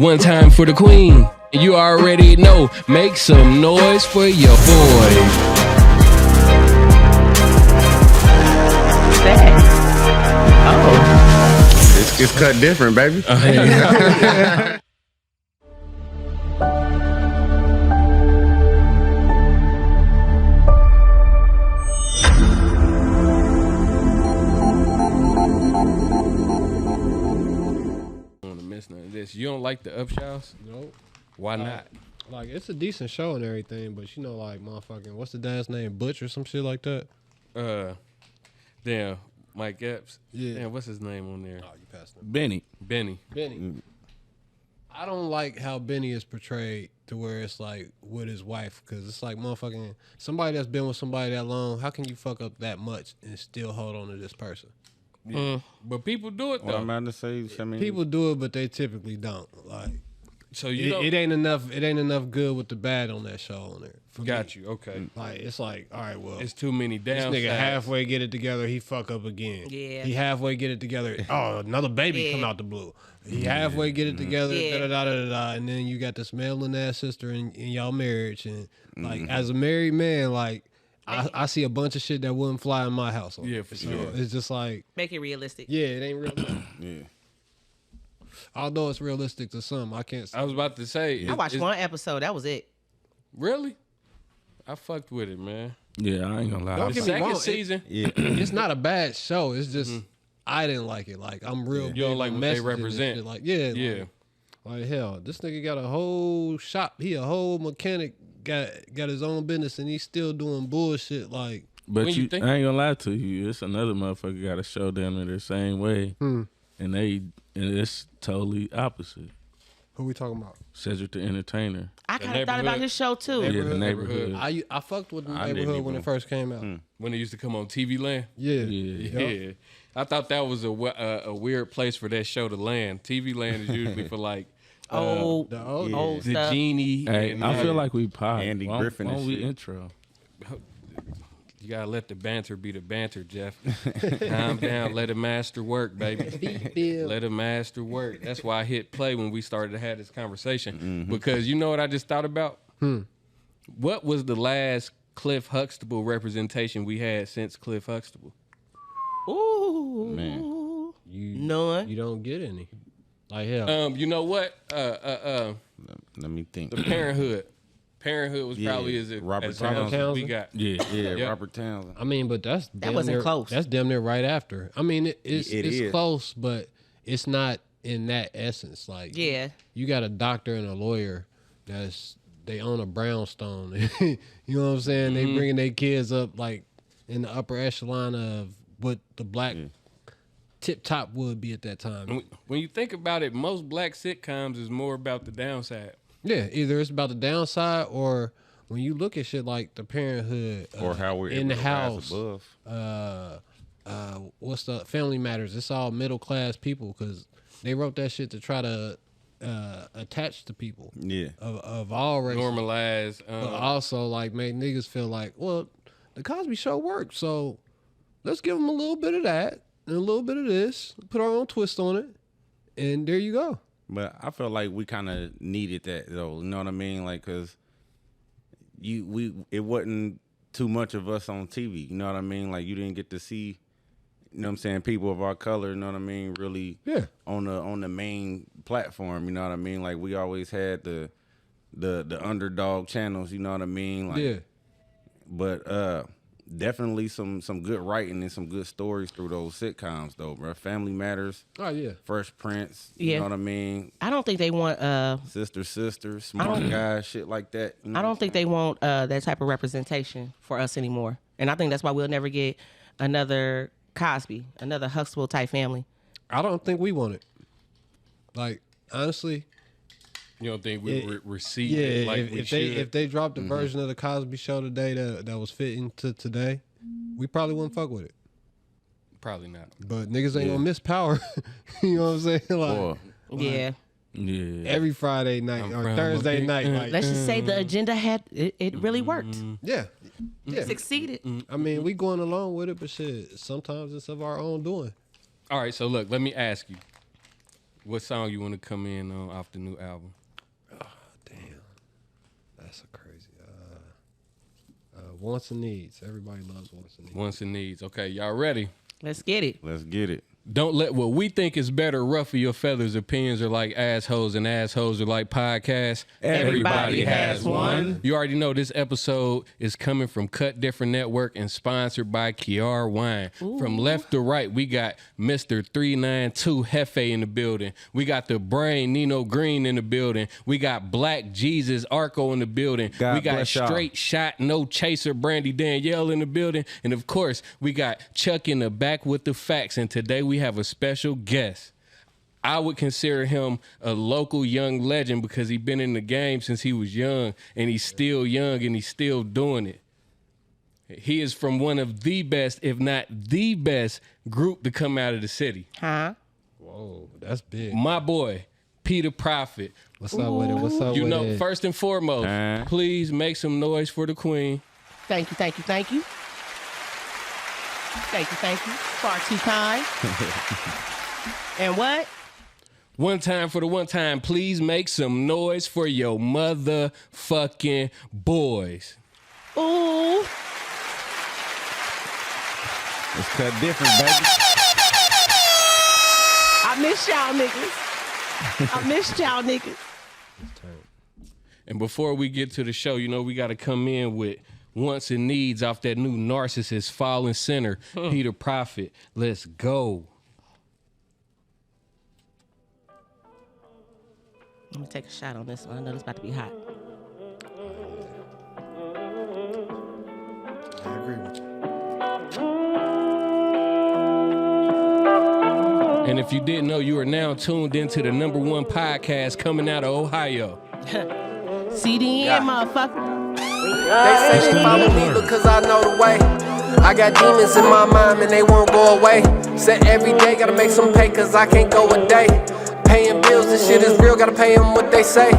One time for the queen. You already know. Make some noise for your boy. It's cut different, baby. You don't like the Upshaws? Nope. Why not? Like, it's a decent show and everything, but you know, like, motherfucking, what's the dad's name? Butch or some shit like that? Damn, Mike Epps. Yeah. Damn, what's his name on there? Oh, you passed him. Benny. I don't like how Benny is portrayed to where it's like with his wife, because it's like motherfucking somebody that's been with somebody that long. How can you fuck up that much and still hold on to this person? Yeah. But people do it though. What I'm about to say, I mean, People do it, but they typically don't. Like, so you it ain't enough. It ain't enough good with the bad on that show on there. Got you. Okay. Like, it's like, all right, well, It's too many downsides. this nigga halfway get it together, he fuck up again. Yeah. He halfway get it together. Oh, another baby come out the blue. He halfway get it together, da da da da da, and then you got this mailing ass sister in y'all marriage, and like as a married man, like I see a bunch of shit that wouldn't fly in my household. Yeah, for sure. It's just like, Make it realistic. yeah, it ain't real. yeah. Although it's realistic to some, I can't. I was about to say. I watched one episode. That was it. Really? I fucked with it, man. Yeah, I ain't gonna lie. Don't The get me second wrong, season. It's not a bad show. It's just I didn't like it. Like, I'm real. You don't big like on what they messaging and represent. shit. Like, yeah, Yeah. Like hell, this nigga got a whole shop. He a whole mechanic. Got his own business, and he's still doing bullshit. Like, But When you think- I ain't gonna lie to you. It's another motherfucker got a show down there the same way, and it's totally opposite. who we talking about? Cedric the Entertainer. I kind of thought about Neighborhood. his show too. Yeah, the neighborhood. I fucked with the I didn't neighborhood when even- it first came out. When it used to come on TV Land. Yeah, Yeah. Yeah. I thought that was a weird place for that show to land. TV Land is usually for like Old the stuff. genie. Hey, and, I feel like we pop. Andy Why Griffin Why and don't we shit. intro? you gotta let the banter be the banter, Jeff. Calm down, let the master work, baby. Let the master work. That's why I hit play when we started to have this conversation. Because you know what I just thought about? What was the last Cliff Huxtable representation we had since Cliff Huxtable? Ooh. Man. None. you don't get any. Like hell, You know what? Let me think. The Parenthood. Parenthood was Yeah, probably as Robert sound as we Townsend. got. Yeah. Yeah, Yep. Robert Townsend. I mean, but that's damn wasn't near, close. That's damn near right after. I mean, it's It is. close, but it's not in that essence. Like, Yeah. you got a doctor and a lawyer they own a brownstone. You know what I'm saying? They bringing their kids up like in the upper echelon of what the black tip top would be at that time. When you think about it, most black sitcoms is more about the downside. Yeah, either it's about the downside or when you look at shit like the Parenthood Or how we're in the able to rise house, above. what's the Family Matters? It's all middle class people because they wrote that shit to try to attach to people Yeah. of all races. Normalize. But also like make niggas feel like, well, the Cosby Show worked, so let's give them a little bit of that and a little bit of this, put our own twist on it, and there you go. But I felt like we kind of needed that though. You know what I mean? Like, cause it wasn't too much of us on TV. You know what I mean? Like, you didn't get to see, you know what I'm saying, people of our color. You know what I mean? Really, Yeah. on the main platform. You know what I mean? Like, we always had the underdog channels. You know what I mean? Like, Yeah. But definitely some good writing and some good stories through those sitcoms though, bro. Family Matters, Oh yeah. Fresh Prince. You Yeah. know what I mean? I don't think they want. Sister, Smart Guy, shit like that. You know I don't think they want that type of representation for us anymore. And I think that's why we'll never get another Cosby, another Huxtable type family. I don't think we want it. Like, honestly, You don't think we receive yeah, it like if, we if should? they if they dropped a version of the Cosby Show today that was fitting to today, we probably wouldn't fuck with it. Probably not. But niggas ain't gonna miss Power. You know what I'm saying? Like, Boy, Yeah. Yeah. every Friday night or proud Thursday of you. night. Like, Let's just say the agenda had it really worked. yeah, yeah. Succeeded. I mean, we going along with it, but shit, sometimes it's of our own doing. All right, so look, let me ask you. What song you want to come in on off the new album? Damn, that's a crazy. Wants and Needs. Everybody loves Wants and Needs. Wants and Needs. Okay, y'all ready? Let's get it. Let's get it. Don't let what we think is better ruffle your feathers. Opinions are like assholes, and assholes are like podcasts. Everybody has one. You already know this episode is coming from Cut Different Network and sponsored by Kiar Wine. From left to right, we got Mr. 392 Hefe in the building. We got the Brain Nino Green in the building. We got Black Jesus Arco in the building. God we got bless y'all. Straight Shot No Chaser Brandy Danielle in the building. And of course, we got Chuck in the back with the facts. And today we have a special guest. I would consider him a local young legend because he's been in the game since he was young, and he's still young and he's still doing it. He is from one of the best, if not the best, group to come out of the city. Huh? Whoa, that's big. My boy, Peter Prophet. What's up with it? What's up You with know, it? first and foremost, please make some noise for the queen. Thank you. Thank you. Far too kind. And what? One time for the one time, please make some noise for your motherfucking boys. Ooh. Let's cut different, baby. I miss y'all niggas. And before we get to the show, you know, we got to come in with Wants and Needs off that new Narcissist Fallen Center, Peter Prophet. Let's go. I'm gonna take a shot on this one. I know it's about to be hot. I agree with you. And if you didn't know, you are now tuned into the #1 podcast coming out of Ohio. CDN, motherfucker. They say they follow me because I know the way. I got demons in my mind and they won't go away. Said every day gotta make some pay cause I can't go a day. Paying bills, this shit is real, gotta pay them what they say.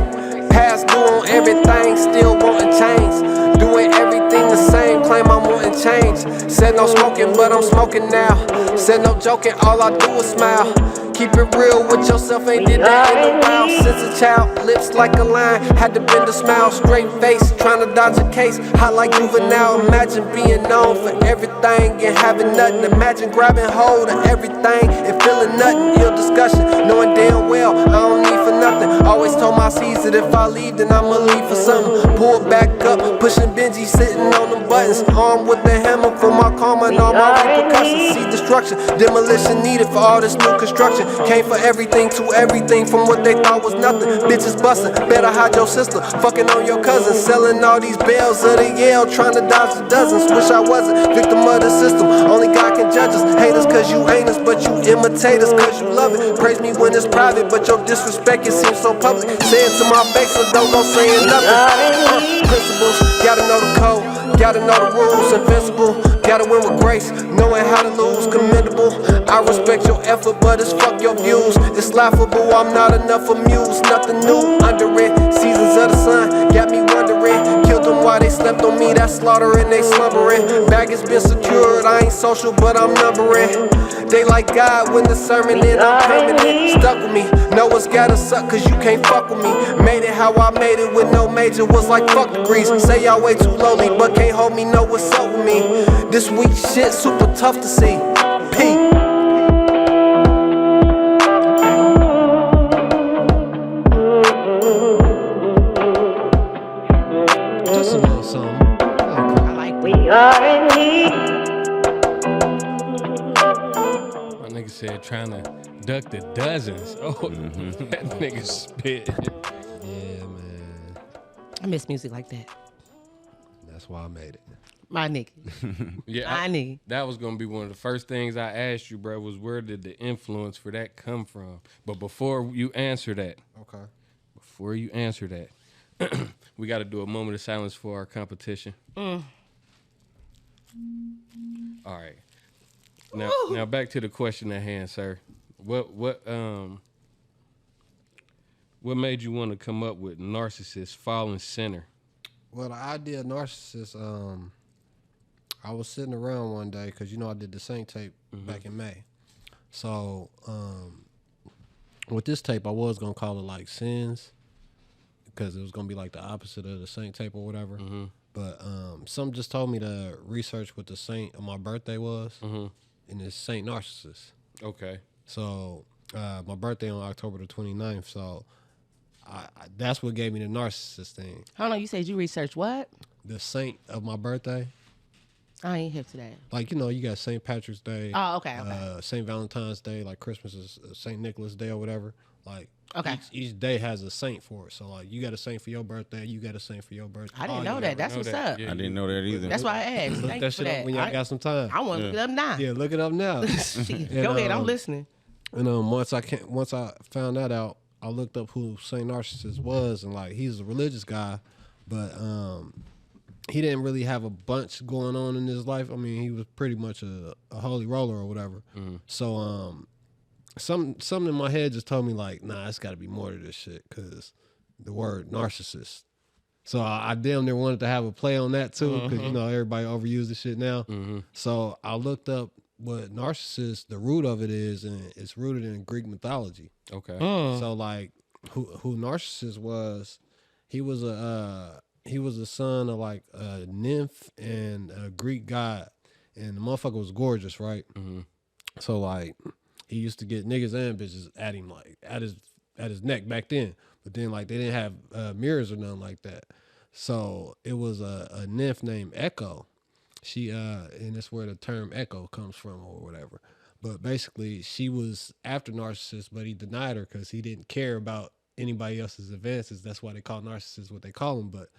Past due on everything, still wanting change. Doing everything the same, claim I'm wanting change. Said no smoking, but I'm smoking now. Said no joking, all I do is smile. Keep it real with yourself, ain't did that in a while. Since a child, lips like a line. Had to bend a smile, straight face, trying to dodge a case. Hot like juvenile, imagine being known for everything and having nothing. Imagine grabbing hold of everything and feeling nothing. Ill discussion, knowing damn well I don't need for nothing. Always told my seeds that if I leave, then I'ma leave for something. Pull back up, pushing Benji, sitting on them buttons. Armed with the hammer for my karma and all my repercussions. See destruction, demolition needed for all this new construction. Came for everything to everything from what they thought was nothing. Bitches bustin', better hide your sister. Fucking on your cousin, selling all these bells of the Yale, trying to dodge the dozens. Wish I wasn't victim of the system. Only God can judge us. Hate us cause you ain't us, but you imitate us cause you love it. Praise me when it's private, but your disrespect it seems so public. Say it to my face, so don't go saying nothing. Principles, gotta know the code. Gotta know the rules, invincible. Gotta win with grace, knowing how to lose, commendable. I respect your effort, but it's fuck your views. It's laughable, I'm not enough amused. Nothing new under it. Seasons of the sun got me wondering. Killed them while they slept on me, that's slaughter and they slumbering. Bag has been secured, I ain't social, but I'm numbering. They like God when the sermon and I'm permanent. Stuck with me, know it's gotta suck cause you can't fuck with me. Made it how I made it with no major, was like fuck degrees. Say y'all way too lowly, but can't hold me, know what's up with me. This weak shit super tough to see. Pete. Just a little something. I like we are in need. My nigga said trying to duck the dozens. Oh, that nigga spit. Yeah, man. I miss music like that. That's why I made it. My nigga. Yeah, I need. that was gonna be one of the first things I asked you, bro. Was where did the influence for that come from? But before you answer that, we got to do a moment of silence for our competition. All right. Now back to the question at hand, sir. What made you want to come up with Narcissist Fallen Center? Well, the idea of Narcissist, I was sitting around one day because, you know, I did the Saint tape back in May. So with this tape, I was gonna call it like Sins, because it was gonna be like the opposite of the Saint tape or whatever. But some just told me to research what the saint of my birthday was, and it's Saint Narcissus. Okay. So my birthday on October the 29th. So I that's what gave me the narcissist thing. Hold on, you said you researched what? The saint of my birthday. I ain't hip to that. Like, you got St. Patrick's Day. Oh, okay. St. Valentine's Day, like Christmas is St. Nicholas Day or whatever. Like, Okay. each day has a saint for it. So, like, you got a saint for your birthday, you got a saint for your birthday. I didn't know you that. got- That's what's up. Yeah, I didn't know that either. That's why I asked. Look Thank that you for shit that. up when y'all got some time. I want to look it up now. Yeah, look it up now. Shit. And, Go ahead, I'm listening. And once I found that out, I looked up who Saint Narcissus was, and like he's a religious guy, but he didn't really have a bunch going on in his life. I mean, he was pretty much a holy roller or whatever. So something in my head just told me like, nah, it's got to be more to this shit, because the word narcissist. So I damn near wanted to have a play on that too, because everybody overuses the shit now. So I looked up what narcissist, the root of it is, and it's rooted in Greek mythology. Okay. So like who Narcissus was, he was a son of like a nymph and a Greek god, and the motherfucker was gorgeous, right? So like he used to get niggas and bitches at him, like at his neck back then. But then like they didn't have mirrors or nothing like that. So it was a nymph named Echo. She and that's where the term Echo comes from or whatever. But basically, she was after Narcissus, but he denied her because he didn't care about anybody else's advances. That's why they call Narcissus what they call him. But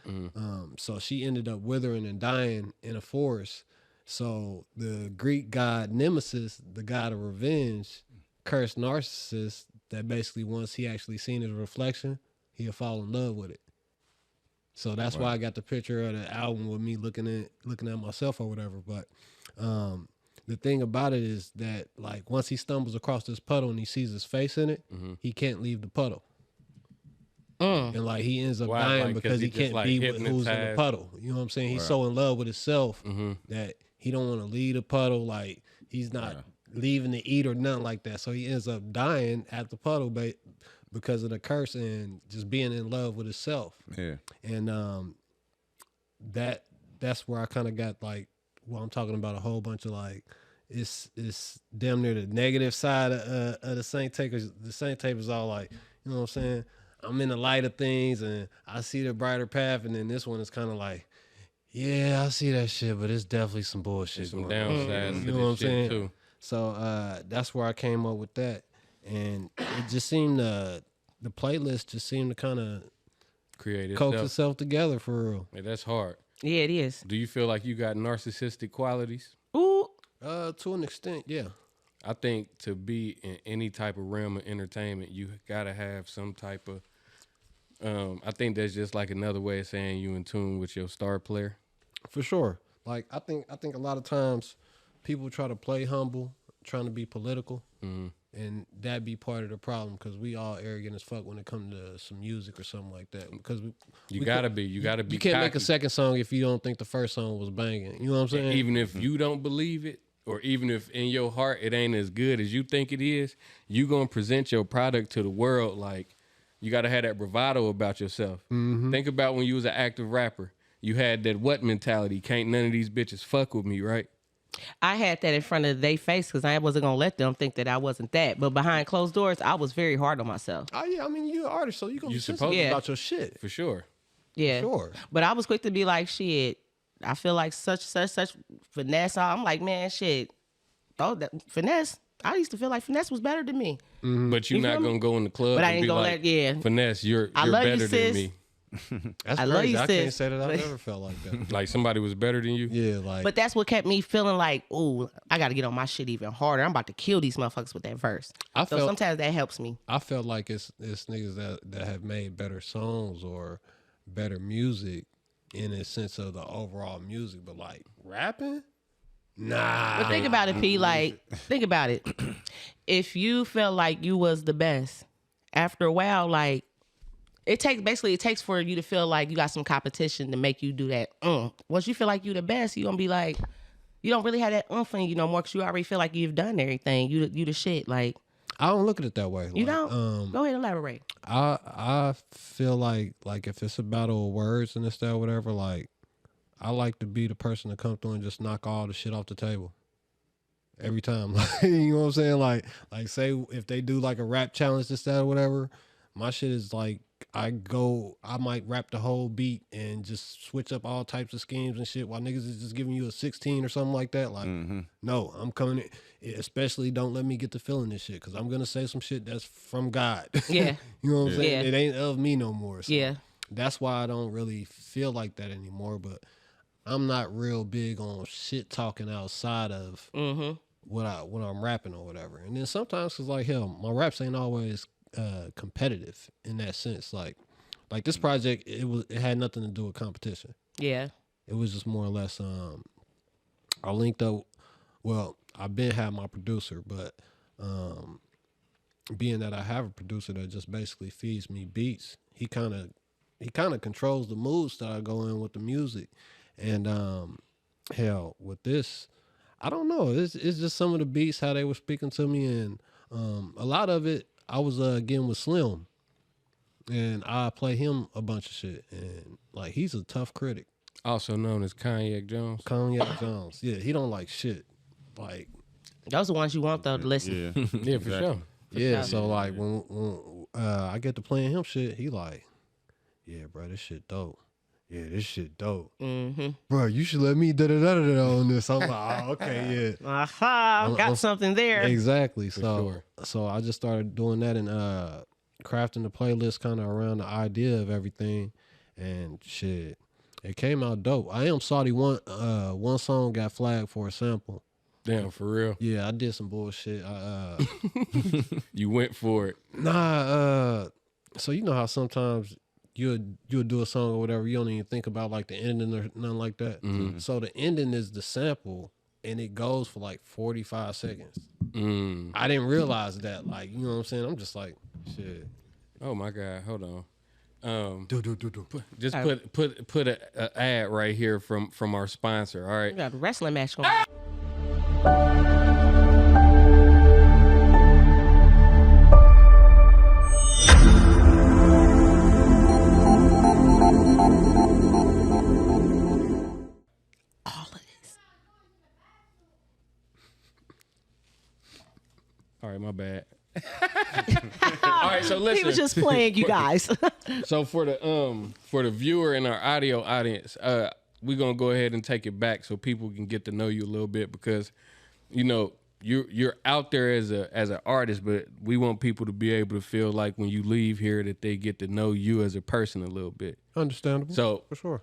so she ended up withering and dying in a forest. So the Greek god Nemesis, the god of revenge, cursed Narcissus that basically once he actually seen his reflection, he'll fall in love with it. So that's why I got the picture of the album with me looking at myself or whatever. But the thing about it is that like once he stumbles across this puddle and he sees his face in it, he can't leave the puddle. And like he ends up Why? dying Like, 'cause because he he just, can't like, be with who's in the hypnotized? puddle. You know what I'm saying? He's so in love with himself that he don't want to leave the puddle. Like he's not leaving to eat or nothing like that. So he ends up dying at the puddle because of the curse and just being in love with himself. Yeah. And that's where I kind of got like, well, I'm talking about a whole bunch of like, it's damn near the negative side of the Saint tape. 'Cause the Saint tape is all like, you know what I'm saying? I'm in the light of things and I see the brighter path. And then this one is kind of like, yeah, I see that shit, but it's definitely some bullshit. Some going on. downsides to You know what I'm this shit saying? too. So that's where I came up with that. And it just seemed the playlist just seemed to kind of Create coax itself. itself together for real. Yeah, that's hard. Yeah, it is. Do you feel like you got narcissistic qualities? Ooh. To an extent, yeah. I think to be in any type of realm of entertainment, you gotta have some type of. I think that's just like another way of saying you in tune with your star player. For sure. Like I think a lot of times people try to play humble, trying to be political, and that be part of the problem because we all arrogant as fuck when it comes to some music or something like that. Because You gotta be. You gotta be. you can't make a cocky. second song if you don't think the first song was banging. You know what I'm saying? Even if you don't believe it, or even if in your heart it ain't as good as you think it is, you gonna present your product to the world like you gotta have that bravado about yourself. Think about when you was an active rapper. You had that what mentality? Can't none of these bitches fuck with me, right? I had that in front of their face because I wasn't going to let them think that I wasn't that. But behind closed doors, I was very hard on myself. Oh yeah, I mean you're an artist, so you're gonna You be supposed sensitive to. about your shit. For sure. Yeah. Sure. But I was quick to be like, shit, I feel like such finesse. I'm like, man, shit. Oh, that finesse. I used to feel like finesse was better than me. But you're You not feel me? gonna go in the club But I and ain't be gonna like, let- finesse, you're I love you, better than sis. me. That's I crazy. love you, I can't sis. say that I've ever felt like that. Like somebody was better than you. Yeah, like But that's what kept me feeling like, ooh, I got to get on my shit even harder. I'm about to kill these motherfuckers with that verse. I So felt sometimes that helps me. I felt like it's niggas that have made better songs or better music in a sense of the overall music, but like rapping, nah. But think about it, P. Like, think about it. If you felt like you was the best, after a while, like, it takes for you to feel like you got some competition to make you do that. Once you feel like you the best, you gonna be like, you don't really have that in you no more because you already feel like you've done everything. You the shit. Like, I don't look at it that way. You Like, don't? Go ahead, elaborate. I feel like if it's a battle of words and this, that, whatever, like, I like to be the person to come through and just knock all the shit off the table. Every time. Like, you know what I'm saying? Like say if they do like a rap challenge, this, that, or whatever, my shit is like, I might rap the whole beat and just switch up all types of schemes and shit while niggas is just giving you a 16 or something like that. Like, no, I'm coming in, especially don't let me get to feeling this shit, because I'm going to say some shit that's from God. Yeah. You know what I'm saying? Yeah. It ain't of me no more. So Yeah. that's why I don't really feel like that anymore. But I'm not real big on shit talking outside of when I'm rapping or whatever. And then sometimes it's like, hell, my raps ain't always competitive in that sense. Like this project, it had nothing to do with competition. Yeah. It was just more or less I linked up. Well, I've been had my producer, but being that I have a producer that just basically feeds me beats, he kind of controls the moods that I go in with the music. And hell, with this, I don't know. It's just some of the beats, how they were speaking to me, and a lot of it I was getting with Slim, and I play him a bunch of shit, and like he's a tough critic. Also known as Cognac Jones. Cognac Jones, yeah, he don't like shit. Like, Those are the ones you want though to listen. Yeah. Yeah, for sure. yeah, sure. so like when I get to playing him shit, he like, yeah, bro, this shit dope. Yeah, this shit dope. Bro, you should let me da-da-da-da-da on this. I'm like, oh, okay, yeah. Aha, got something there. Exactly. sure. So I just started doing that and crafting the playlist kind of around the idea of everything, and shit, it came out dope. I Am Saudi one song got flagged for a sample. Damn, for real. Yeah, I did some bullshit. You went for it. So you know how sometimes you'll do a song or whatever, you don't even think about like the ending or nothing like that. So the ending is the sample, and it goes for like 45 seconds. I didn't realize that. Like, you know what I'm saying? I'm just like, shit. Oh my God, hold on. Do. Just put a ad right here from our sponsor. All right. We got a wrestling match going. All of this. All right, my bad. All right, so listen. He was just playing, you guys. So for the viewer and our audio audience, we're gonna go ahead and take it back so people can get to know you a little bit, because you know you're out there as an artist, but we want people to be able to feel like when you leave here that they get to know you as a person a little bit. Understandable. So for sure.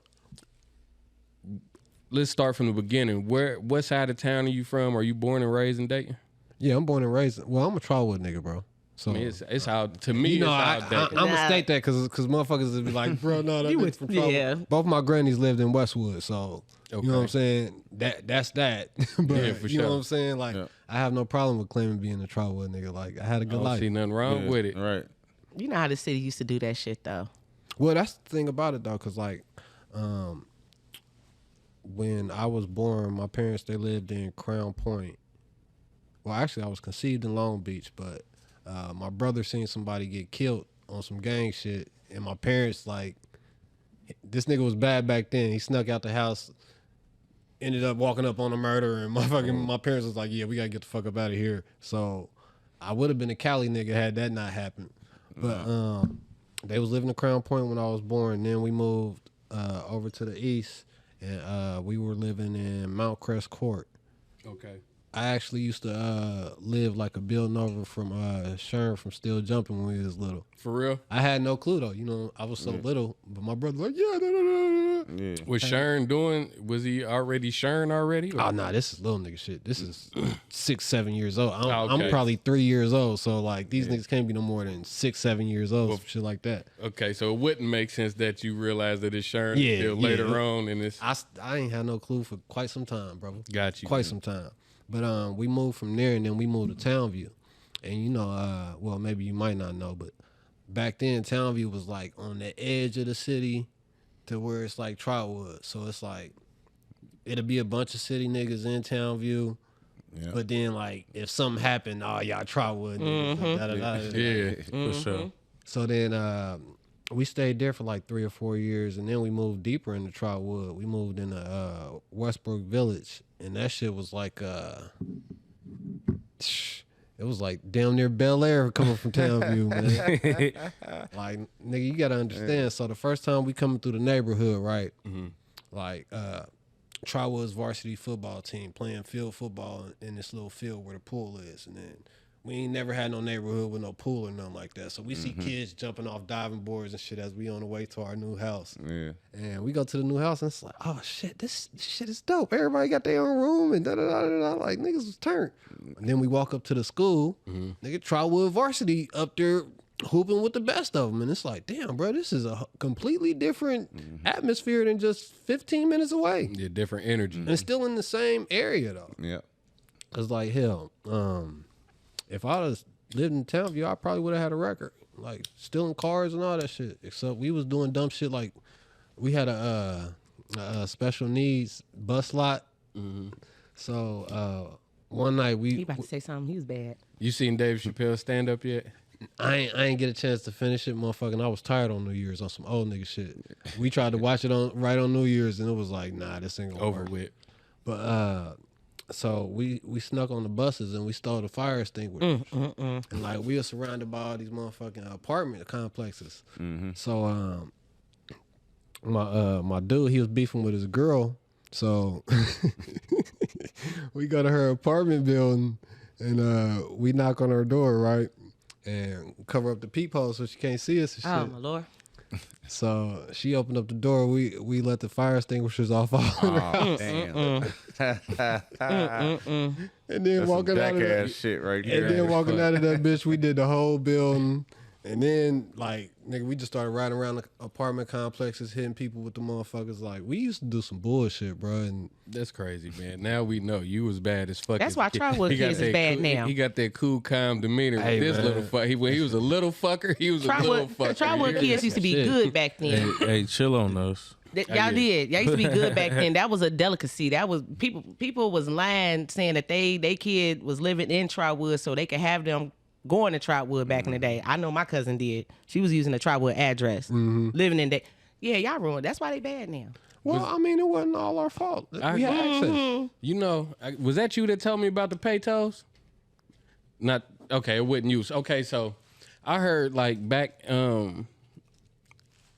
let's start from the beginning. What side of town are you from? Are you born and raised in Dayton? Yeah, I'm born and raised. Well, I'm a Trotwood nigga, bro. So I mean, it's how to me. you know, it's how Dayton. I'm gonna state that because motherfuckers would be like, bro, no, that nigga's from Trotwood. yeah. Both my grannies lived in Westwood, so you know what I'm saying. That's that. But Yeah, for you know sure. what I'm saying. Like, I have no problem with claiming being a Trotwood nigga. Like, I had a I good don't life. see nothing wrong with it. Right. You know how the city used to do that shit though. Well, that's the thing about it though, because like, when I was born, my parents, they lived in Crown Point. Well, actually, I was conceived in Long Beach, but my brother seen somebody get killed on some gang shit, and my parents, like, this nigga was bad back then. He snuck out the house, ended up walking up on a murder, and my parents was like, yeah, we gotta get the fuck up out of here. So I would have been a Cali nigga had that not happened. But they was living in Crown Point when I was born. Then we moved over to the east, and we were living in Mount Crest Court. Okay. I actually used to live like a building over from Sherm from Still Jumping when we was little. For real? I had no clue though, you know, I was so little, but my brother like, yeah, no. Yeah. Was Shern doing? Was he already Shern already? Oh nah, this is little nigga shit. This is 6-7 years old. I'm Okay. probably 3 years old, so like these niggas can't be no more than 6-7 years old, some shit like that. Okay, so it wouldn't make sense that you realize that it's Shern Yeah, until yeah. later on in this. I ain't had no clue for quite some time, brother. Got you. Quite some time. But we moved from there, and then we moved to Townview. And you know, well, maybe you might not know, but back then Townview was like on the edge of the city to where it's like Trotwood. So it's like it'll be a bunch of city niggas in Townview, Yeah. But then like if something happened, oh y'all Trotwood. Yeah. For sure. So then we stayed there for like 3 or 4 years, and then we moved deeper into Trotwood. We moved into Westbrook Village, and that shit was like it was like damn near Bel Air coming from Townview, man. Like nigga, you gotta understand. So the first time we coming through the neighborhood, right? Like Trotwood's varsity football team playing field football in this little field where the pool is, and then we ain't never had no neighborhood with no pool or nothing like that. So we see kids jumping off diving boards and shit as we on the way to our new house. Yeah. And we go to the new house and it's like, oh shit, this shit is dope. Everybody got their own room and da-da-da-da-da. Like niggas was turned. And then we walk up to the school, nigga Trotwood varsity up there hooping with the best of them. And it's like, damn, bro, this is a completely different atmosphere than just 15 minutes away. Yeah, different energy. And it's still in the same area though. Yeah. Cause like hell, if I was lived in Townview, I probably would have had a record, like stealing cars and all that shit. Except we was doing dumb shit like we had a special needs bus lot. So one night He about to say something. He was bad. You seen Dave Chappelle stand up yet? I ain't get a chance to finish it, motherfucking. I was tired on New Year's on some old nigga shit. We tried to watch it right on New Year's, and it was like, nah, this ain't gonna Over work. with. But so we snuck on the buses and we stole the fire extinguishers. And like we were surrounded by all these motherfucking apartment complexes. So my dude, he was beefing with his girl. So we go to her apartment building and we knock on her door, right? And cover up the peephole so she can't see us and shit. Oh my lord. So she opened up the door. We let the fire extinguishers off all Oh, damn. and then That's some walking out of that ass shit right and here. then walking out of that bitch, we did the whole building. And then like nigga, we just started riding around the apartment complexes, hitting people with the motherfuckers. Like we used to do some bullshit, bro. And That's crazy, man. Now we know you was bad as fuck. That's as why a kid. Trotwood He got kids is that bad cool, now. He got that cool, calm demeanor. Hey, With this man. little fuck. When he was a little fucker, he was a little fucker. Trotwood kids used to be Shit. good back then. Hey, chill on those. Y'all did. Y'all used to be good back then. That was a delicacy. That was people was lying saying that they kid was living in Trotwood so they could have them going to Trotwood back in the day. I know my cousin did. She was using a Trotwood address, living in that. Yeah, y'all ruined. That's why they bad now. well, I mean, it wasn't all our fault. We had access. You know, was that you that told me about the Peytos? Not okay. It wouldn't use. Okay, so I heard like back.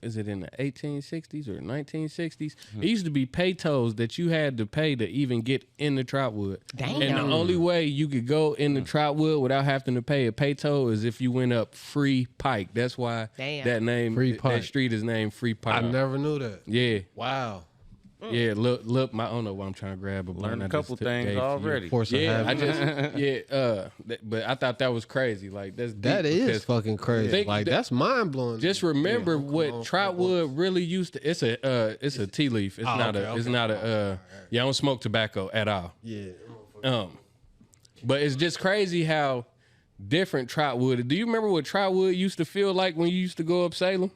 Is it in the 1860s or 1960s? It used to be Peytos that you had to pay to even get in the Trotwood. Damn. And the only way you could go in the Trotwood without having to pay a Peyto is if you went up Free Pike. That's why Damn. that name, Free Pike. that street is named Free Pike. I never knew that. Yeah. Wow. Yeah, look, I don't know why I'm trying to grab a blunt. Learned a I just couple took things Dave to you. already. Of course, I Yeah, have. I just but I thought that was crazy. Like that's deep That is because fucking crazy. Think Like that- that's mind blowing. Just remember what Trotwood really used to. It's a tea leaf. It's not okay, a. It's okay. not a. Yeah, I don't smoke tobacco at all. Yeah. But it's just crazy how different Trotwood. Do you remember what Trotwood used to feel like when you used to go up Salem?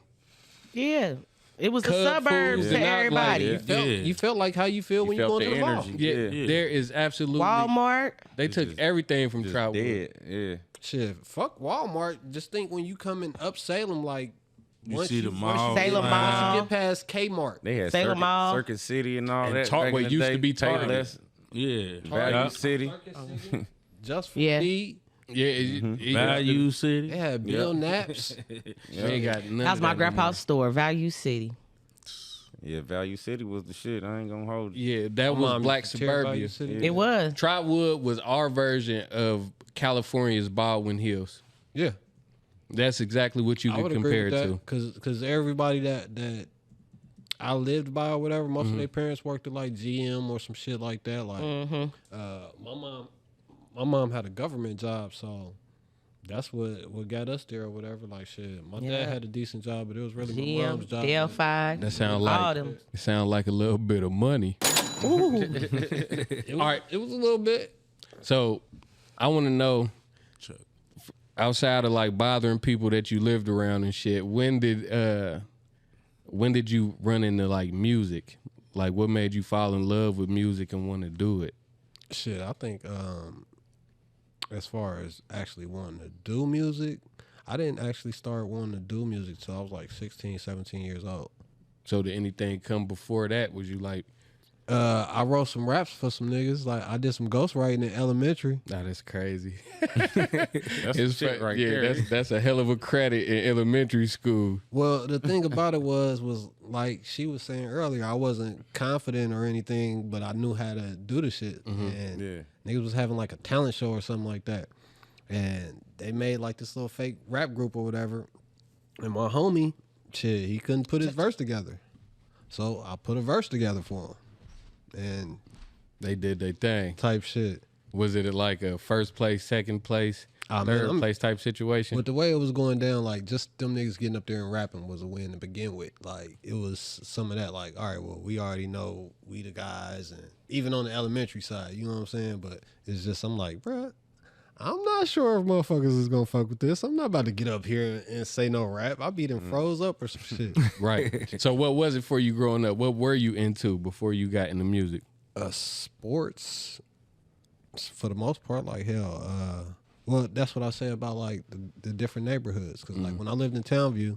Yeah, it was a Cub suburb foods to and not like- everybody. You felt like how you feel when you felt go to the the mall. energy. Yeah, Yeah. there is absolutely. Walmart. They took just- everything from Trotwood. Dead. Yeah. Shit, fuck Walmart. Just think when you coming up Salem, like You once see the once mall. Salem sign. Mall. you get past Kmart. They had Salem Mall. Circuit City and all And that. Talk- back what in the used to day. be Taylor. That's Yeah. Value City. Just for Yeah. D. Yeah, Value City. They had Bill Naps. They ain't got none. That was of my no grandpa's store, Value City. Yeah, Value City was the shit. I ain't gonna hold you. more. Yeah, that was Mom Black used to tear Value Suburbia. City. It was. Trotwood was our version of California's Baldwin Hills. Yeah. That's exactly what you I could would compare agree it with to. that because everybody that I lived by or whatever, most Mm-hmm. of their parents worked at like GM or some shit like that. Like my mom had a government job, so that's what got us there or whatever. Like shit, my Yeah. dad had a decent job, but it was really my GM, mom's job. Delphi. That sound all like them. it sound like a little bit of money. It was, All right. it was a little bit. So I want to know, outside of like bothering people that you lived around and shit, when did you run into like music? Like what made you fall in love with music and want to do it? Shit, I think as far as actually wanting to do music, I didn't actually start wanting to do music till I was like 16, 17 years old. So did anything come before that? Was you like, I wrote some raps for some niggas. Like I did some ghostwriting in elementary. nah, that's crazy. That's the shit right yeah, there. that's a hell of a credit in elementary school. Well, the thing about it was like she was saying earlier, I wasn't confident or anything, but I knew how to do the shit. And Yeah. niggas was having like a talent show or something like that. And they made like this little fake rap group or whatever. And my homie, shit, he couldn't put his verse together. So I put a verse together for him. And They did their thing. type shit. Was it like a first place, second place, Ah, man, third I'm- place type situation? With the way it was going down, like just them niggas getting up there and rapping was a win to begin with. Like it was some of that, like, all right, well, we already know we the guys, and even on the elementary side, you know what I'm saying? But it's just I'm like, bruh, I'm not sure if motherfuckers is gonna fuck with this. I'm not about to get up here and say no rap. I'll be them froze up or some shit. Right. So what was it for you growing up? What were you into before you got into music? Sports, for the most part, like hell. Well, that's what I say about like the different neighborhoods. Cause like when I lived in Townview,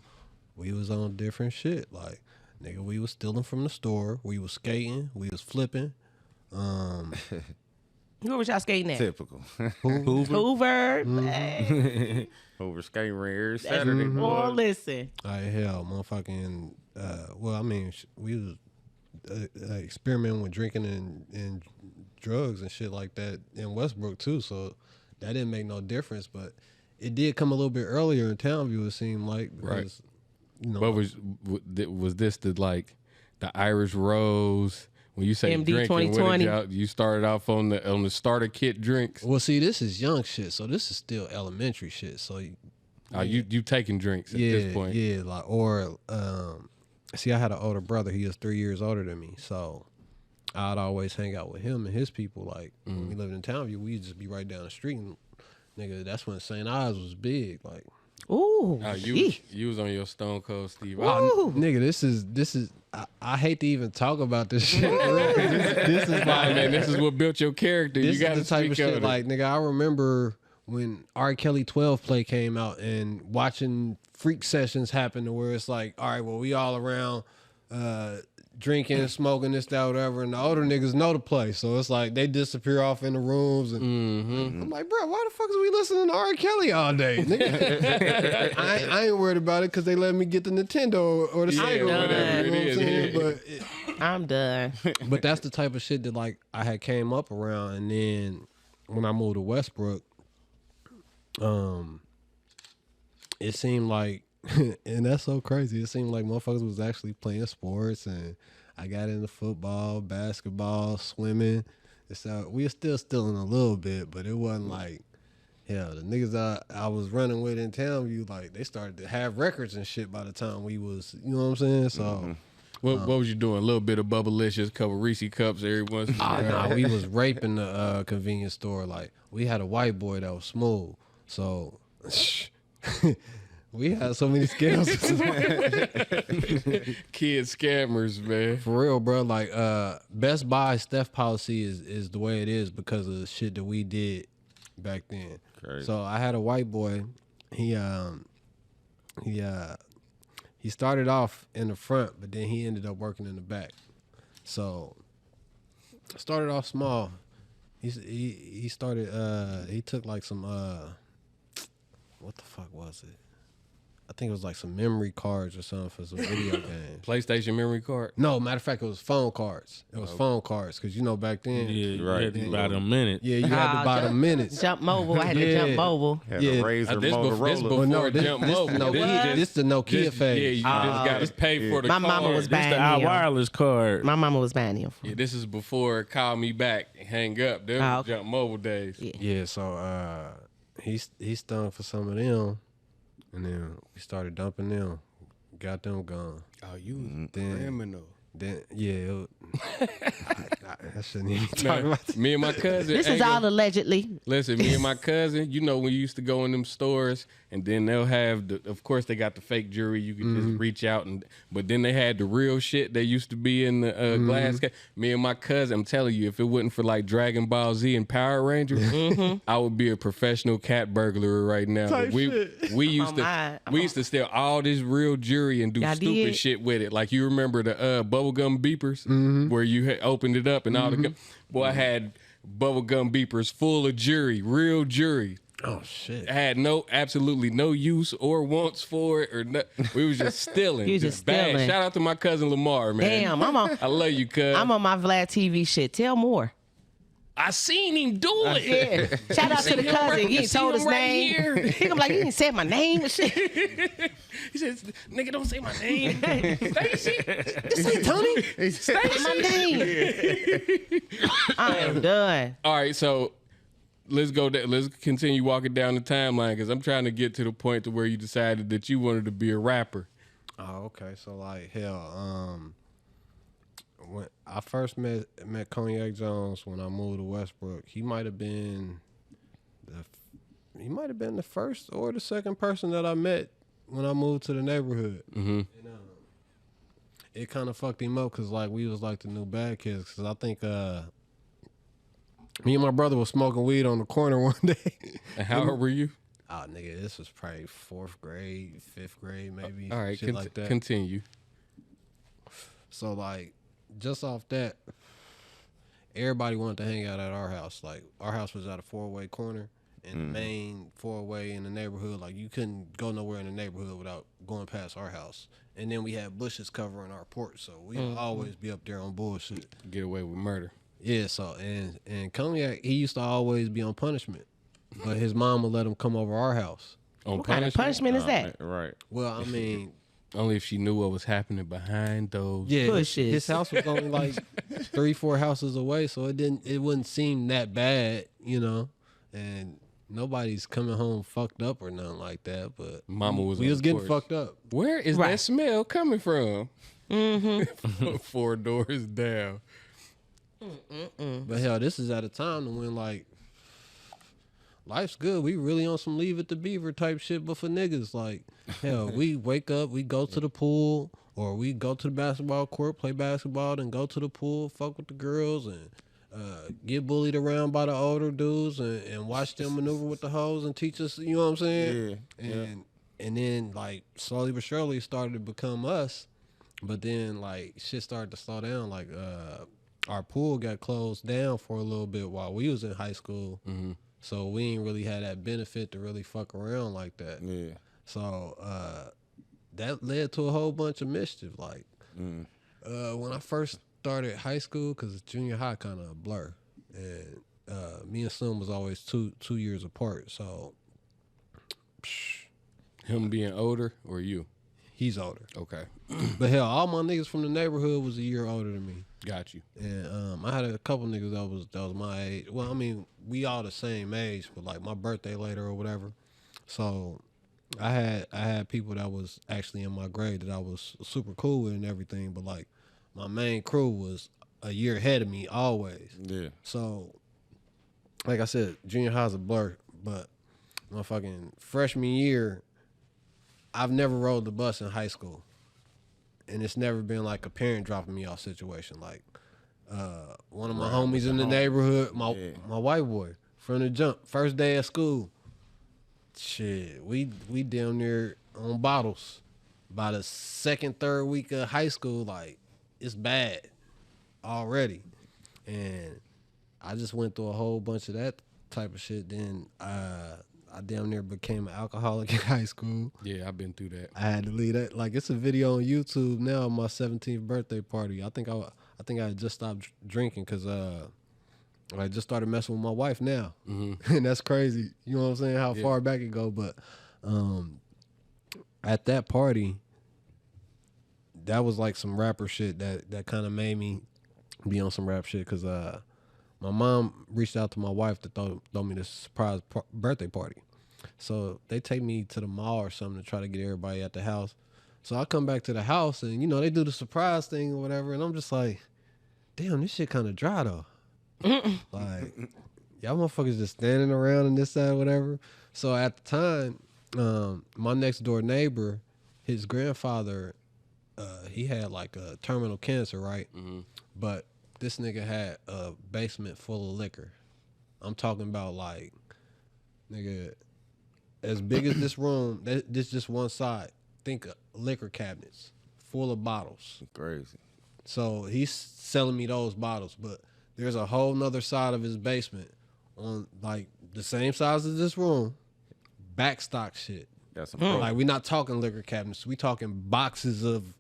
we was on different shit. Like nigga, we was stealing from the store. We was skating. We was flipping. Where was y'all skating at? Typical. Hoover. Over skating rare Saturday. Boy, boy. listen. Hell, motherfucking. Well, I mean, we was experimenting with drinking and drugs and shit like that in Westbrook too. So that didn't make no difference. But it did come a little bit earlier in Townview. It seemed like because, you know, What was this the Irish Rose? When you say MD drinking, what 2020. did you started off on the starter kit drinks. well, see, this is young shit. So this is still elementary shit. So You taking drinks at this point? yeah, like see, I had an older brother. He was 3 years older than me, so I'd always hang out with him and his people. Like when we lived in Townview, we'd just be right down the street. And, nigga, that's when St. Ives was big. Like, Ooh. Oh, shit. you was on your Stone Cold Steve. nigga, this is. I hate to even talk about this shit. For real, 'cause this is like, Man, this is what built your character. this You got to is the type speak of shit. of Like, nigga, I remember when R. Kelly 12 play came out and watching freak sessions happen to where it's like, all right, well, we all around drinking, smoking, this, that, whatever, and the older niggas know the play. So it's like they disappear off in the rooms, and I'm like, bro, why the fuck is we listening to R. Kelly all day? Nigga? I ain't worried about it because they let me get the Nintendo or the Sega, or whatever. You know what I'm saying? I'm done. But that's the type of shit that like I had came up around, and then when I moved to Westbrook, it seemed like, and that's so crazy. It seemed like motherfuckers was actually playing sports, and I got into football, basketball, swimming. So we were still stealing a little bit, but it wasn't like, hell, the niggas I was running with in Townview, like they started to have records and shit by the time we was, you know what I'm saying? So. What was you doing? A little bit of Bubblicious, couple Reese cups every once in a while. Nah, we was raping the convenience store. Like we had a white boy that was smooth, so we had so many scams. Kid scammers, man. For real, bro. Like Best Buy's theft policy is the way it is because of the shit that we did back then. Crazy. So I had a white boy. He started off in the front, but then he ended up working in the back. So started off small. He started he took like some what the fuck was it? I think it was like some memory cards or something for some video games. PlayStation memory card. No, matter of fact, it was phone cards. It was phone cards because you know back then, Yeah, Right. you had to buy them minutes. yeah, you had to buy the minutes. Jump mobile. I had to Yeah. jump mobile. Had Yeah. a Razor This before Motorola. Well, no, this Jump the Mobile. Nokia, this the Nokia Yeah, phase. you just got to pay for the My card. mama was This buying the our me. wireless card. My mama was buying him. Yeah, this is before Call Me Back, Hang Up. Them Oh, okay. Jump Mobile days. Yeah. Yeah, so he stung for some of them, and then we started dumping them, got them gone. Oh, you Then- criminal. Then I shouldn't even talk about that. Me and my cousin. This is all allegedly. Listen, me and my cousin, you know, when you used to go in them stores and then they'll have of course they got the fake jewelry. You could just reach out but then they had the real shit that used to be in the glass case. Me and my cousin, I'm telling you, if it wasn't for like Dragon Ball Z and Power Rangers, I would be a professional cat burglar right now. But we used to steal all this real jewelry and do stupid shit with it. Like you remember the bubblegum beepers where you had opened it up and all the gum. Boy, I had bubblegum beepers full of jewelry, real jewelry. Oh shit! I had absolutely no use or wants for it, or we was just stealing. You just stealing. Bad. Shout out to my cousin Lamar, man. Damn, I love you, cuz. I'm on my Vlad TV shit. Tell more. I seen him do it. Yeah. Shout out to the cousin. He ain't told his name. Here. He gonna be like, you ain't said my name and shit. He says, "Nigga, don't say my name." Stacy, This ain't Tony. Say my name. I am done. All right, so let's go. Let's continue walking down the timeline because I'm trying to get to the point to where you decided that you wanted to be a rapper. Oh, okay. So like hell, when I first met Cognac Jones when I moved to Westbrook, he might have been the first or the second person that I met when I moved to the neighborhood. Mm-hmm. It kind of fucked him up because like we was like the new bad kids. Because I think me and my brother was smoking weed on the corner one day. And how old were you? Oh, nigga, this was probably 4th grade, 5th grade, maybe. All right, shit like that. Continue. So like, just off that, everybody wanted to hang out at our house. Like our house was at a 4-way corner, and the main 4-way in the neighborhood. Like you couldn't go nowhere in the neighborhood without going past our house. And then we had bushes covering our porch, so we would always be up there on bullshit. Get away with murder. Yeah. So and Cognac, he used to always be on punishment, but his mom would let him come over our house. On What kind of punishment is that? Right. Well, I mean. Only if she knew what was happening behind those. Yeah, Bushes. his house was only like 3-4 houses away, so it wouldn't seem that bad, you know. And nobody's coming home fucked up or nothing like that. But Mama was. we on was the getting porch. fucked up. Where is Right. that smell coming from? 4 doors down. But hell, this is at a time when like life's good. We really on some Leave It to Beaver type shit, but for niggas, like hell, we wake up, we go to the pool, or we go to the basketball court, play basketball, then go to the pool, fuck with the girls, and get bullied around by the older dudes, and watch them maneuver with the hoes and teach us. You know what I'm saying? Yeah. And then like slowly but surely it started to become us, but then like shit started to slow down. Like our pool got closed down for a little bit while we was in high school. Mm-hmm. So we ain't really had that benefit to really fuck around like that. Yeah. So that led to a whole bunch of mischief. Like when I first started high school, because junior high kind of a blur, and me and Slim was always two years apart. So Him being older or you? he's older. Okay. But hell, all my niggas from the neighborhood was a year older than me. Got you. And I had a couple niggas that was my age. Well, I mean, we all the same age, but like my birthday later or whatever. So I had people that was actually in my grade that I was super cool with and everything, but like my main crew was a year ahead of me always. Yeah. So like I said, junior high's a blur, but my fucking freshman year, I've never rode the bus in high school. And it's never been like a parent dropping me off situation. Like one of my homies in the neighborhood, my white boy, from the jump, first day of school. Shit, we down there on bottles. By the second, third week of high school, like it's bad already. And I just went through a whole bunch of that type of shit. Then I damn near became an alcoholic in high school. Yeah, I've been through that. I had to leave that. Like it's a video on YouTube now of my 17th birthday party. I think I had just stopped drinking because I just started messing with my wife now, and that's crazy. You know what I'm saying? How far back it go? But at that party, that was like some rapper shit that kind of made me be on some rap shit because my mom reached out to my wife to throw me this surprise birthday party. So they take me to the mall or something to try to get everybody at the house. So I come back to the house and, you know, they do the surprise thing or whatever. And I'm just like, damn, this shit kind of dry though. Like, y'all motherfuckers just standing around and this, that, whatever. So at the time, my next door neighbor, his grandfather, he had like a terminal cancer, right? But this nigga had a basement full of liquor. I'm talking about like, nigga, as big as this room, this just one side. Think of liquor cabinets full of bottles. Crazy. So he's selling me those bottles, but there's a whole nother side of his basement on like the same size as this room, backstock shit. That's some Like we're not talking liquor cabinets, we talking boxes of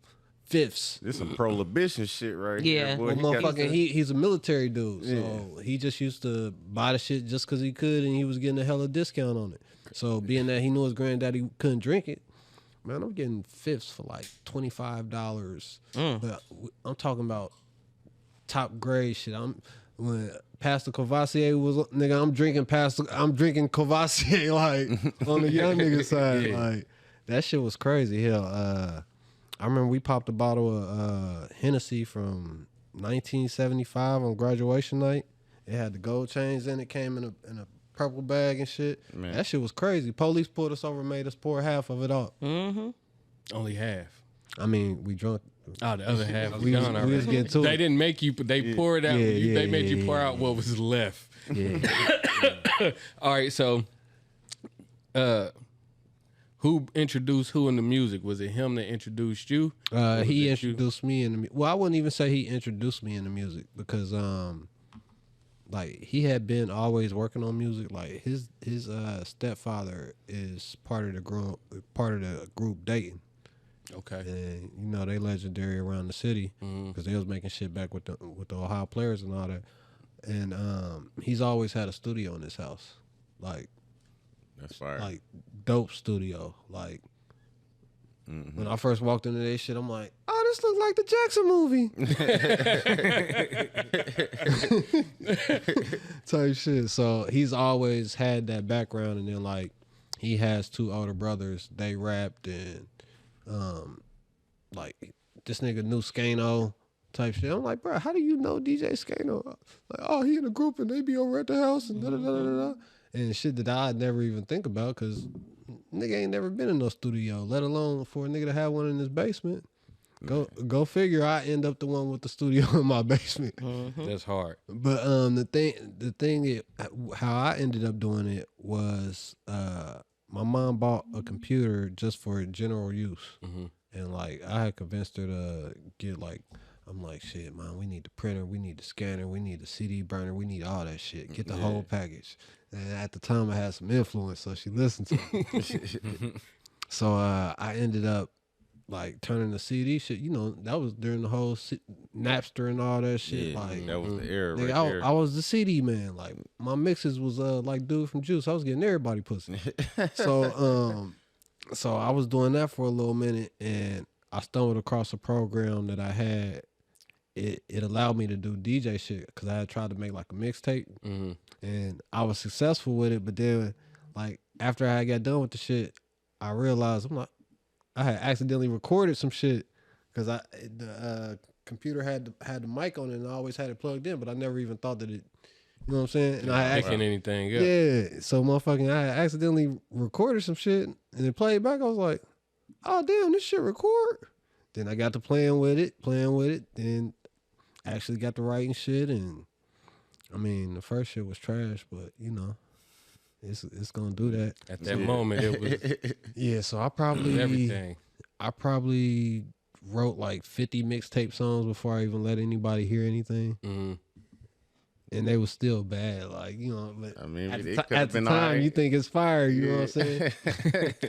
fifths. this some prohibition shit right Yeah. here. Boy, Well, you gotta- motherfucking, he's a military dude, so he just used to buy the shit just because he could, and he was getting a hella discount on it. So being that he knew his granddaddy couldn't drink it, man, I'm getting fifths for like $25. But I'm talking about top grade shit. When Pastor Courvoisier was nigga, I'm drinking Courvoisier like on the young nigga side. Like that shit was crazy. Hell, I remember we popped a bottle of Hennessy from 1975 on graduation night. It had the gold chains in it, came in a purple bag and shit. Man. That shit was crazy. Police pulled us over and made us pour half of it up. Only half. I mean, we drunk. Oh, the other half was We was, gone we already. was getting to They it. didn't make you, but they poured out. Yeah, They made you pour yeah, out what was left. Yeah. All right, so who introduced who in the music? Was it him that introduced you? Or was He it you? introduced me in the well, I wouldn't even say he introduced me in the music because like he had been always working on music. Like his stepfather is part of the group Dayton. Okay. And you know they legendary around the city because they was making shit back with the Ohio players and all that. And he's always had a studio in his house, like That's fire. like dope studio. Like when I first walked into that shit, I'm like, oh, this looks like the Jackson movie. Type shit. So he's always had that background, and then like he has two older brothers. They rapped and like this nigga knew Skano type shit. I'm like, bro, how do you know DJ Skano? Like, oh, he in a group and they be over at the house and da da da da da. And shit that I'd never even think about because nigga ain't never been in no studio, let alone for a nigga to have one in his basement. Go figure. I end up the one with the studio in my basement. That's hard. But how I ended up doing it was my mom bought a computer just for general use, and like I had convinced her to get like. I'm like, shit, man, we need the printer, we need the scanner, we need the CD burner, we need all that shit. Get the whole package. And at the time, I had some influence, so she listened to me. So I ended up, like, turning the CD shit. You know, that was during the whole Napster and all that shit. Yeah, like, that was the era nigga, right there. I was the CD man. Like, my mixes was like Dude from Juice. I was getting everybody pussy. So I was doing that for a little minute, and I stumbled across a program that I had. It allowed me to do DJ shit because I had tried to make like a mixtape, and I was successful with it. But then, like after I got done with the shit, I realized I had accidentally recorded some shit because the computer had the mic on it and I always had it plugged in, but I never even thought that it. You know what I'm saying? And I Picking anything up. yeah. So motherfucking, I accidentally recorded some shit and it played back. I was like, oh damn, this shit record. Then I got to playing with it. Then actually got to writing shit, and I mean the first shit was trash, but you know, it's gonna do that. At that moment, it was Yeah. So I probably everything. wrote like 50 mixtape songs before I even let anybody hear anything. And they was still bad, like, you know, but I mean, at it the could've time been all right. you think it's fire, you know what I'm saying?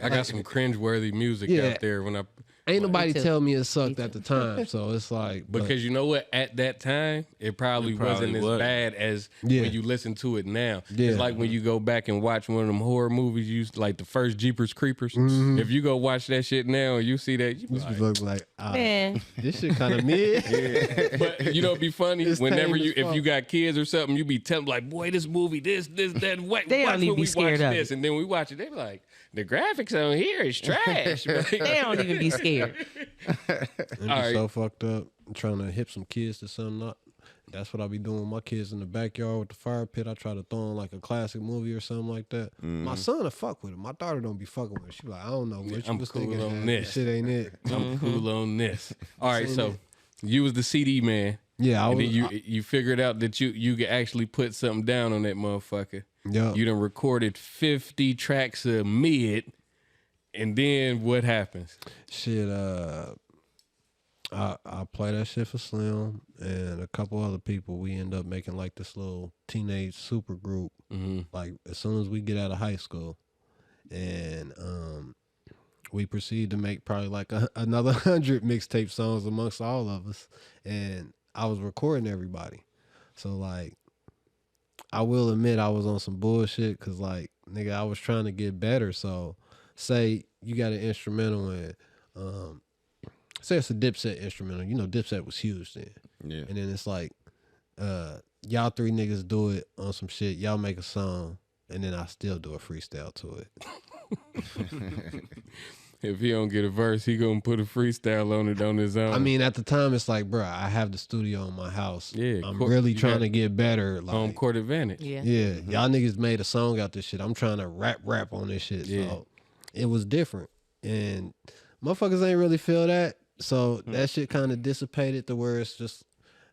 I got some cringeworthy music Yeah. out there when I Ain't nobody too. tell me it sucked at the time, so it's like but- because you know what? At that time, it probably wasn't as bad as Yeah. when you listen to it now. Yeah. It's like when you go back and watch one of them horror movies, you used like the first Jeepers Creepers. If you go watch that shit now and you see that, you be this like, was like Man, this shit kind of mid. but you know, it'd be funny It's whenever tame as if fuck. you got kids or something, you be telling like, boy, this movie, this, that, what? They watch don't even when be we scared watch of this, it. and then we watch it. They be like, the graphics on here is trash. they don't even be scared. weird. I'm just so fucked up. I'm trying to hip some kids to something. That's what I be doing with my kids in the backyard with the fire pit. I try to throw on like a classic movie or something like that. My son will fuck with it. My daughter don't be fucking with it. She be like, I don't know what you I'm was cool thinking. on This this. shit ain't it. I'm cool on this. All right, so you was the CD man. Yeah, I And was. then you figured out that you could actually put something down on that motherfucker. Yeah. You done recorded 50 tracks of mid, and then what happens? Shit, I play that shit for Slim and a couple other people. We end up making like this little teenage super group. Like as soon as we get out of high school, and we proceed to make probably like another 100 mixtape songs amongst all of us. And I was recording everybody, so like I will admit I was on some bullshit because like nigga I was trying to get better. So say you got an instrumental and say it's a Dipset instrumental. You know, Dipset was huge then. Yeah. And then it's like, y'all three niggas do it on some shit. Y'all make a song, and then I still do a freestyle to it. If he don't get a verse, he gonna put a freestyle on it on his own. I mean, at the time, it's like, bro, I have the studio in my house. Yeah, I'm court- really you trying got to get better. Like, home court advantage. Yeah. yeah, y'all niggas made a song out this shit. I'm trying to rap on this shit. Yeah. So it was different, and motherfuckers ain't really feel that. So that shit kind of dissipated to where it's just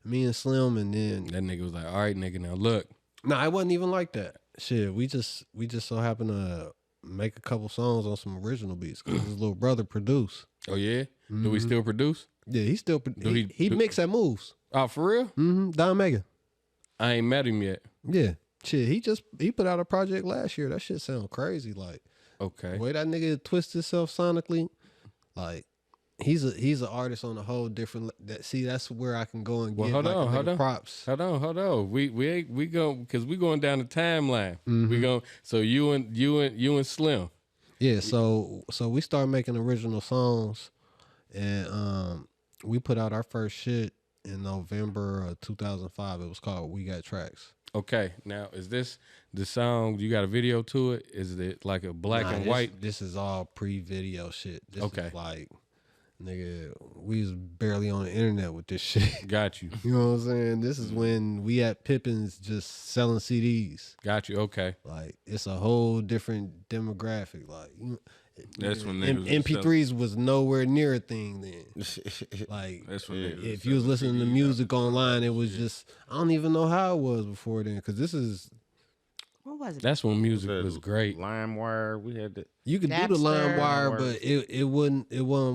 me and Slim, and then That nigga was like, all right, nigga, now look. no, it wasn't even like that. Shit, we just so happened to make a couple songs on some original beats because his little brother produced. Oh yeah, do we still produce? Yeah, he still he do- mixed at Moves. Oh, for real? Don Megan. I ain't met him yet. Yeah, shit, he put out a project last year. That shit sound crazy. Like Okay. the way that nigga twists himself sonically, like. He's an artist on a whole different. That's where I can go and Well, get hold like on, a hold nigga on. props. Hold on. We go because we going down the timeline. We going so you and Slim. Yeah, so we started making original songs, and we put out our first shit in November of 2005. It was called We Got Tracks. Okay, now is this the song? You got a video to it? Is it like a black Nah, and this- white? This is all pre-video shit. This Okay. is like, nigga, we was barely on the internet with this shit. Got you. You know what I'm saying? This is when we at Pippin's just selling CDs. Got you. Okay. Like it's a whole different demographic. Like That's when niggas was MP3s was nowhere near a thing then. Like That's when niggas if was you was selling listening to CDs. music online, it was just I don't even know how it was before then because this is What was it? That's when music was great. LimeWire, we had the you could do the Napster. LimeWire, but it wasn't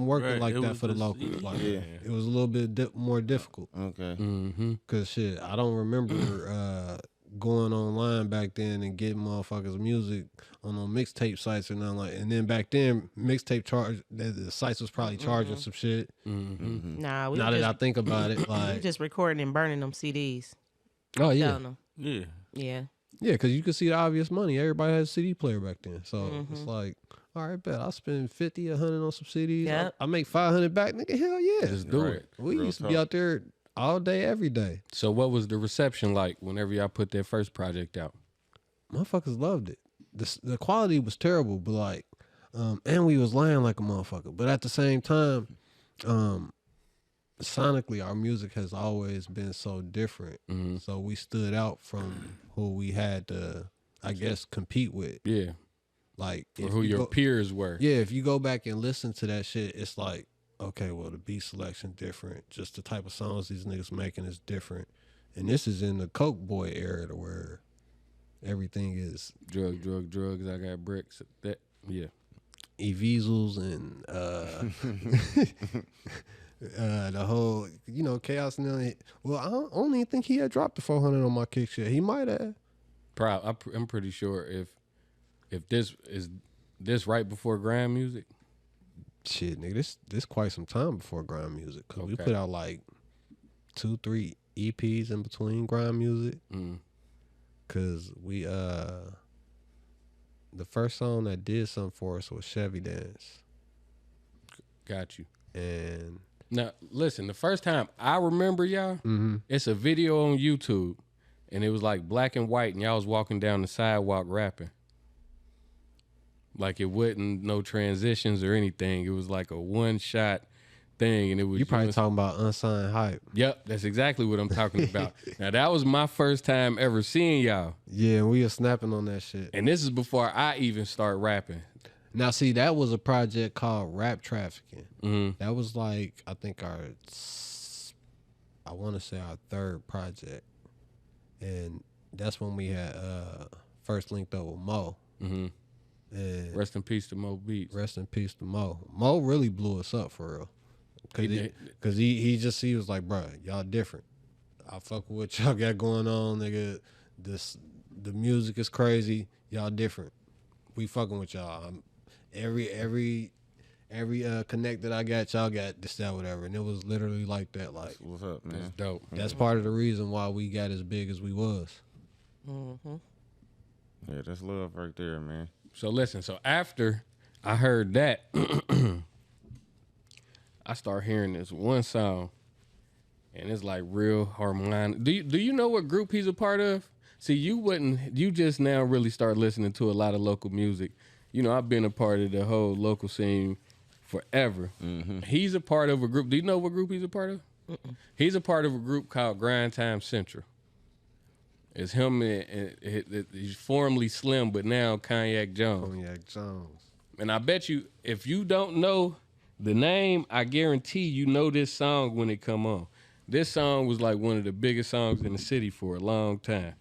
working Right, like it that was for the just- locals. Like yeah. it was a little bit more difficult okay. because shit, I don't remember going online back then and getting motherfuckers music on mixtape sites or nothing like. And then back then, mixtape charge the sites was probably charging some shit. Nah, we Now that I just, think about it, we like just recording and burning them CDs. oh yeah, Selling them. Yeah. Yeah. yeah, because you could see the obvious money. Everybody had a CD player back then, so it's like, all right, bet I'll spend 50, 100 on some CDs. Yep. I make 500 back, nigga. Hell yeah, Just do Right. it. we Real used to talk. be out there all day, every day. So what was the reception like whenever y'all put that first project out? Motherfuckers loved it. The quality was terrible, but like, and we was lying like a motherfucker. But at the same time, sonically, our music has always been so different. So we stood out from who we had to, I guess, compete with. Yeah. Like, Or if who you your go- peers were. yeah, if you go back and listen to that shit, it's like, okay, well, the beat selection different. Just the type of songs these niggas making is different. And this is in the Coke Boy era to where everything is Drugs. I got bricks. That yeah. Eviesels and the whole, Chaos and them. Well, I don't even think he had dropped the 400 on my kick shit. He might have. I'm pretty sure if this is this right before grime music. Shit, nigga, this quite some time before grime music. Cause we Okay. put out like 2-3 EPs in between grime music. Cause we the first song that did something for us was Chevy Dance. Got you. And Now listen, the first time I remember y'all, it's a video on YouTube, and it was like black and white, and y'all was walking down the sidewalk rapping. Like it wasn't no transitions or anything. It was like a one shot thing, and it was. You probably talking about Unsigned Hype. Yep, that's exactly what I'm talking about. Now that was my first time ever seeing y'all, Yeah, and we were snapping on that shit. and this is before I even start rapping. Now, see, that was a project called Rap Trafficking. Mm-hmm. That was like, I think I want to say our third project. And that's when we had first linked up with Mo. Mm-hmm. And Rest in peace to Mo Beats. rest in peace to Mo. Mo really blew us up for real. He did. Cause he was like, bro, y'all different. I fuck with what y'all got going on, nigga. The music is crazy. Y'all different. We fucking with y'all. Every connect that I got, y'all got this, that, whatever. And it was literally like that. Like, What's up, That's man? dope. that's part of the reason why we got as big as we was. Mm-hmm. Yeah, that's love right there, man. So listen, so after I heard that, I start hearing this one song, and it's like real harmonic. Do you know what group he's a part of? See, you just now really start listening to a lot of local music. You know, I've been a part of the whole local scene forever. Mm-hmm. He's a part of a group. Do you know what group he's a part of? Mm-mm. He's a part of a group called Grind Time Central. It's him and he's formerly Slim, but now Cognac Jones. Cognac Jones. And I bet you, if you don't know the name, I guarantee you know this song when it come on. This song was like one of the biggest songs in the city for a long time.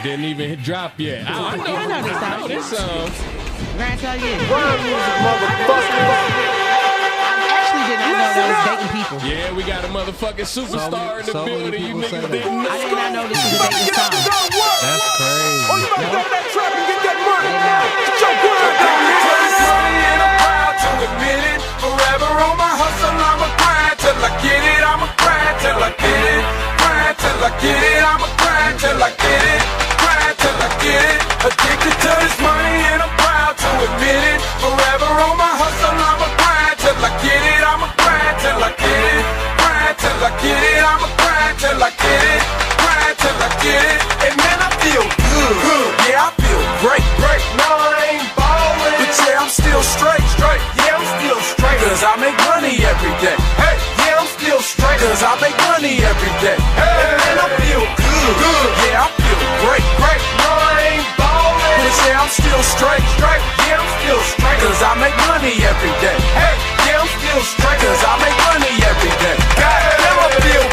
Didn't even drop yet. I know this song. Grind Time, actually did not know that was dating people. Yeah, we got a motherfucking superstar in the building. You people say niggas that. didn't know. I did not know this was a dating song. That's crazy. Oh, you better go to that trap and get that money. I did not. Get your grind down, nigga. And I'm proud to admit it. Forever on my hustle, I'ma grind till I get it. I'ma grind till I get it. Grind till I get it. I'ma grind till I get it. Grind till I get it. Addicted to this money and I'm proud to admit it. Forever on my hustle, I'ma grind till I get it. I'ma grind till I get it. Grind till I get it. I'ma grind till I get it. Grind till I get it. And man, I feel good. Yeah, I feel great. No, I ain't ballin', but yeah, I'm still straight. Yeah, I'm still straight. Cause I make money every day. Hey, yeah, I'm still straight. Cause I make money every day. Hey, and man, I feel good. Yeah, I feel great. No, I ain't ballin', but yeah, I'm still straight. Yeah, I'm still straight. Cause I make money every day. Hey, yeah, I'm still straight. Cause I make money every day. God damn, I feel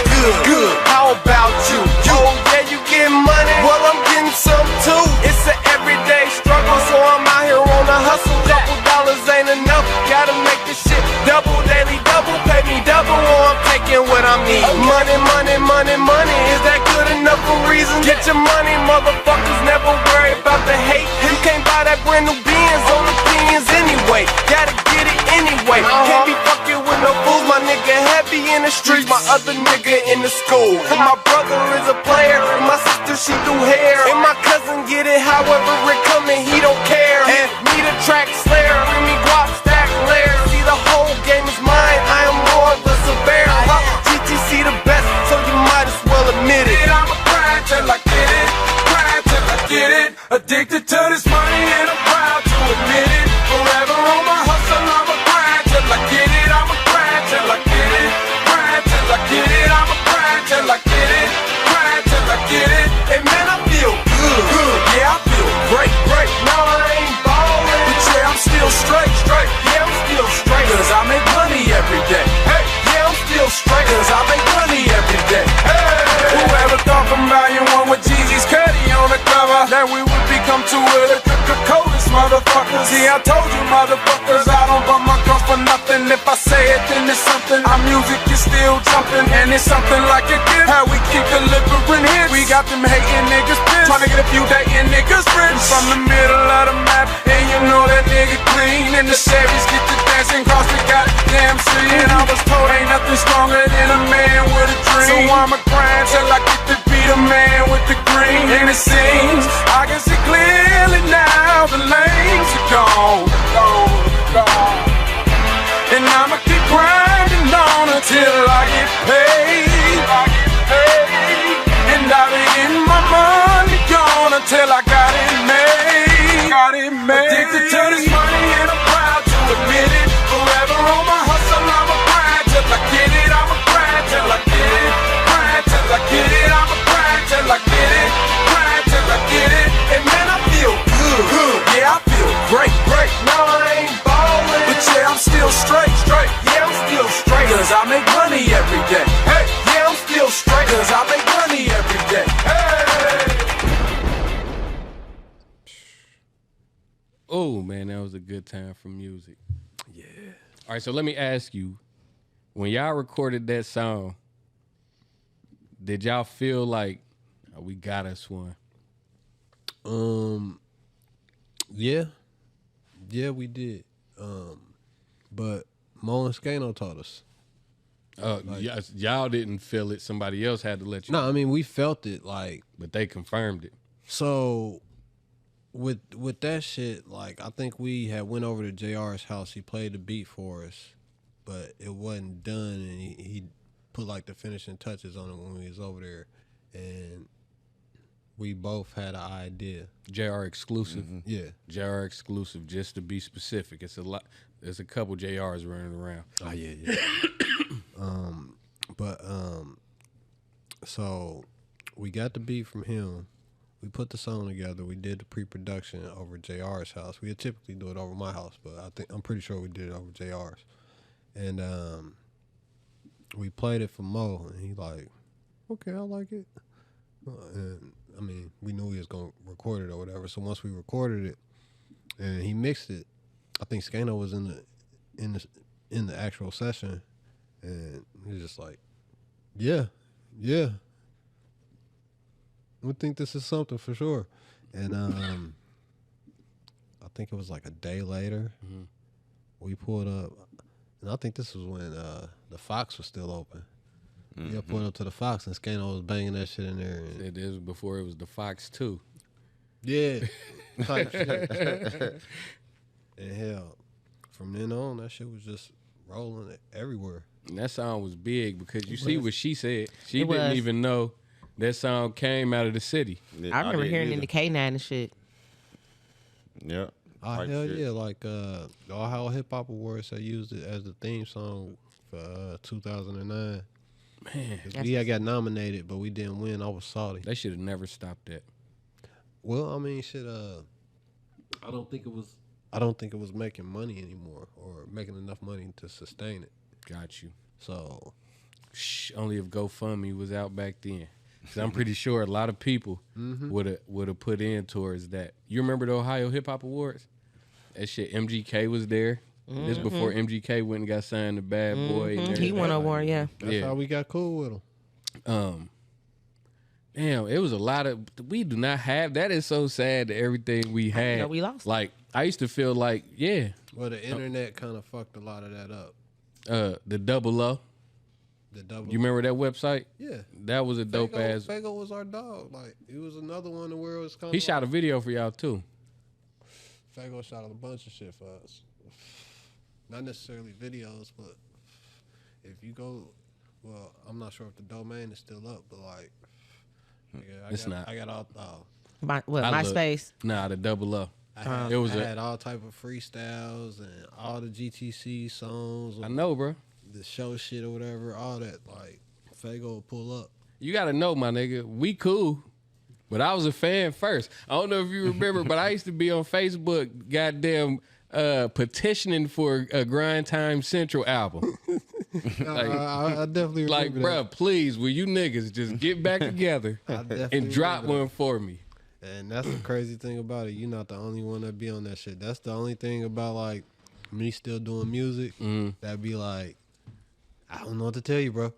good. How about you? Oh, yeah, you getting money? Well, I'm getting some too. It's an everyday struggle, so I'm out here on a hustle. Couple dollars ain't enough. Gotta make this shit double, daily double. Pay me double, or I'm taking what I need. Money. Is that good enough for reason? Get your money, motherfuckers. Never worry about the hate. You can't buy that brand new Benz on the pins anyway. Gotta get it anyway. Can't be fucking with no fools. My nigga heavy in the streets. My other nigga in the school. And my brother is a player. And my sister, she do hair. And my cousin get it however it come and he don't care. And me the track slayer. Bring me guap, stack layer. See the whole game is mine. I am more the severe. GTC the best, so you might as well admit it. I'ma grind till I get it. Grind till I get it. Addicted to this money and I'm proud to admit it. Forever on my hustle, I'ma grind till I get it. I'ma grind till I get it. Grind till I get it. I'ma grind till I get it. Grind till I get it. And man, I feel good. Yeah, I feel great. No, I ain't ballin', but yeah, I'm still straight. Yeah, I'm still straight. Cause I make money every day. Hey, yeah, I'm still straight. Cause I make money every day. Hey, whoever thought from Volume 1 with Jeezy's Cuddy on the cover that we would become two of the coldest motherfuckers. See, I told you motherfuckers, I don't bump my guns for nothing. If I say it, then it's something. Our music is still jumping, and it's something like a gift. How we keep delivering hits. We got them hating niggas pissed, trying to get a few dating niggas rich. From the middle of the map, and you know that nigga clean. And the Chevys get to dancing across the goddamn street. And I was told ain't nothing stronger than a man with a dream. So I'ma grind till I get to be the man with the green. And it seems I can see clearly now the lanes are gone. And I'ma keep grinding on until I get paid. And got it made. Addicted to this money and I'm proud to admit it. Forever on my hustle, I'ma grind till I get it. I'ma grind till I get it. Grind till I get it. I'ma grind till I get it. Grind till I get it. And man, I feel good. Yeah, I feel great. No, I ain't ballin', but yeah, I'm still straight. Yeah, I'm still straight. Cause I make money every day. Hey, yeah, I'm still straight. Cause I make money every day. Hey. Oh man, that was a good time for music. Yeah. All right, so let me ask you, when y'all recorded that song, did y'all feel like we got us one? Yeah, we did. But Mo and Skano taught us. Y'all didn't feel it. Somebody else had to let you. No, I mean we felt it. Like, but they confirmed it. So with that shit, like I think we had went over to JR's house. He played the beat for us, but it wasn't done, and he put like the finishing touches on it when we was over there, and we both had an idea. JR exclusive. Mm-hmm. Yeah. JR exclusive, just to be specific. It's a lot. There's a couple JRs running around. Oh yeah. So we got the beat from him. We put the song together. We did the pre-production over JR's house. We would typically do it over my house, but I'm pretty sure we did it over JR's. And we played it for Mo, and he like, okay, I like it. And I mean, we knew he was gonna record it or whatever. So once we recorded it, and he mixed it, I think Skano was in the actual session, and he was just like, yeah. We think this is something for sure. And I think it was like a day later, we pulled up, and I think this was when the Fox was still open. Yeah, pulled up to the Fox, and Skano was banging that shit in there. And It is before it was the Fox 2. yeah, type shit. And hell, from then on, that shit was just rolling everywhere. And that song was big because you see what she said. She It didn't was. even know that song came out of the city. I remember hearing it in the K9 and shit. Yeah. Oh, Type hell shit. yeah, like the Ohio Hip Hop Awards, they used it as the theme song for 2009. Man, We had got nominated, but we didn't win. I was salty. they should have never stopped that. Well, I mean, shit. I don't think it was making money anymore, or making enough money to sustain it. Got you. So Shh, only if GoFundMe was out back then. Because I'm pretty sure a lot of people would have put in towards that. You remember the Ohio Hip Hop Awards? That shit, MGK was there. This before MGK went and got signed to Bad Boy. And He won a award, yeah. that's how we got cool with them. Damn, it was a lot of. We do not have. That is so sad that everything we had. know we lost. Like, I used to feel like, yeah, Well, the internet kind of fucked a lot of that up. the Double O. The double. You remember that website? Yeah. That was a dope ass. Fago was our dog. Like, it was another one where it was kind of. He shot a video for y'all too. Fago shot a bunch of shit for us. Not necessarily videos, but if you go, well, I'm not sure if the domain is still up, but like, nigga, It's not. I got all. My, what, I looked. MySpace? Nah, the Double O. I had, It was I a- had all type of freestyles and all the GTC songs. I know, bro. The show shit or whatever, all that. Like, Fago will pull up. You gotta know, my nigga. We cool. But I was a fan first. I don't know if you remember, but I used to be on Facebook, goddamn, petitioning for a Grind Time Central album. I definitely Like, remember bruh, please, will you niggas just get back together definitely and drop remember one for me? that. And that's the crazy thing about it. You're not the only one that be on that shit. That's the only thing about, like, me still doing music that be like, I don't know what to tell you, bro.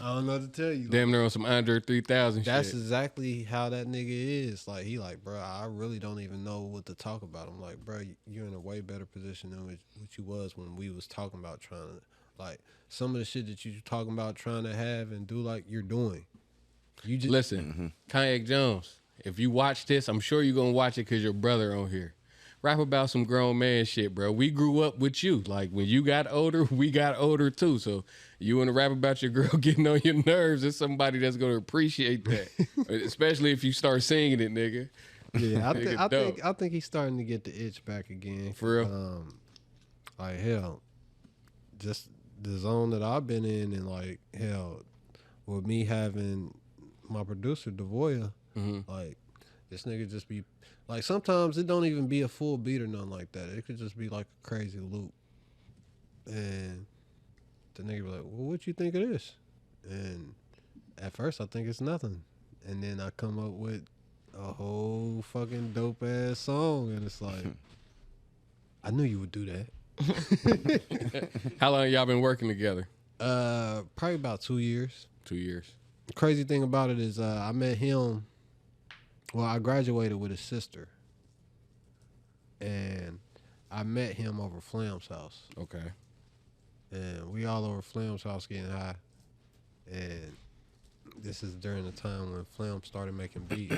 I don't know what to tell you. Damn near on some Andre 3000 That's shit. exactly how that nigga is. Like, he like, bro, I really don't even know what to talk about. I'm like, bro, you're in a way better position than what you was when we was talking about trying to, like, some of the shit that you talking about trying to have and do, like, you're doing. You just Listen, Kayak Jones, if you watch this, I'm sure you're going to watch it because your brother on here. Rap about some grown man shit, bro. We grew up with you. Like, when you got older, we got older too. So you want to rap about your girl getting on your nerves, there's somebody that's going to appreciate that. Especially if you start singing it, nigga. Yeah, Nigga dope. I think he's starting to get the itch back again. For real? Like hell, just the zone that I've been in, and like hell, with me having my producer Devoya, like this nigga just be like, sometimes it don't even be a full beat or nothing like that. It could just be like a crazy loop, and the nigga be like, well, what you think of this? And at first I think it's nothing, and then I come up with a whole fucking dope ass song, and it's like, I knew you would do that. How long y'all been working together? Probably about 2 years. 2 years. The crazy thing about it is I met him. Well, I graduated with his sister, and I met him over Flam's house, Okay. and we all over Flam's house getting high, and this is during the time when Flam started making beats.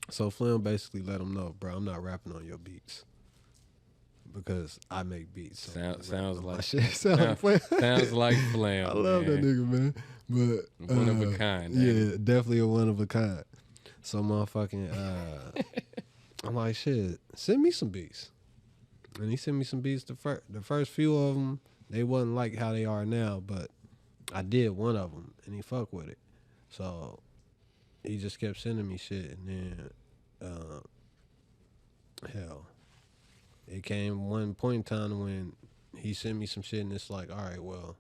So Flam basically let him know, bro, I'm not rapping on your beats because I make beats. So Sounds my like shit. Sounds like Flam. I love that nigga, man. But One of a kind. Yeah, definitely a one of a kind. So motherfucking I'm like, shit, send me some beats. And he sent me some beats. The first few of them, they wasn't like how they are now, but I did one of them, and he fucked with it. So he just kept sending me shit, and then hell, it came one point in time when he sent me some shit, and it's like, all right, well,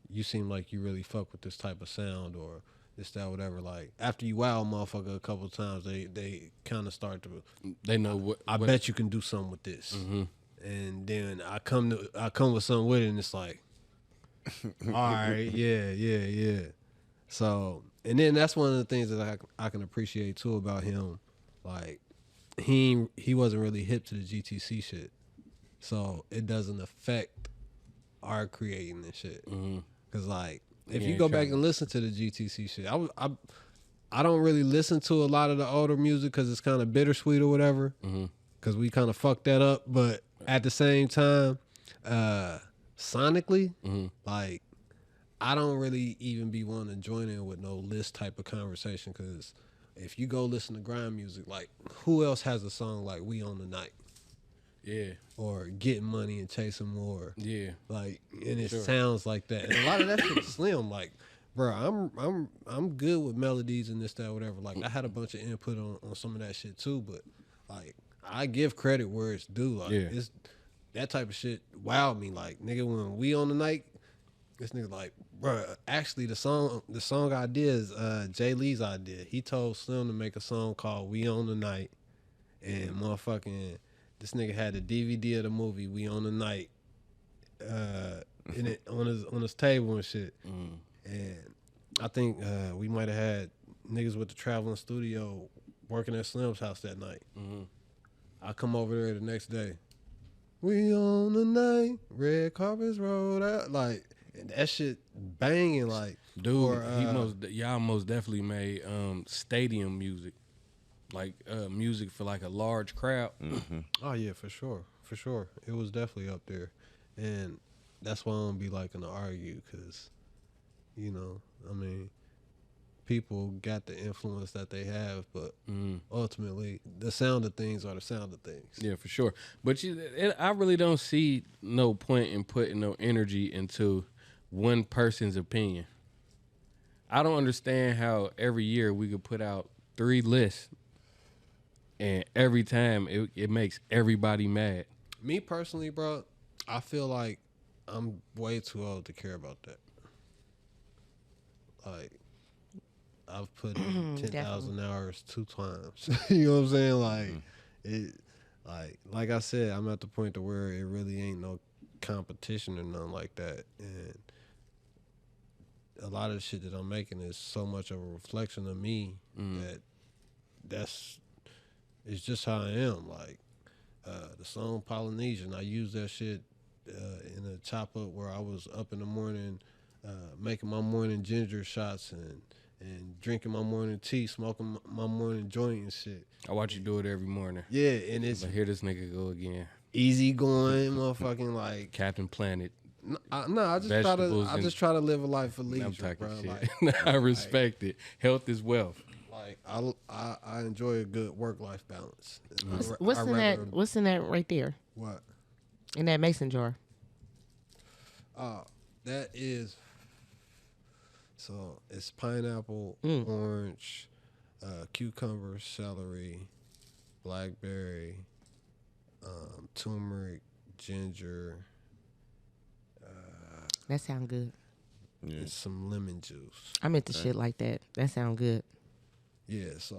you seem like you really fuck with this type of sound, or this, that, whatever. Like, after you wow a motherfucker a couple of times, they kind of start to, They know what. I bet you can do something with this. And then I come with something with it, and it's like, all right, yeah. So, and then that's one of the things that I can appreciate too about him. Like, he wasn't really hip to the GTC shit, so it doesn't affect our creating this shit. Cause like, if you go back and listen to the GTC shit, I don't really listen to a lot of the older music because it's kind of bittersweet or whatever. Cause we kind of fucked that up, but at the same time, sonically, like, I don't really even be wanting to join in with no list type of conversation. Cause if you go listen to grime music, like, who else has a song like "We on the Night"? Yeah. Or "Getting Money and Chasing More." Yeah. Like, and it sounds like that. And a lot of that shit is slim. Like, bro, I'm good with melodies and this, that, whatever. Like, I had a bunch of input on some of that shit too, but like, I give credit where it's due. Like, it's that type of shit wowed me. Like, nigga, when "We on the Night," this nigga like, bro, actually the song idea is Jay Lee's idea. He told Slim to make a song called "We on the Night," and motherfucking this nigga had the DVD of the movie "We on the Night" in it on his table and shit. And I think we might have had niggas with the traveling studio working at Slim's house that night. I come over there the next day. "We on the night, red carpets rolled out," like, and that shit banging, like, Dude, or, y'all most definitely made stadium music. Like music for like a large crowd. oh yeah, for sure. It was definitely up there, and that's why I don't be liking to argue, because, you know, I mean, people got the influence that they have, but ultimately, the sound of things are the sound of things. Yeah, for sure. But I really don't see no point in putting no energy into one person's opinion. I don't understand how every year we could put out 3 lists, and every time it makes everybody mad. Me personally, bro, I feel like I'm way too old to care about that. Like, I've put in 10,000 hours 2 times. You know what I'm saying? Like, it, like I said, I'm at the point to where it really ain't no competition or nothing like that. And a lot of the shit that I'm making is so much of a reflection of me it's just how I am. Like, the song Polynesian, I used that shit in a chop up where I was up in the morning making my morning ginger shots and drinking my morning tea, smoking my morning joint and shit. I watch you do it every morning. Yeah, and it's But here this nigga go again. easy going, motherfucking, like, Captain Planet. I just try to live a life of leisure, I'm talking bro. shit. Like, I respect it. Health is wealth. like like I enjoy a good work life balance. What's in that? What's in that right there? What? In that mason jar? That is. So it's pineapple, orange, cucumber, celery, blackberry, turmeric, ginger. That sound good. And some lemon juice. I'm into shit like that. That sound good. Yeah, so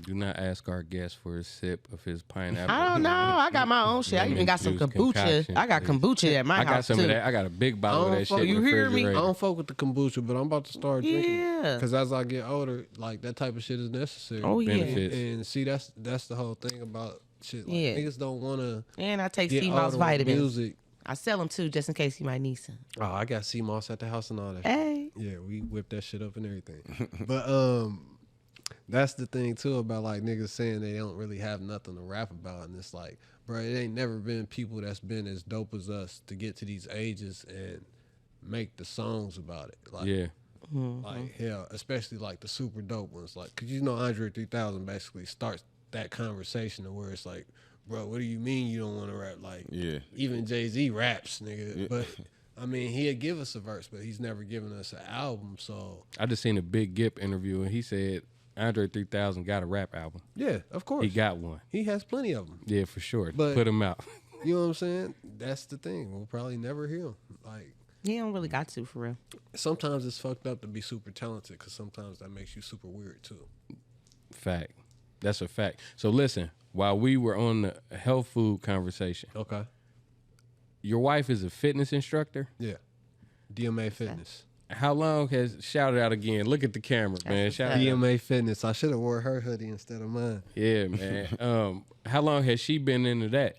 Do not ask our guest for a sip of his pineapple. I don't know. I got my own shit. I even got some Juice kombucha. concoction, I got please. kombucha at my I got house some too. of that. I got a big bottle of that shit. You in the hear me? I refrigerator. don't fuck with the kombucha, but I'm about to start drinking. Yeah. Because as I get older, like that type of shit is necessary. Oh yeah. Benefits. And see, that's the whole thing about shit. Like, Yeah. niggas don't want to And I take get sea older moss with vitamins. music. I sell them too, just in case you might need some. Oh, I got sea moss at the house and all that. Hey. Yeah, we whip that shit up and everything. But that's the thing too about like niggas saying they don't really have nothing to rap about, and it's like, bro, it ain't never been people that's been as dope as us to get to these ages and make the songs about it. Like, Yeah. like hell, especially like the super dope ones. Like, cause you know Andre 3000 basically starts that conversation to where it's like, bro, what do you mean you don't want to rap? Like, Yeah. even Jay-Z raps, nigga. Yeah. But I mean, he'd give us a verse, but he's never given us an album. So I just seen a Big Gip interview and he said Andre 3000 got a rap album. yeah, of course, He got one. he has plenty of them. Yeah, for sure. But- Put him out. You know what I'm saying? That's the thing. We'll probably never hear him. Like, He don't really got to for real. sometimes it's fucked up to be super talented, because sometimes that makes you super weird too. Fact. That's a fact. So listen, while we were on the health food conversation, Okay. your wife is a fitness instructor. Yeah. DMA Fitness. How long has shout it out again? Look at the camera, man. what's Shout up. it out. DMA Fitness. I should have wore her hoodie instead of mine. Yeah, man. How long has she been into that?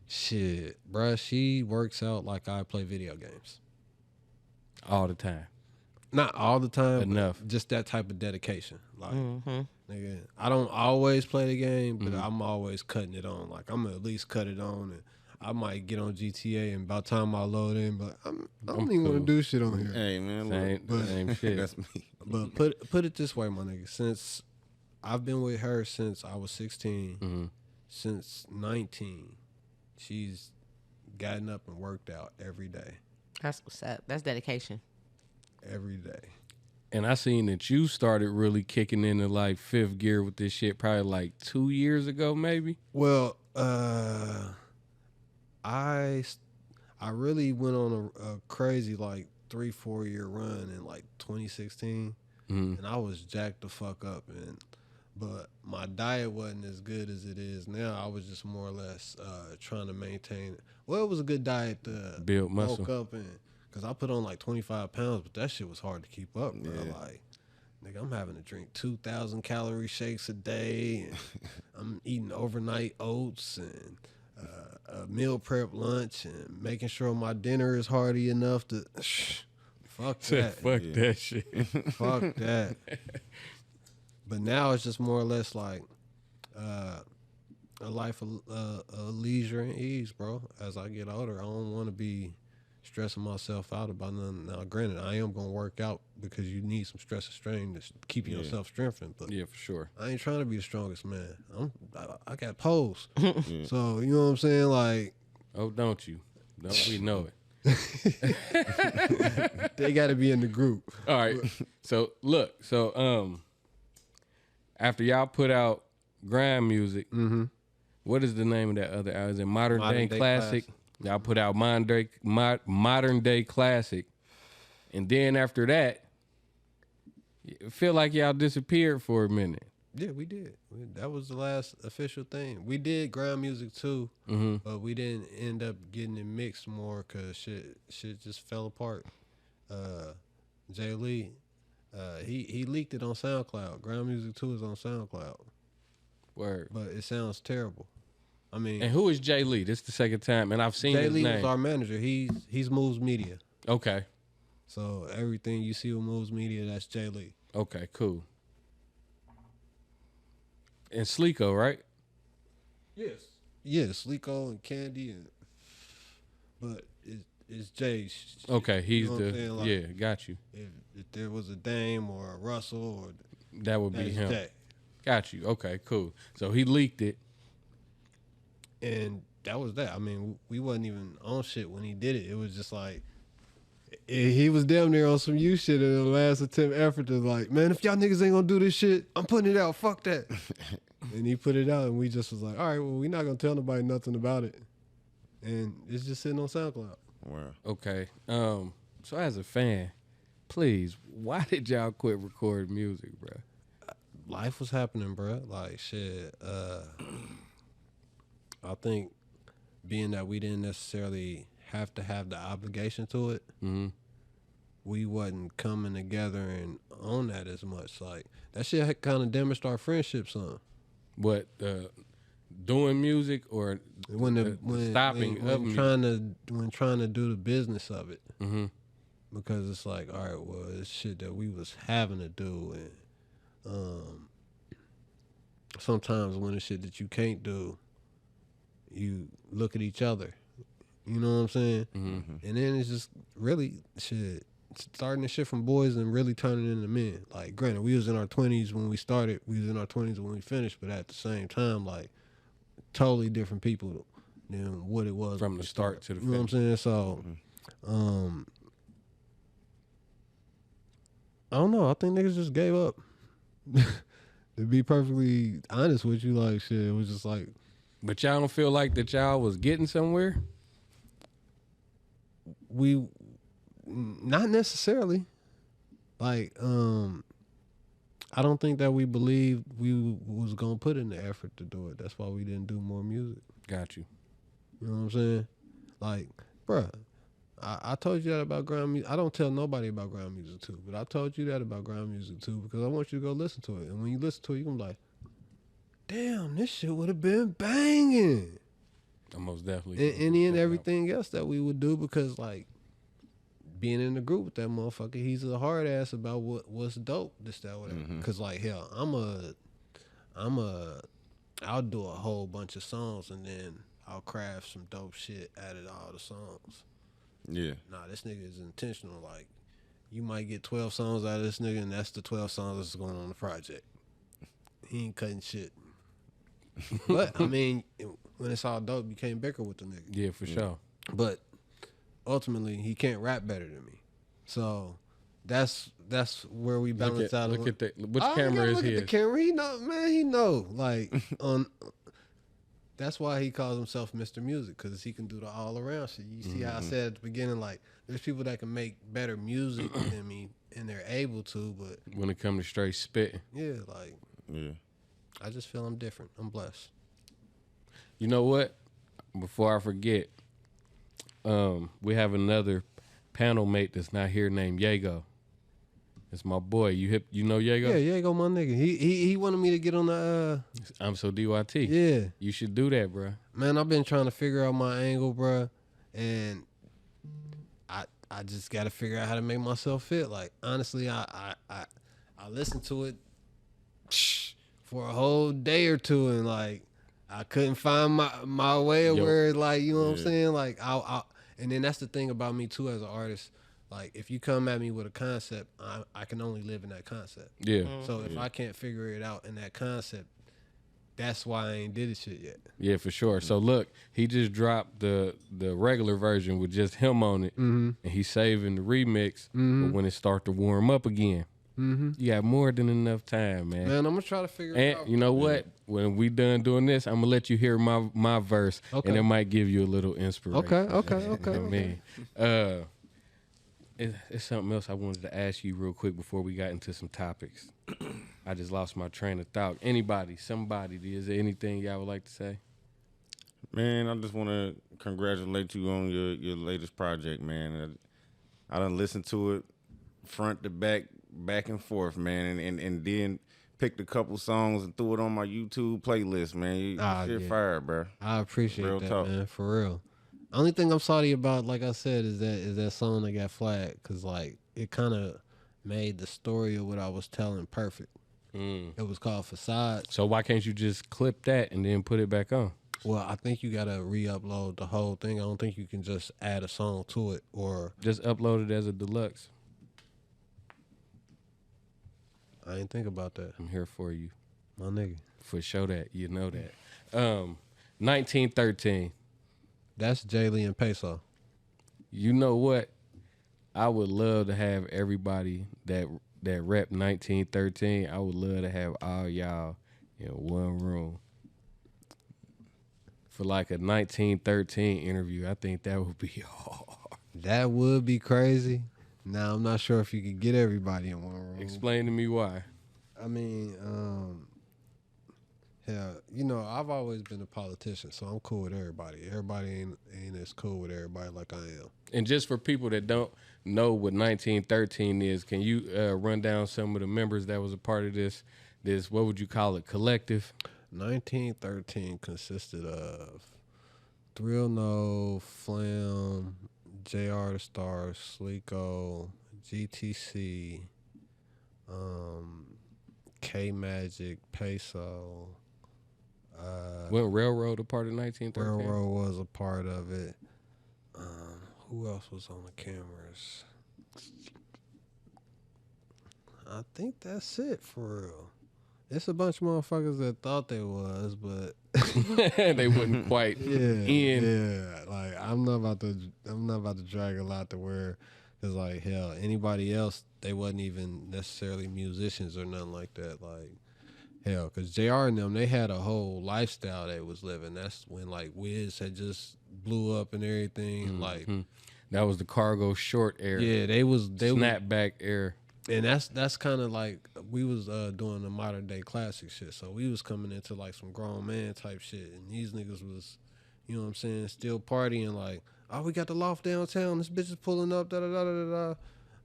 Shit, bruh, she works out like I play video games. All the time. Not all the time, Enough. but just that type of dedication. Like, Mm-hmm. nigga, I don't always play the game, but I'm always cutting it on. Like, I'm gonna at least cut it on, and I might get on GTA, and by the time I load in, but I don't even want cool. to do shit on here. Hey man, Same, look, same shit. that's me. But put it this way, my nigga. Since I've been with her since I was 16, since 19, she's gotten up and worked out every day. That's what's up. That's dedication. Every day. And I seen that you started really kicking into like fifth gear with this shit probably like 2 years ago, maybe. Well, I really went on a crazy like 3-4 year run in like 2016, and I was jacked the fuck up, but my diet wasn't as good as it is now. I was just more or less trying to maintain it. Well, it was a good diet to Build muscle. bulk up in, because I put on like 25 pounds, but that shit was hard to keep up, bro. Yeah. Like, nigga, I'm having to drink 2,000 calorie shakes a day, and I'm eating overnight oats and a meal prep lunch, and making sure my dinner is hearty enough to. Fuck that. Fuck that shit. Fuck that. But now it's just more or less like a life of leisure and ease, bro. As I get older, I don't want to be stressing myself out about nothing. Now, granted, I am gonna work out because you need some stress and strain to keep yourself strengthened. But Yeah, for sure. I ain't trying to be the strongest man. I got pose. So you know what I'm saying? Like, Oh, don't you? Don't we know it? they got to be in the group. All right. So look, after y'all put out grind music, what is the name of that other album? Is it Modern Day Day Classic? Y'all put out Modern Day Classic, and then after that, it feel like y'all disappeared for a minute. Yeah, we did. That was the last official thing. We did grind music too, but we didn't end up getting it mixed more because shit just fell apart. Jay Lee, he leaked it on SoundCloud. Grind Music 2 is on SoundCloud, Word. but it sounds terrible. I mean, And who is Jay Lee? This is the second time, and I've seen Jay his Lee name. was our manager. He's Moves Media, Okay. so everything you see with Moves Media, that's Jay Lee. Okay. Cool. And Sleeko, right? Yes. Yeah, Sleeko and Candy, but it's Jay. Okay. He's know what I'm saying? Like, yeah. Got you. If there was a Dame or a Russell, or That would be that's him. Jay. Got you. Okay, cool. So he leaked it. And that was that. I mean, we wasn't even on shit when he did it. It was just like he was damn near on some you shit in the last attempt effort to like, man, if y'all niggas ain't gonna do this shit, I'm putting it out. Fuck that. And he put it out, and we just was like, all right, well, we not gonna tell nobody nothing about it, and it's just sitting on SoundCloud. Wow. Okay. So as a fan, please, why did y'all quit recording music, bro? Life was happening, bro. Like shit. I think being that we didn't necessarily have to have the obligation to it, we wasn't coming together and on that as much. Like that shit had kind of damaged our friendship some. What doing music or When stopping of music? trying to do the business of it, because it's like, all right, well, it's shit that we was having to do, and sometimes when it's shit that you can't do, you look at each other. You know what I'm saying? And then it's just really shit. Starting the shit from boys and really turning into men. Like, granted, we was in our 20s when we started. We was in our 20s when we finished. But at the same time, like, totally different people than what it was From the start to the You know what I'm saying? So, I don't know. I think niggas just gave up. To be perfectly honest with you, like, shit, it was just like, But y'all don't feel like that y'all was getting somewhere? we not necessarily like I don't think that we believed we was gonna put in the effort to do it. That's why we didn't do more music. Got you. You know what I'm saying? Like, bruh, I told you that about ground music. I don't tell nobody about ground music too, but I told you that about ground music too because I want you to go listen to it. And when you listen to it, you're gonna be like, damn, this shit would have been banging. I most definitely. And then everything else that we would do, because like being in the group with that motherfucker, he's a hard ass about what's dope, this, that, whatever. Cause like hell, I'll do a whole bunch of songs and then I'll craft some dope shit out of all the songs. Yeah. Nah, this nigga is intentional. Like, you might get 12 songs out of this nigga, and that's the 12 songs that's going on the project. He ain't cutting shit. But I mean, when it's all dope, you can't bicker with the nigga. Yeah, for sure. But ultimately, he can't rap better than me. So that's where we balance out. Look at the which I camera gotta is look at his? the camera. He know, man. He know. Like that's why he calls himself Mr. Music, because he can do the all around shit. You see how I said at the beginning, like there's people that can make better music than me, and they're able to. But When it comes to straight spitting. yeah, like Yeah. I just feel I'm different. I'm blessed. You know what? Before I forget, we have another panel mate that's not here named Yago. It's my boy. You know Yago? Yeah, go my nigga. He wanted me to get on the I'm so DYT. yeah. You should do that, bro. Man, I've been trying to figure out my angle, bruh, and I just got to figure out how to make myself fit. Like, honestly, I listened to it for a whole day or two, and like I couldn't find my way of where, like, you know what I'm saying? Like, and then that's the thing about me too as an artist. Like, if you come at me with a concept, I can only live in that concept. Yeah. So if I can't figure it out in that concept, that's why I ain't did this shit yet. Yeah, for sure. So look, he just dropped the regular version with just him on it, and he's saving the remix for when it start to warm up again. You got more than enough time, man. Man, I'm gonna try to figure it out. And you know what? When we done doing this, I'm gonna let you hear my verse, Okay. and it might give you a little inspiration. Okay. I mean, it's something else I wanted to ask you real quick before we got into some topics. I just lost my train of thought. Somebody, is there anything y'all would like to say? Man, I just want to congratulate you on your latest project, man. I done listened to it front to back and forth, man, and then picked a couple songs and threw it on my YouTube playlist, man. Shit fire, bro. I appreciate Real that, talk. man, for real. Only thing I'm salty about, like I said, is that song that got flagged, because like it kind of made the story of what I was telling perfect. It was called Facade. So why can't you just clip that and then put it back on? Well, I think you gotta re-upload the whole thing. I don't think you can just add a song to it, or Just upload it as a deluxe. I didn't think about that. I'm here for you. My nigga. For sure that. You know that. 1913. That's Jaylee and Peso. You know what? I would love to have everybody that rep 1913. I would love to have all y'all in one room for like a 1913 interview. I think that would be hard. That would be crazy. Now, I'm not sure if you could get everybody in one room. Explain to me why. I mean, yeah, you know, I've always been a politician, so I'm cool with everybody. Everybody ain't as cool with everybody like I am. And just for people that don't know what 1913 is, can you run down some of the members that was a part of this, what would you call it, collective? 1913 consisted of Thrill No, Flam, JR the Star, Sleeko, GTC, K Magic, Peso. Wasn't Railroad a part of 1913? Railroad was a part of it. Who else was on the cameras? I think that's it for real. It's a bunch of motherfuckers that thought they was, but they wouldn't quite in. Yeah. Like I'm not about to drag a lot to where, cause like hell, anybody else they wasn't even necessarily musicians or nothing like that. Like hell, cause JR and them they had a whole lifestyle they was living. That's when like Wiz had just blew up and everything. Mm-hmm. Like that was the cargo short era. yeah, they snapback era. And that's kind of like we was doing the modern day classic shit. So we was coming into like some grown man type shit, and these niggas was, you know what I'm saying, still partying like, oh, we got the loft downtown. This bitch is pulling up. Da da da da da.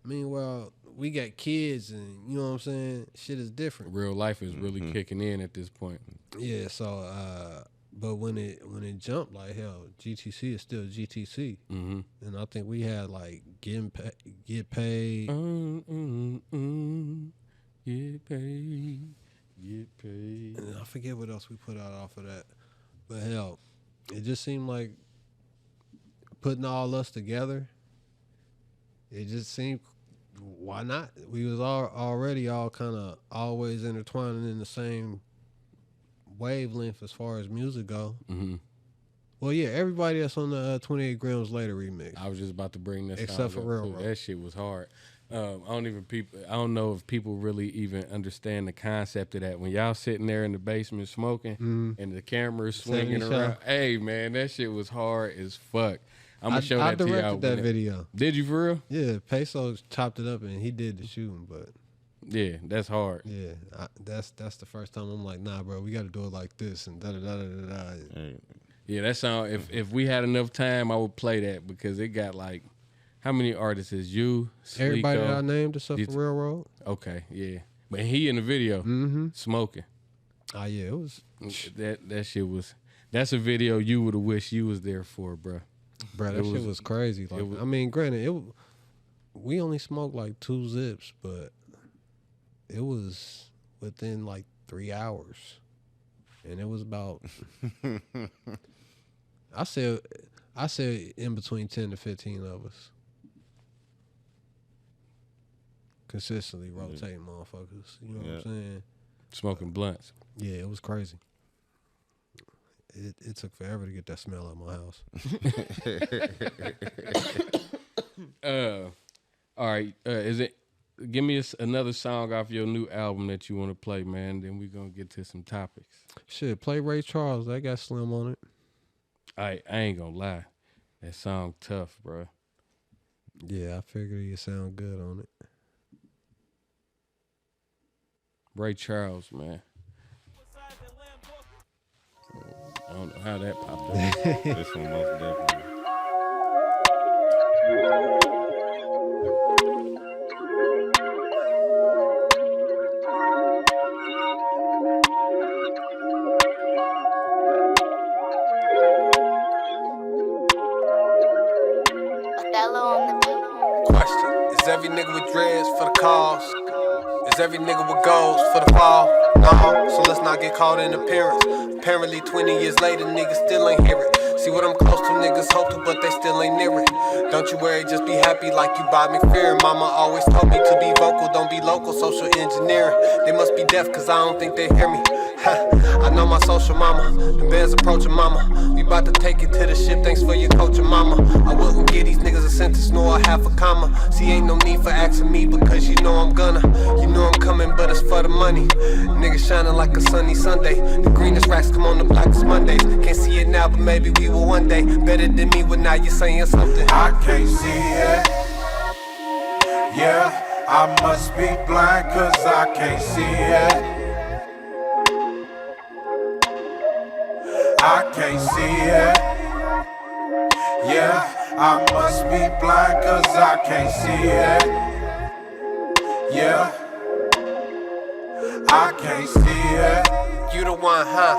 Meanwhile, we got kids, and you know what I'm saying. Shit is different. Real life is really kicking in at this point. Yeah. So, but when it jumped like hell, GTC is still GTC, and I think we had like get paid. Get paid. Get paid. And I forget what else we put out off of that. But hell, it just seemed like putting all us together, it just seemed, why not? We was already all kind of always intertwining in the same wavelength as far as music go. Mm-hmm. Well, yeah, everybody that's on the 28 Grams Later remix. I was just about to bring this Except for Railroad. That shit was hard. I don't know if people really even understand the concept of that. When y'all sitting there in the basement smoking and the camera's swinging 70 around, shot. hey man, that shit was hard as fuck. I'm gonna show I that to y'all. directed that video. Did you for real? Yeah, Peso chopped it up and he did the shooting, but Yeah, that's hard. yeah, that's the first time I'm like, nah, bro, we got to do it like this and da da da da da. Yeah, that song. If we had enough time, I would play that because it got like, how many artists is you? Everybody Sleeko? that I named except for Railroad. Okay, yeah, but he in the video smoking. Ah, yeah, it was. That shit was. That's a video you would have wished you was there for, bro. Bro, that shit was crazy. Like, I mean, granted, we only smoked like 2 zips, but it was within like 3 hours, and it was about. I said in between 10 to 15 of us, consistently rotating motherfuckers. You know what I'm saying? Smoking blunts. Yeah, it was crazy. It took forever to get that smell out of my house. All right. Give me another song off your new album that you want to play, man. Then we're gonna get to some topics. Shit, play Ray Charles. That got Slim on it. I ain't gonna lie, that song tough, bro. Yeah, I figured he'd sound good on it. Ray Charles, man. I don't know how that popped up. This one most definitely. Question: is every nigga with dreads for the cause? Is every nigga with goals for the fall? No, so let's not get caught in appearance. Apparently 20 years later, niggas still ain't hear it. See what I'm close to, niggas hope to, but they still ain't near it. Don't you worry, just be happy like you Bob McFerrin. Mama always told me to be vocal, don't be local, social engineering. They must be deaf, cause I don't think they hear me. I know my social mama. The band's approaching mama. We about to take it to the ship. Thanks for your coaching, mama. I wouldn't give these niggas a sentence nor a half a comma. See, ain't no need for asking me because you know I'm gonna. You know I'm coming, but it's for the money. Niggas shining like a sunny Sunday. The greenest racks come on the blackest Mondays. Can't see it now, but maybe we will one day. Better than me, but now you're saying something. I can't see it. Yeah, I must be blind cause I can't see it. I can't see it. Yeah, I must be blind cause I can't see it. Yeah, I can't see it. You the one, huh?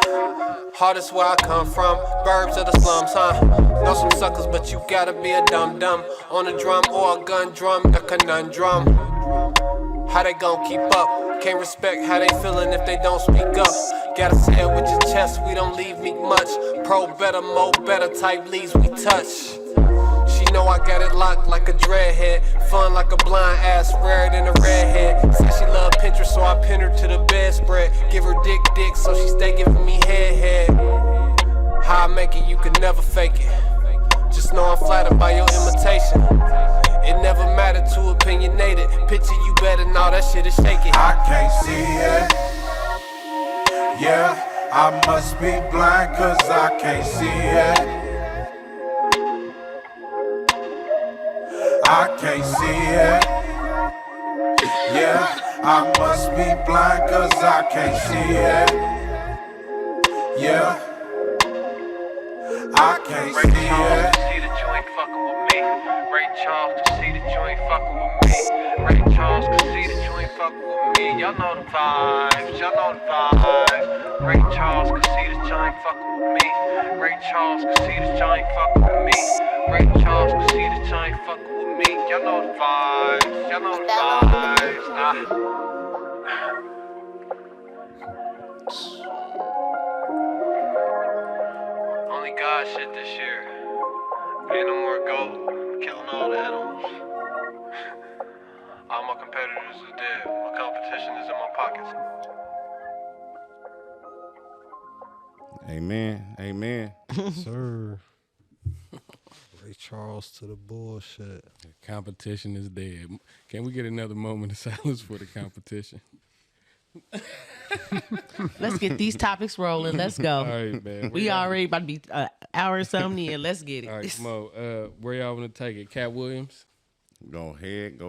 Hardest where I come from, burbs of the slums, huh? Know some suckers, but you gotta be a dum-dum. On a drum or a gun drum, the conundrum. How they gon' keep up? Can't respect how they feelin' if they don't speak up. Gotta say it with your chest, we don't leave me much. Pro better, mo better type leads we touch. She know I got it locked like a dreadhead. Fun like a blind ass, rarer than a redhead. Said she love Pinterest, so I pin her to the bedspread. Give her dick, so she stay giving me head. How I make it, you can never fake it. Just know I'm flattered by your imitation. It never mattered to opinionated. Picture you better, now that shit is shaking. I can't see it. Yeah, I must be blind cause I can't see it. I can't see it. Yeah, I must be blind cause I can't see it. Yeah, I can't see it. See that you ain't fucking with me. Ray Charles can see that you ain't fucking with me. Ray Charles can see that you ain't fucking with me. Y'all know the vibes, y'all know the vibes. Ray Charles can see that you ain't fucking with me. Ray Charles can see that you ain't fucking with me. Ray Charles can see that you ain't fucking with me. Y'all know the vibes, y'all know the vibes. Only God shit this year. Ain't no more goat, killing all the animals. All my competitors are dead. My competition is in my pockets. Amen. Amen. Sir. Ray Charles to the bullshit. Competition is dead. Can we get another moment of silence for the competition? Let's get these topics rolling. Let's go. All right, man. We already about to be an hour or something in. Let's get it. All right, Mo. Where y'all want to take it? Cat Williams? Go ahead,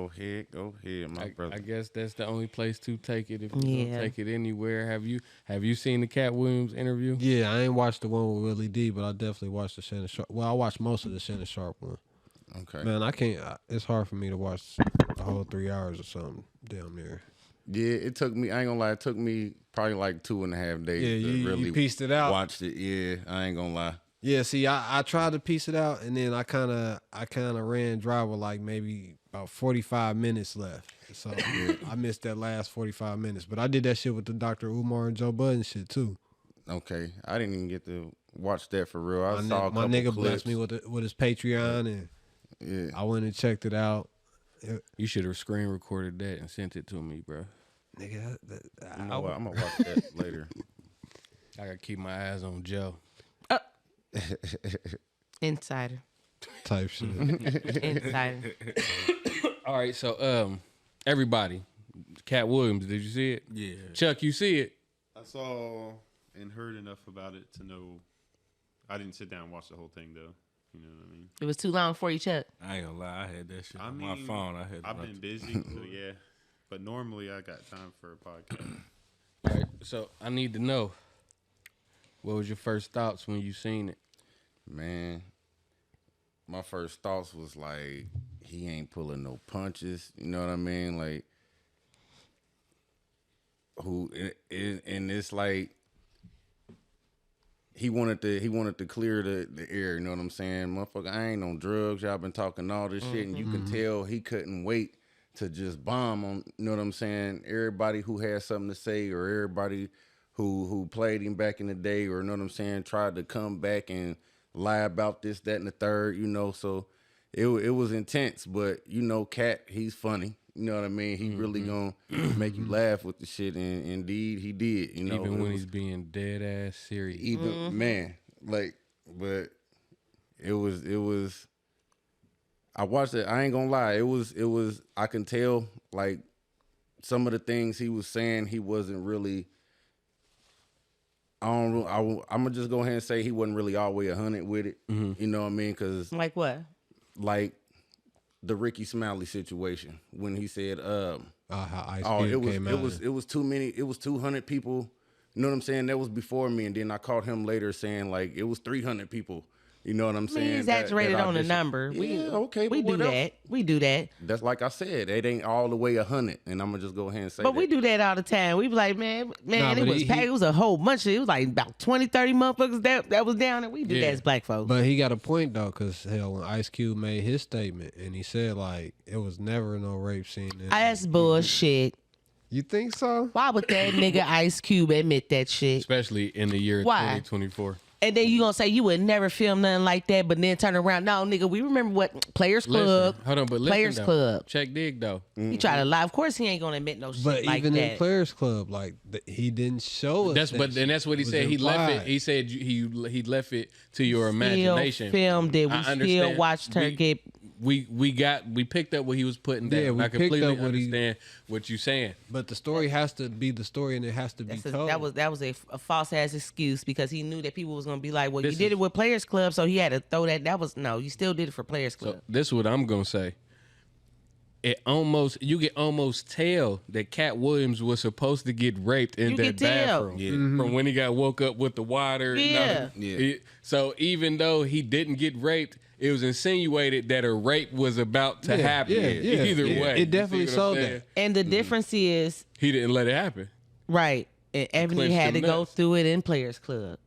my brother. I guess that's the only place to take it. If you don't take it anywhere, have you seen the Cat Williams interview? Yeah, I ain't watched the one with Willie D, but I definitely watched the Shannon Sharp. Well, I watched most of the Shannon Sharp one. Okay. Man, I can't. It's hard for me to watch the whole 3 hours or something down there. Yeah, it took me. I ain't gonna lie. It took me probably like 2.5 days. Yeah, to you really pieced it out. Watched it. Yeah, I ain't gonna lie. Yeah, see, I tried to piece it out, and then I kind of ran dry with like maybe about 45 minutes left. So I missed that last 45 minutes. But I did that shit with the Dr. Umar and Joe Budden shit too. Okay, I didn't even get to watch that for real. I saw a my couple nigga clips. blessed me with his Patreon, and Yeah, I went and checked it out. You should have screen recorded that and sent it to me, bro. Nigga, you know what? I'm gonna watch that later. I gotta keep my eyes on Joe. Insider. type shit. Insider. All right, so everybody, Cat Williams, did you see it? Yeah. Chuck, you see it? I saw and heard enough about it to know. I didn't sit down and watch the whole thing though. You know what I mean? It was too long for you, Chuck. I ain't gonna lie, I had that shit I on mean, my phone. I've been busy, so yeah. But normally I got time for a podcast. All right, so I need to know, what was your first thoughts when you seen it? Man, my first thoughts was like, he ain't pulling no punches. You know what I mean? Like, and it's like he wanted to clear the air. You know what I'm saying? Motherfucker, I ain't on drugs. Y'all been talking all this shit, and you can tell he couldn't wait to just bomb on. You know what I'm saying? Everybody who had something to say, or everybody who played him back in the day, or you know what I'm saying, tried to come back and lie about this, that, and the third. You know, so it was intense. But you know, Cat, he's funny. You know what I mean? He really gonna make you laugh with the shit, and indeed he did. You know, Even when he's being dead ass serious. even man, like, but it was. I watched it. I ain't gonna lie. It was. I can tell like some of the things he was saying. He wasn't really. I'm gonna just go ahead and say he wasn't really all the way 100 with it. You know what I mean? Because Like what? like the Ricky Smiley situation when he said, How Ice "Oh, Cube came out. it was too many. It was 200 people." You know what I'm saying? That was before me, and then I caught him later saying like it was 300 people. You know what I'm saying? We exaggerated that on the auditioned. number. Yeah, okay, we but do what else? that. We do that. That's like I said, it ain't all the way 100, and I'm gonna just go ahead and say But that. we do that all the time. We be like, man, Nah, it but was packed. It was a whole bunch of, it was like about 20, 30 motherfuckers that was down there. We do Yeah. that as black folks. But he got a point though, cause hell, when Ice Cube made his statement and he said like it was never no rape scene. That's bullshit. You think so? Why would that nigga Ice Cube admit that shit? Especially in the year Why? 2024. And then you gonna say you would never film nothing like that, but then turn around. No, nigga, we remember what Players Club. Listen, hold on, but listen Players though. Club. Check dig though. He tried to lie. Of course, he ain't gonna admit no shit But like even that. in Players Club, like he didn't show us. That's that but then that's what he was said. He left implied. it. He said he left it to your imagination. Still filmed it. We I still understand. watched her get. We picked up what he was putting down. Yeah, we I picked completely up what he- understand what you're saying. But the story has to be the story, and it has to be told. That was a false ass excuse because he knew that people was gonna be like, well, This you did is- it with Players Club, so he had to throw that. That was no, you still did it for Players Club. So this is what I'm gonna say. You can almost tell that Cat Williams was supposed to get raped in You that can tell. bathroom from when he got woke up with the water. and Yeah. all that. So even though he didn't get raped, it was insinuated that a rape was about to happen. Either way, It You definitely see what I'm showed saying? that. And the difference is He didn't let it happen. right. And Ebony Clenched had to them go nuts. through it in Players Club.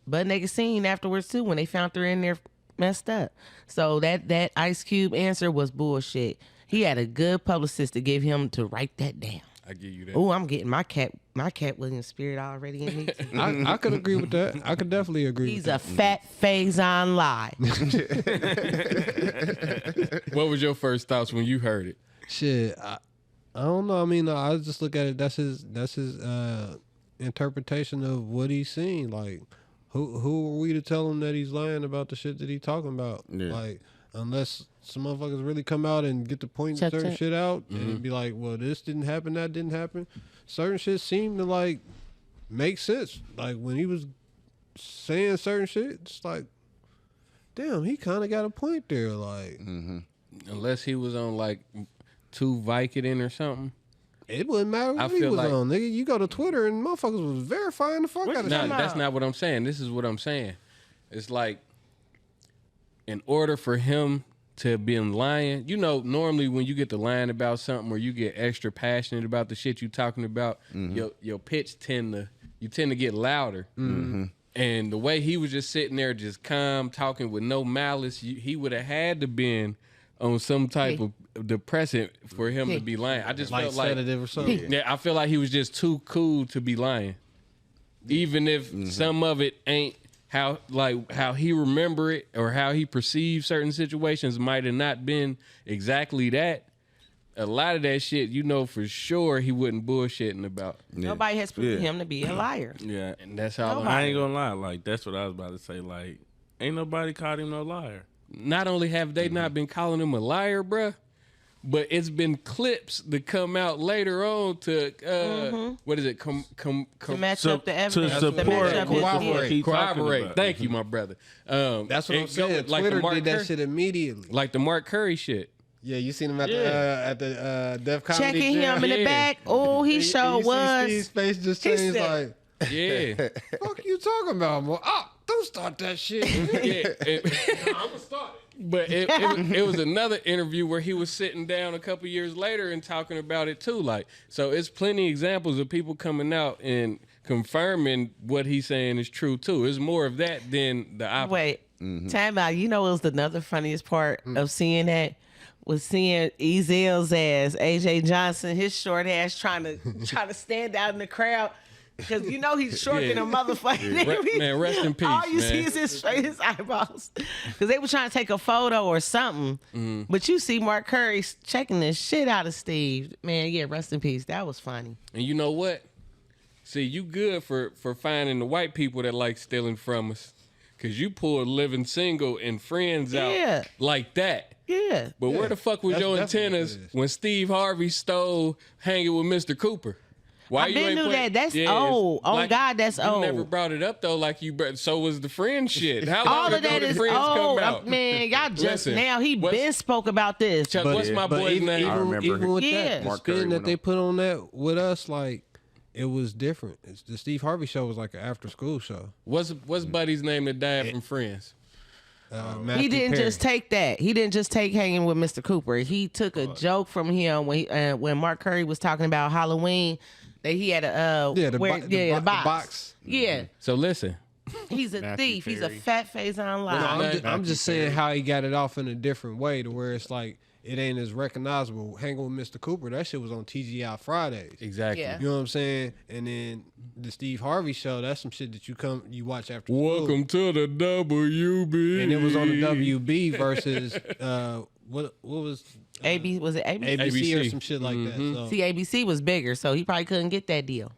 But niggas seen afterwards too when they found her in there messed up. So that Ice Cube answer was bullshit. He had a good publicist to give him to write that down. I give you that. Oh, I'm getting my Cat Williams spirit already in me. Too. I could agree with that. I could definitely agree. He's with a fat Faison lie. What was your first thoughts when you heard it? Shit, I don't know. I mean, I just look at it. That's his interpretation of what he's seen. Like, who are we to tell him that he's lying about the shit that he's talking about? Yeah. Like, unless some motherfuckers really come out and get to point Check, certain check. shit out and be like, well, this didn't happen, that didn't happen. Certain shit seemed to like make sense. Like when he was saying certain shit, it's like, damn, he kind of got a point there. Like. Unless he was on like 2 Vicodin or something. It wouldn't matter I what he feel was like- on, nigga. You go to Twitter and motherfuckers was verifying the fuck out of No, shit. that's not what I'm saying. This is what I'm saying. It's like, in order for him to have been lying, you know, normally when you get to lying about something or you get extra passionate about the shit you talking about, your pitch tend to get louder. And the way he was just sitting there, just calm, talking with no malice, he would have had to been on some type of depressant for him to be lying. I just Like felt like sedative or something. yeah, I feel like he was just too cool to be lying. Even if some of it ain't how he remember it or how he perceived certain situations might have not been exactly that. A lot of that shit, you know for sure he wasn't bullshitting about. Nobody has proven him to be a liar. Yeah, And that's all I ain't gonna lie. Like that's what I was about to say. Like, ain't nobody caught him no liar. Not only have they not been calling him a liar, bruh, but it's been clips that come out later on to what is it? To match up the to evidence. support to match up his corroborate. skills. Corroborate. Thank you, my brother. That's what I'm it go saying. with, like Twitter the Mark did that Curry- shit immediately. like the Mark Curry shit. Yeah, you seen him at the Def Comedy Checking Jam? him in the Yeah. back. Oh, he You sure see was. Steve's face just He changed. said- Like, Yeah. fuck you talking about, boy? Ah, don't start that shit. Yeah. But it was another interview where he was sitting down a couple years later and talking about it too. Like, so it's plenty examples of people coming out and confirming what he's saying is true too. It's more of that than the opposite. Wait, time out. You know, it was another funniest part of seeing that was seeing Ezel's ass, AJ Johnson, his short ass trying to stand out in the crowd. Because you know he's short than a motherfucker. Man, rest in peace, All you man. see is his eyebrows. Because they were trying to take a photo or something. But you see Mark Curry checking the shit out of Steve. Man, yeah, rest in peace. That was funny. And you know what? See, you good for finding the white people that like stealing from us. Because you pulled Living Single and Friends out Yeah. like that. Yeah. But where the fuck was That's your definitely what antennas it is. when Steve Harvey stole Hanging with Mr. Cooper? Why I you been ain't knew play- that. That's it's old. Oh, God, that's you old. never brought it up though, like you. So was the Friends shit. How long All of ago that did is Friends old. come out? Man, y'all just Listen, now. He what's- been spoke about this. Chuck, what's my But boy's name? I remember even with Yeah. that, the Mark Curry spin that went they on. put on that with us, like it was different. The Steve Harvey show was like an after school show. What's Buddy's name that died from Friends? He Matthew didn't Perry. just take that. He didn't just take Hanging with Mr. Cooper. He took a joke from him when Mark Curry was talking about Halloween. That he had a the box. Yeah, So listen, he's a Matthew thief. He's a Perry. fat face on No, live. I'm just saying how he got it off in a different way to where it's like it ain't as recognizable. Hanging with Mr. Cooper, that shit was on TGI Fridays. exactly. Yeah. You know what I'm saying? And then the Steve Harvey show, that's some shit that you watch after school. Welcome to the WB. And it was on the WB versus what was AB was it ABC? ABC or ABC. some shit like that. So, See, ABC was bigger, so he probably couldn't get that deal.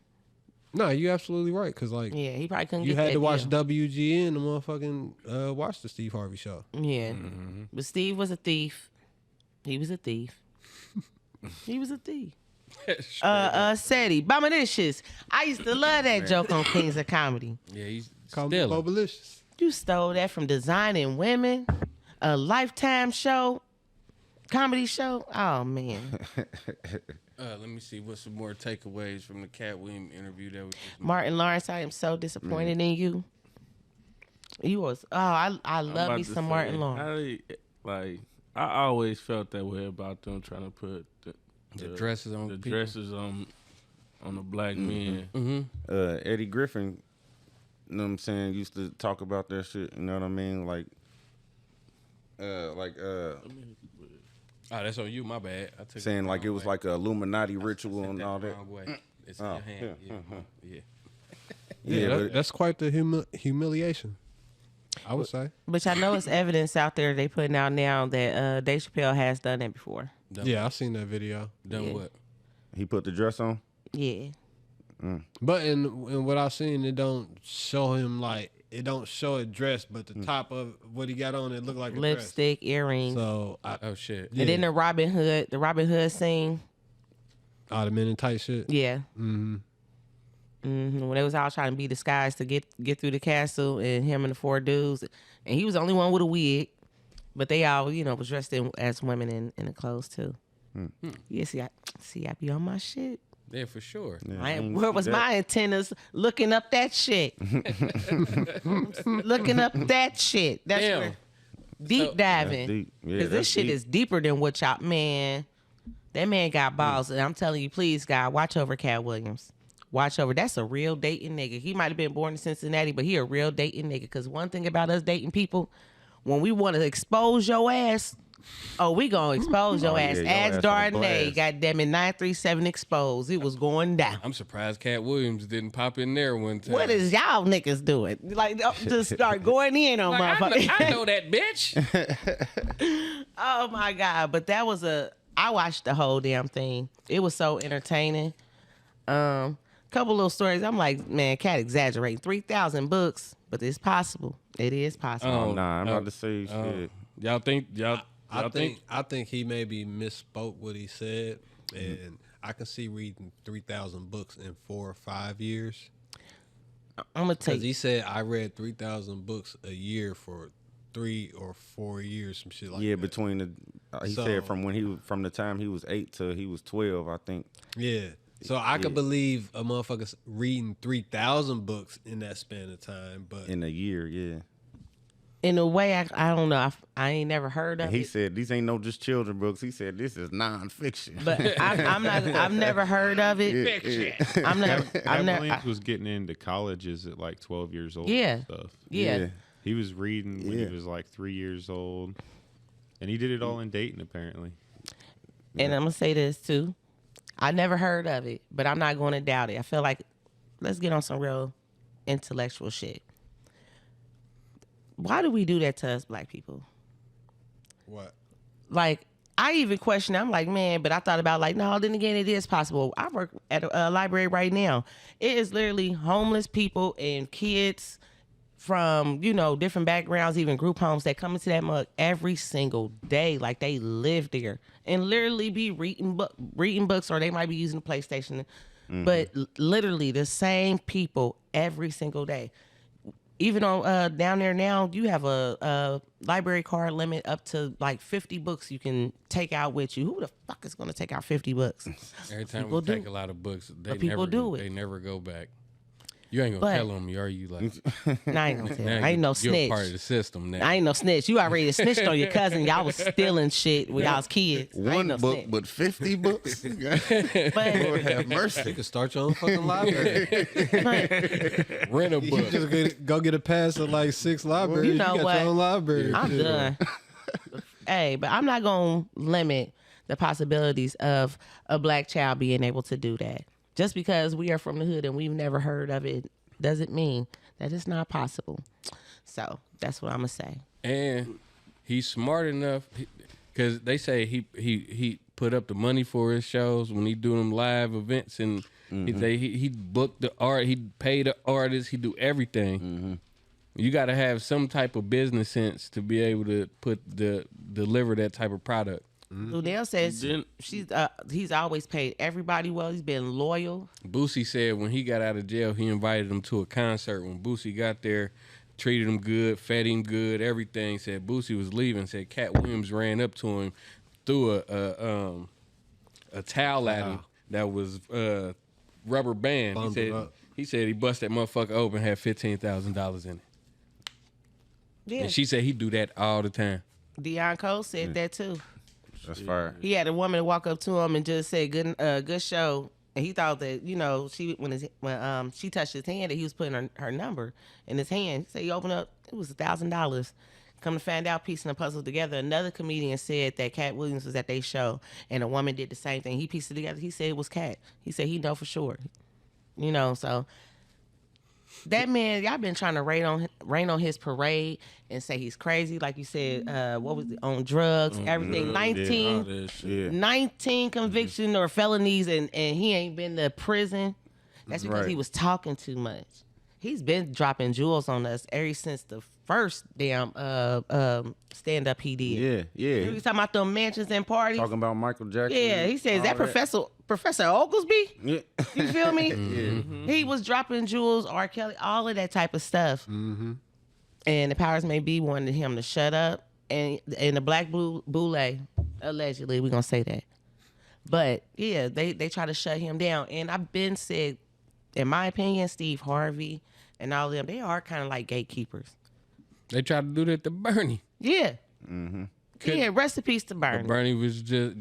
no, you absolutely right because like Yeah, he probably couldn't you get that had to watch deal. WGN to motherfucking watch the Steve Harvey show. Yeah, but Steve was a thief. He was a thief. He was a thief. Seti, Bomalicious. I used to love that joke on Kings of Comedy. Yeah, he's Call me still. Bobalicious. You stole that from Designing Women, a Lifetime show, comedy show. Oh man, Let me see what's some more takeaways from the Cat Williams interview that was. Just Martin Lawrence, I am so disappointed in you. You was I I'm love about me to some say, Martin Lawrence. I always felt that way about them trying to put The dresses on the people. dresses on the black men. Eddie Griffin, you know what I'm saying, used to talk about that shit, you know what I mean? Oh, that's on you. My bad. I took Saying the like it wrong was way. like a Illuminati ritual Sent and that all the that. wrong way. It's in your hand. Yeah. Yeah, but that's quite the humiliation. I would say. But I know it's evidence out there they putting out now that Dave Chappelle has done that before. Yeah, I seen that video. Done Yeah. what? he put the dress on. Yeah. But in what I seen, it don't show him like it don't show a dress, but the top of what he got on, it looked like a Lipstick, earrings. dress. So Oh shit. And then the Robin Hood scene. the men in tight shit. Yeah. When they was all trying to be disguised to get through the castle, and him and the four dudes, and he was the only one with a wig, but they all was dressed as women in the clothes too. Yeah, see, I be on my shit. Yeah, for sure. Yeah, I I ain't, ain't where see was that. my antennas looking up that shit? Looking up that shit. That's Damn. where deep diving. deep. Yeah, Because this that's shit deep. is deeper than what y'all, man. That man got balls. And I'm telling you, please, God, watch over Cat Williams. Watch over. That's a real dating nigga. He might have been born in Cincinnati, but he a real dating nigga. Because one thing about us dating people, when we want to expose your ass, we gonna expose your yeah, ass. your Ask ass on Darnay, blast. goddamn it, 937 exposed. It was going down. I'm surprised Cat Williams didn't pop in there one time. What is y'all niggas doing? Like, just start going in on Like, motherfuckers. I know that bitch. Oh my God. But that was I watched the whole damn thing. It was so entertaining. Couple little stories. I'm like, man, Cat exaggerating. 3,000 books, but it's possible. It is possible. Oh, nah, I'm about to say Oh. shit. Y'all think I think he maybe misspoke what he said, and I can see reading 3,000 books in 4 or 5 years. I'm gonna Because take he said I read 3,000 books a year for 3 or 4 years, some shit like Yeah, that. between the he So- said from the time he was 8 till he was 12, I think. Yeah. So I could believe a motherfucker reading 3,000 books in that span of time, but In a year, yeah. in a way. I don't know. I ain't never heard of And he it. said these ain't no just children books. He said this is nonfiction. But I'm not. I've never heard of it. I'm never. Cat I'm never. Williams was getting into colleges at like 12 years old. Yeah. And stuff. Yeah. He was reading when Yeah. he was like 3 years old, and he did it all in Dayton apparently. And I'm gonna say this too. I never heard of it, but I'm not going to doubt it. I feel like let's get on some real intellectual shit. Why do we do that to us black people? What? Like, I even question it. I'm like, man, but I thought about like, no, then again, it is possible. I work at a library right now. It is literally homeless people and kids from, you know, different backgrounds, even group homes that come into that mug every single day. Like they live there and literally be reading books, or they might be using the PlayStation. But literally the same people every single day. Even on down there now, you have a library card limit up to like 50 books you can take out with you. Who the fuck is going to take out 50 books? Every time People we take do. a lot of books, But people do it. They never go back. You ain't gonna But- tell on me, are you? Like, Nah, I ain't gonna tell. now I ain't no you're snitch. part of the system now. I ain't no snitch. You already snitched on your cousin. Y'all was stealing shit when y'all was kids. I ain't One no book, snitch. but 50 books. But- Lord have You mercy. can start your own fucking library. Rent a You book. just go get a pass at like 6 libraries. You know got what? your own library. I'm Shit. done. Hey, but I'm not gonna limit the possibilities of a black child being able to do that. Just because we are from the hood and we've never heard of it doesn't mean that it's not possible. So that's what I'm gonna say. And he's smart enough because they say he put up the money for his shows when he do them live events, and he booked the art, he paid the artist, he do everything. You got to have some type of business sense to be able to deliver that type of product. Ludell says Didn't- he's always paid everybody well. He's been loyal. Boosie said when he got out of jail, he invited him to a concert. When Boosie got there, treated him good, fed him good, everything. Said Boosie was leaving. Said Cat Williams ran up to him, threw a towel at him that was rubber band. Bundled up. He said he bust that motherfucker open, had $15,000 in it. Yeah, And she said he do that all the time. Deion Cole said that too. That's fire. He had a woman walk up to him and just say, "Good show." And he thought that, you know, when she touched his hand, that he was putting her number in his hand. He said he opened up, it was $1,000. Come to find out, piecing the puzzle together, another comedian said that Cat Williams was at their show, and a woman did the same thing. He pieced it together. He said it was Cat. He said he know for sure. You know, so that man, y'all been trying to rain on his parade and say he's crazy, like you said. What was it, on drugs, everything? 19. All that shit. Yeah. 19 conviction or felonies, and he ain't been to prison. That's because Right. he was talking too much. He's been dropping jewels on us ever since the first damn stand up he did. Yeah, He yeah. was talking about them mansions and parties. Talking about Michael Jackson. Yeah, he said, "Is that all Professor Oglesby?" Yeah. You feel me? He was dropping jewels, R. Kelly, all of that type of stuff. And the powers may be wanted him to shut up. And the Black Boule, allegedly, we're gonna say that. But yeah, they try to shut him down. And I've been said, in my opinion, Steve Harvey and all of them, they are kind of like gatekeepers. They tried to do that to Bernie. Yeah. Yeah, rest in peace to But Bernie. Bernie was just,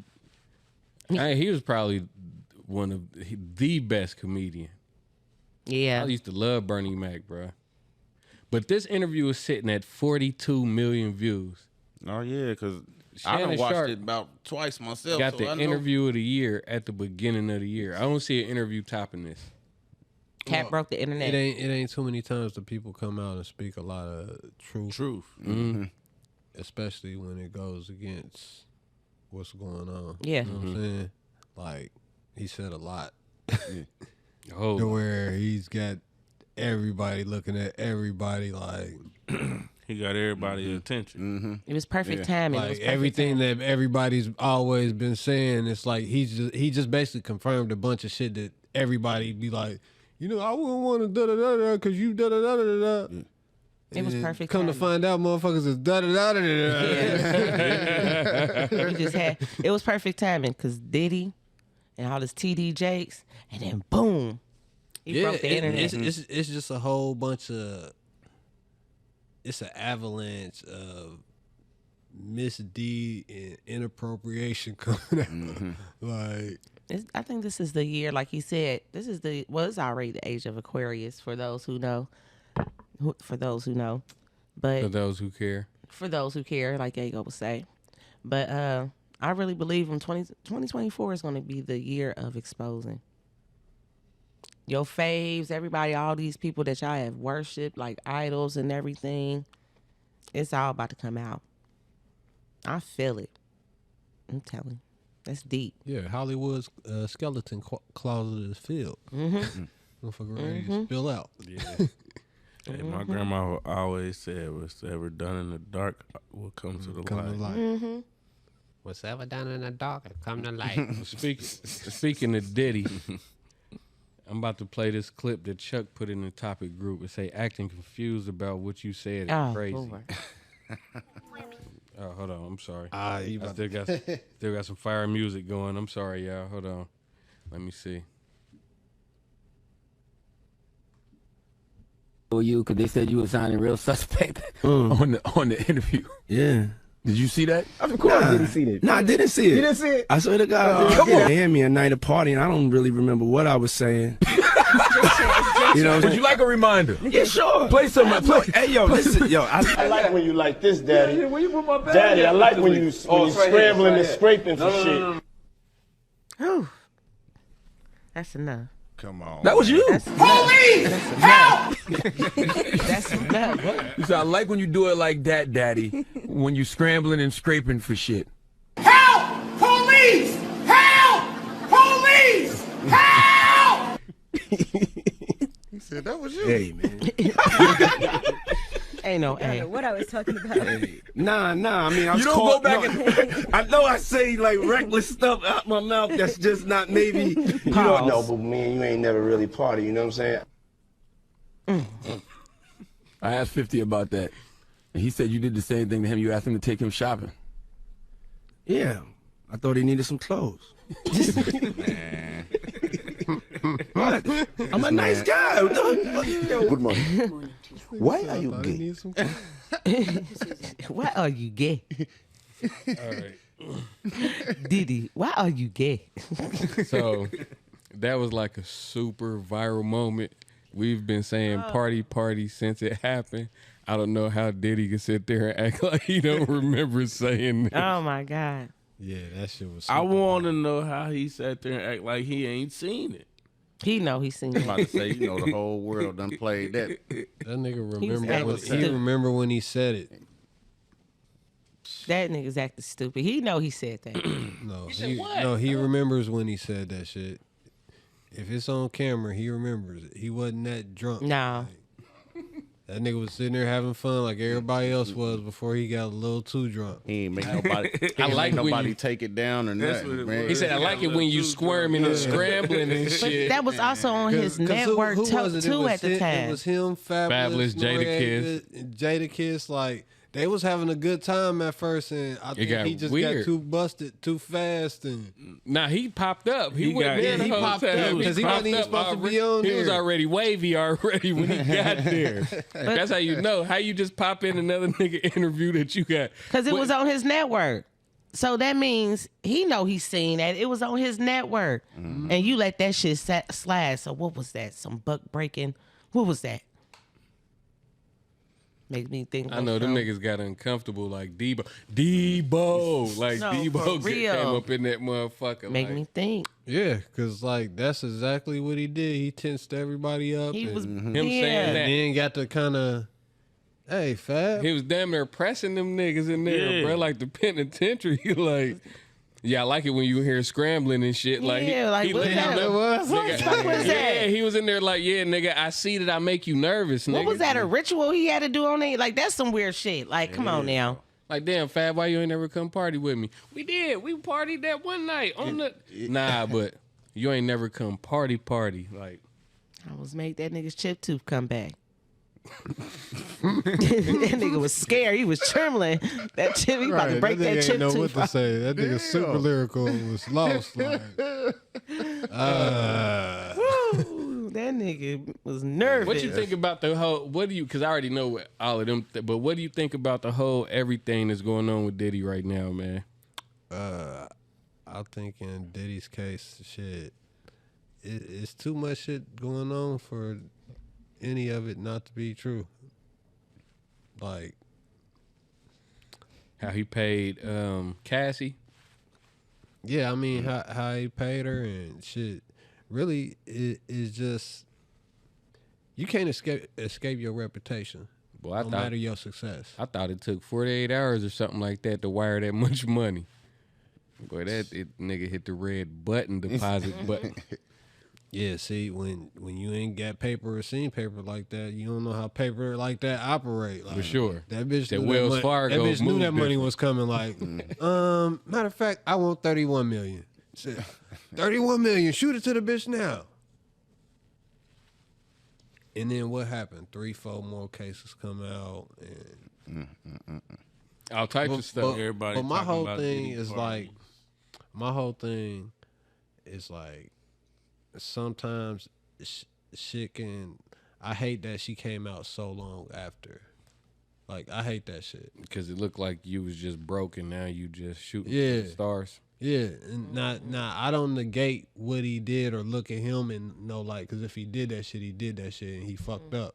he was probably one of the best comedian. Yeah. I used to love Bernie Mac, bro. But this interview is sitting at 42 million views. Oh yeah, because I Shannon done watched Sharp it about twice myself. Got so the I know. interview of the year at the beginning of the year. I don't see an interview topping this. Cat broke the internet. It ain't too many times that people come out and speak a lot of truth, especially when it goes against what's going on. Yeah. You know what I'm saying? Like, he said a lot Oh, to where he's got everybody looking at everybody like He got everybody's attention. It was perfect timing. It was like perfect everything timing. that everybody's always been saying. It's like he just basically confirmed a bunch of shit that everybody be like, you know, I wouldn't want to da da da da because you da da da da da. It was And perfect Come to timing. find out, motherfuckers is da da da da da. He just had it was perfect timing because Diddy and all this TD Jakes, and then boom, he broke the internet. It's just a whole bunch of. It's an avalanche of misdeed and inappropriation coming out. Like, I think this is the year, like he said. This is it's already the age of Aquarius for those who know. For those who know, but for those who care. for those who care, like Yago would say. But I really believe 2024 is going to be the year of exposing. your faves, everybody, all these people that y'all have worshipped, like idols and everything, it's all about to come out. I feel it. I'm telling you. That's deep. Yeah, Hollywood's skeleton closet is filled. Motherfucker ready to spill out. Yeah. Hey, my grandma always said, "What's ever done in the dark will come to the light." What's ever done in the dark will come to light. Speaking of Diddy, I'm about to play this clip that Chuck put in the topic group and say, acting confused about what you said is crazy. Lord. Oh, hold on. I'm sorry. You I still got some fire music going. I'm sorry, y'all. Hold on. Let me see. You because they said you were sounding real suspect on the interview. Yeah. Did you see that? Of course, I didn't see that. No, I didn't see it. You didn't see it? I swear to God. Come on. They had me a night of party, and I don't really remember what I was saying. You know, would you like a reminder? Yeah, sure. Play some. Hey, yo, listen, yo. I like when you like this, Daddy. Where you put my bag? Daddy, I like when you scrambling and scraping for shit. Whew. That's enough. Come on. That was you. Police! Help! That's enough. You said, I like when you do it like that, Daddy. When you scrambling and scraping for shit. Help! Police! Help! Police! Help! He said that was you. Hey, man. Ain't no I don't know what I was talking about. Hey. Nah. I mean, I was You don't caught, go back and... I know I say like reckless stuff out my mouth. That's just not maybe. You don't know, but me and you ain't never really party. You know what I'm saying? I asked 50 about that. And he said you did the same thing to him. You asked him to take him shopping. Yeah. I thought he needed some clothes. Man. What? I'm a nice guy. Good morning. Why are you gay? Why are you gay? All right. Diddy, why are you gay? So that was like a super viral moment. We've been saying party since it happened. I don't know how Diddy can sit there and act like he don't remember saying that. Oh my God. Yeah, that shit was. I want to know how he sat there and act like he ain't seen it. He know he seen I'm it. about to say, you know, the whole world done played that. That nigga acting remember when he said it. That nigga's acting stupid. He know he said that. He remembers when he said that shit. If it's on camera, he remembers it. He wasn't that drunk. No. That nigga was sitting there having fun like everybody else was before he got a little too drunk. He ain't make nobody. I like when nobody you- take it down or nothing, man. He said, I like it when you squirming and scrambling and But shit. that was also on his network who was it? too It at the was time. It was him, Fabulous, Jadakiss. Jadakiss. Like they was having a good time at first, and I think got he just weird. got too busted too fast, and Nah, he popped up. He wasn't there the he whole popped time. up, 'cause he wasn't even supposed to be on He was there. already wavy already when he got there. That's how you know. How you just pop in another nigga interview that you got. Because it What- was on his network. So that means he know he's seen that. It was on his network. And you let that shit slide. So what was that? Some buck breaking? What was that? Make me think. I know them niggas got uncomfortable like Debo. Like No, Debo for real. came up in that motherfucker. Make like, me think. yeah, because like that's exactly what he did. He tensed everybody up. He and was him saying that. then got to kind of, hey, Fab. He was damn near pressing them niggas in there, Yeah. bro. Like the penitentiary. Like, yeah, I like it when you hear scrambling and shit. Like, Yeah, like, he what let that him know. was? What the fuck was that? Yeah, he was in there like, yeah, nigga, I see that I make you nervous, nigga. What was that? A ritual he had to do on it? Like that's some weird shit. Like, come on now. Like, damn, Fab, why you ain't never come party with me? We did. We partied that one night on the. Nah, but you ain't never come party. Like, I was make that nigga's chip tooth come back. That nigga was scared. He was trembling. That chip, he about to break that chip know tooth. what to say. That nigga super lyrical was lost. Like, Woo, that nigga was nervous. what you think about the whole? What do you? Because I already know what all of them. But what do you think about the whole everything that's going on with Diddy right now, man? I think in Diddy's case, shit, it's too much shit going on for any of it not to be true. Like, How he paid Cassie? yeah, I mean, how he paid her and shit. really is just you can't escape your reputation. Well, no matter your success. I thought it took 48 hours or something like that to wire that much money. Boy, nigga hit the red button deposit button. Yeah, see, when you ain't got paper or seen paper like that, you don't know how paper like that operate. Like, For sure. That bitch That knew Wells that Fargo that bitch knew moved that money different. was coming. Like, matter of fact, I want 31 million. Said, 31 million. Shoot it to the bitch now. And then what happened? 3-4 more cases come out, and all types of stuff. Everybody. But my talking whole about thing Diddy is party. like, sometimes shit can. I hate that she came out so long after. Like, I hate that shit. Because it looked like you was just broke and now you just shooting Yeah. for the stars. Yeah, and I don't negate what he did or look at him and know, like, because if he did that shit, and he fucked up.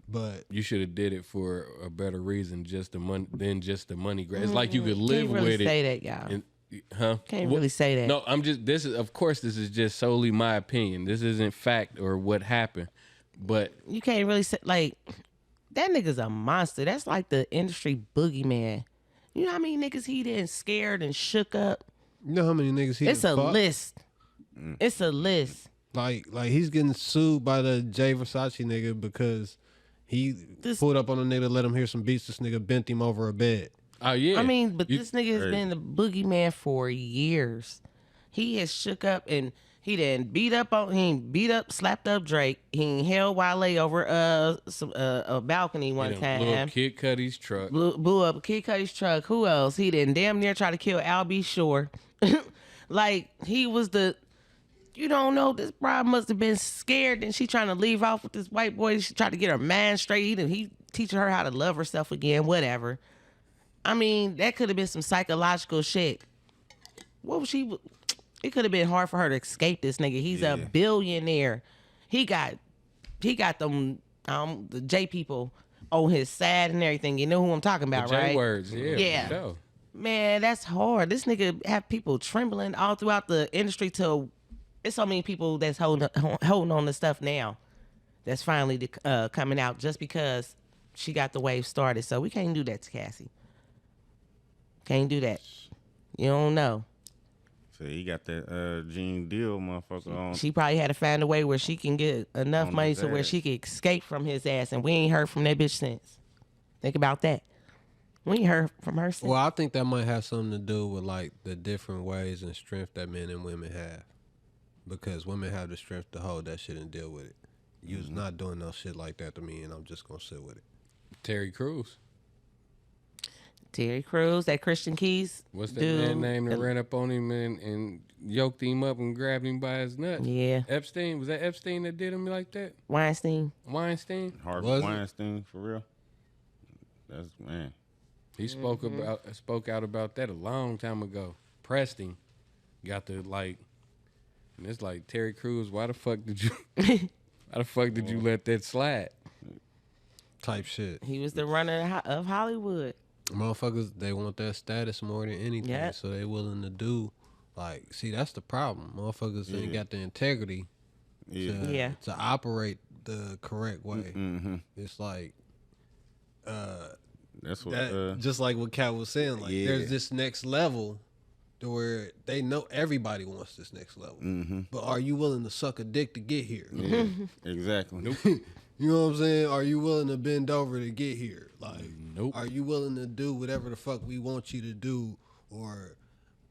But You should have did it for a better reason, just the money, than just the money grab. It's like you could live Can't really with it. say that, y'all. Huh? Can't What- really say that. No, this is just solely my opinion. This isn't fact or what happened. But You can't really say, like, that nigga's a monster. That's like the industry boogeyman. You know how many niggas he done scared and shook up? you know how many niggas he It's a done fucked? list. It's a list. Like he's getting sued by the Jay Versace nigga because he pulled up on a nigga, let him hear some beats. This nigga bent him over a bed. oh yeah, I mean, but You- this nigga has been the boogeyman for years. He has shook up and he done slapped up Drake. He held Wale over a balcony he one done blew up time. Kid Cudi's truck. Blew up Kid Cudi's truck. Who else? He done damn near try to kill Al B. Shore. Like, he was you don't know, this bride must have been scared and she trying to leave off with this white boy. She tried to get her mind straight and he teaching her how to love herself again, whatever. I mean, that could have been some psychological shit. What was she? It could have been hard for her to escape this nigga. He's a billionaire. He got them the J people on his side and everything. You know who I'm talking about, The J right? words, yeah. Yeah. For sure. Man, that's hard. This nigga have people trembling all throughout the industry till it's so many people that's holding on to stuff now that's finally coming out just because she got the wave started. So we can't do that to Cassie. Can't do that. You don't know. So he got that Gene Deal motherfucker on. She probably had to find a way where she can get enough On money his so where ass. she can escape from his ass. And we ain't heard from that bitch since. Think about that. We ain't heard from her since. Well, I think that might have something to do with like the different ways and strength that men and women have, because women have the strength to hold that shit and deal with it. You's not doing no shit like that to me, and I'm just gonna sit with it. Terry Crews. Terry Crews, that Christian Keys. What's that dude. man name that ran up on him and yoked him up and grabbed him by his nuts? Yeah. Epstein. Was that Epstein that did him like that? Weinstein. Weinstein? Harvey Was it? Weinstein, for real. That's, man. He spoke out about that a long time ago. Pressed him. Got the and it's like, Terry Crews, why the fuck did you let that slide? Type shit. He was the runner of Hollywood. Motherfuckers, they want that status more than anything, Yep. so they willing to do. Like, see, that's the problem. Motherfuckers ain't got the integrity to operate the correct way. It's like, That's what. that, just like what Kat was saying, like there's this next level to where they know everybody wants this next level. But are you willing to suck a dick to get here? Yeah, exactly. Nope. You know what I'm saying? Are you willing to bend over to get here? Like, Nope. Are you willing to do whatever the fuck we want you to do? Or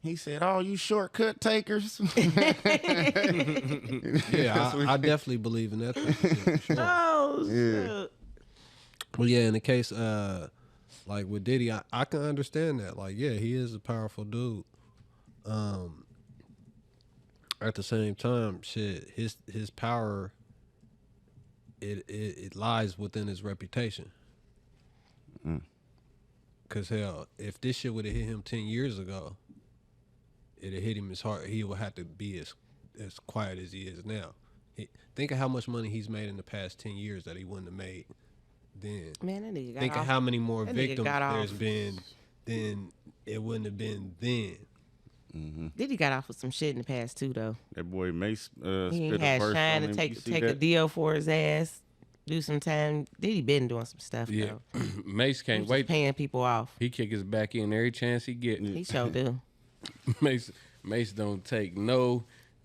He said, "Oh, you shortcut takers." yeah, I definitely believe in that type of shit, for sure. Oh, shit. Well, yeah, in the case, like with Diddy, I can understand that. Like, yeah, he is a powerful dude. At the same time, shit, his power, it lies within his reputation. Cause hell, if this shit would have hit him 10 years ago, it'd hit him as hard. He would have to be as quiet as he is now. Think of how much money he's made in the past 10 years that he wouldn't have made then. Man, that nigga got Think off. of how many more That nigga victims got there's off. been than it wouldn't have been then. Diddy got off with some shit in the past too, though. That boy Mace He spit a had verse Shine on to him. You see take a that? deal for his ass, do some time. Diddy been doing some stuff Yeah, though. Mace He can't was wait. paying people off. He kick his back in every chance he get. He sure do. Mace don't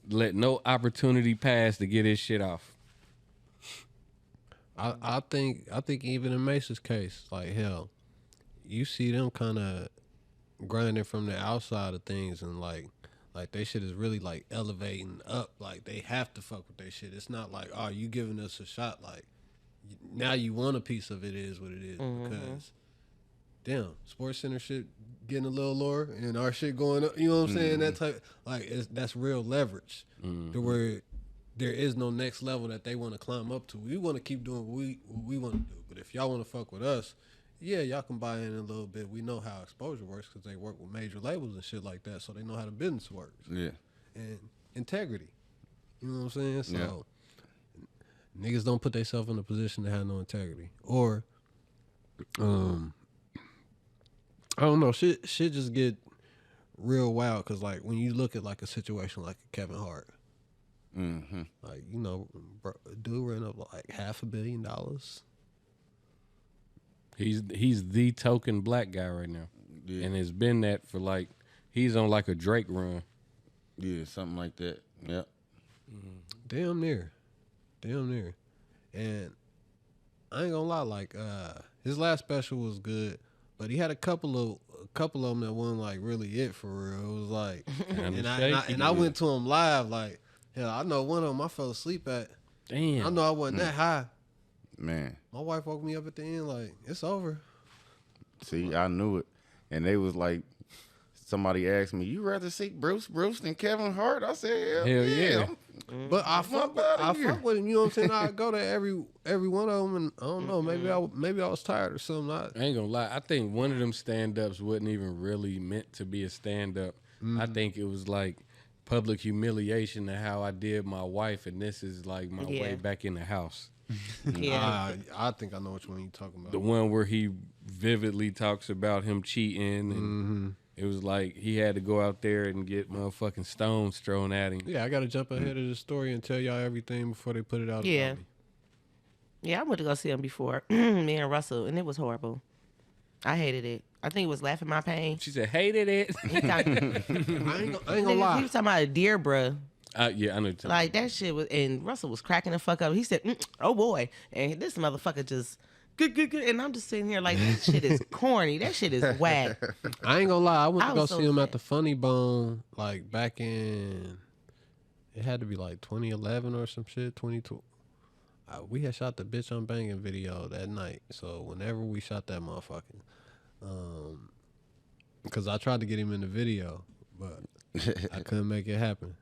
let no opportunity pass to get his shit off. I think even in Mace's case, like hell, you see them kind of grinding from the outside of things, and like they shit is really like elevating up. Like they have to fuck with their shit. It's not like, oh, you giving us a shot. Like now you want a piece of it is what it is because damn, Sports Center shit getting a little lower and our shit going up. You know what I'm saying? That type that's real leverage to where there is no next level that they want to climb up to. We want to keep doing what we want to do. But if y'all want to fuck with us, yeah, y'all can buy in a little bit. We know how exposure works because they work with major labels and shit like that, so they know how the business works. Yeah. And integrity. You know what I'm saying? So niggas don't put themselves in a position to have no integrity. Or I don't know, shit just get real wild because like when you look at like a situation like Kevin Hart, like, you know, bro, dude ran up like $500 million. He's the token black guy right now, and it's been that for like he's on like a Drake run. Yeah, something like that. Yep. Damn near. And I ain't gonna lie, like his last special was good, but he had a couple of them that wasn't like really it for real. It was like, and I went to him live. Like, hell, I know one of them I fell asleep at. Damn. I know I wasn't that high. Man. My wife woke me up at the end like, it's over. See, I knew it. And they was like, somebody asked me, you rather see Bruce than Kevin Hart? I said, hell yeah. But I fuck with him. You know what I'm saying? I go to every one of them, and I don't know. Maybe I was tired or something. I ain't gonna lie. I think one of them stand-ups wasn't even really meant to be a stand-up. I think it was like public humiliation of how I did my wife, and this is like my way back in the house. I think I know which one you're talking about. The one where he vividly talks about him cheating, and it was like he had to go out there and get motherfucking stones thrown at him. Yeah, I got to jump ahead of the story and tell y'all everything before they put it out. Yeah. Yeah, I went to go see him before, me and Russell, and it was horrible. I hated it. I think it was Laughing My Pain. She said, hated it. I ain't gonna lie. He was talking about a deer, bruh. Yeah, I know. Like that shit was, and Russell was cracking the fuck up. He said, "Oh boy," and this motherfucker just good, and I'm just sitting here like that shit is corny. That shit is whack. I ain't gonna lie. I went to go see him at the Funny Bone like back in. It had to be like 2011 or some shit. 22. We had shot the Bitch I'm Banging video that night. So whenever we shot that motherfucker, because I tried to get him in the video, but I couldn't make it happen.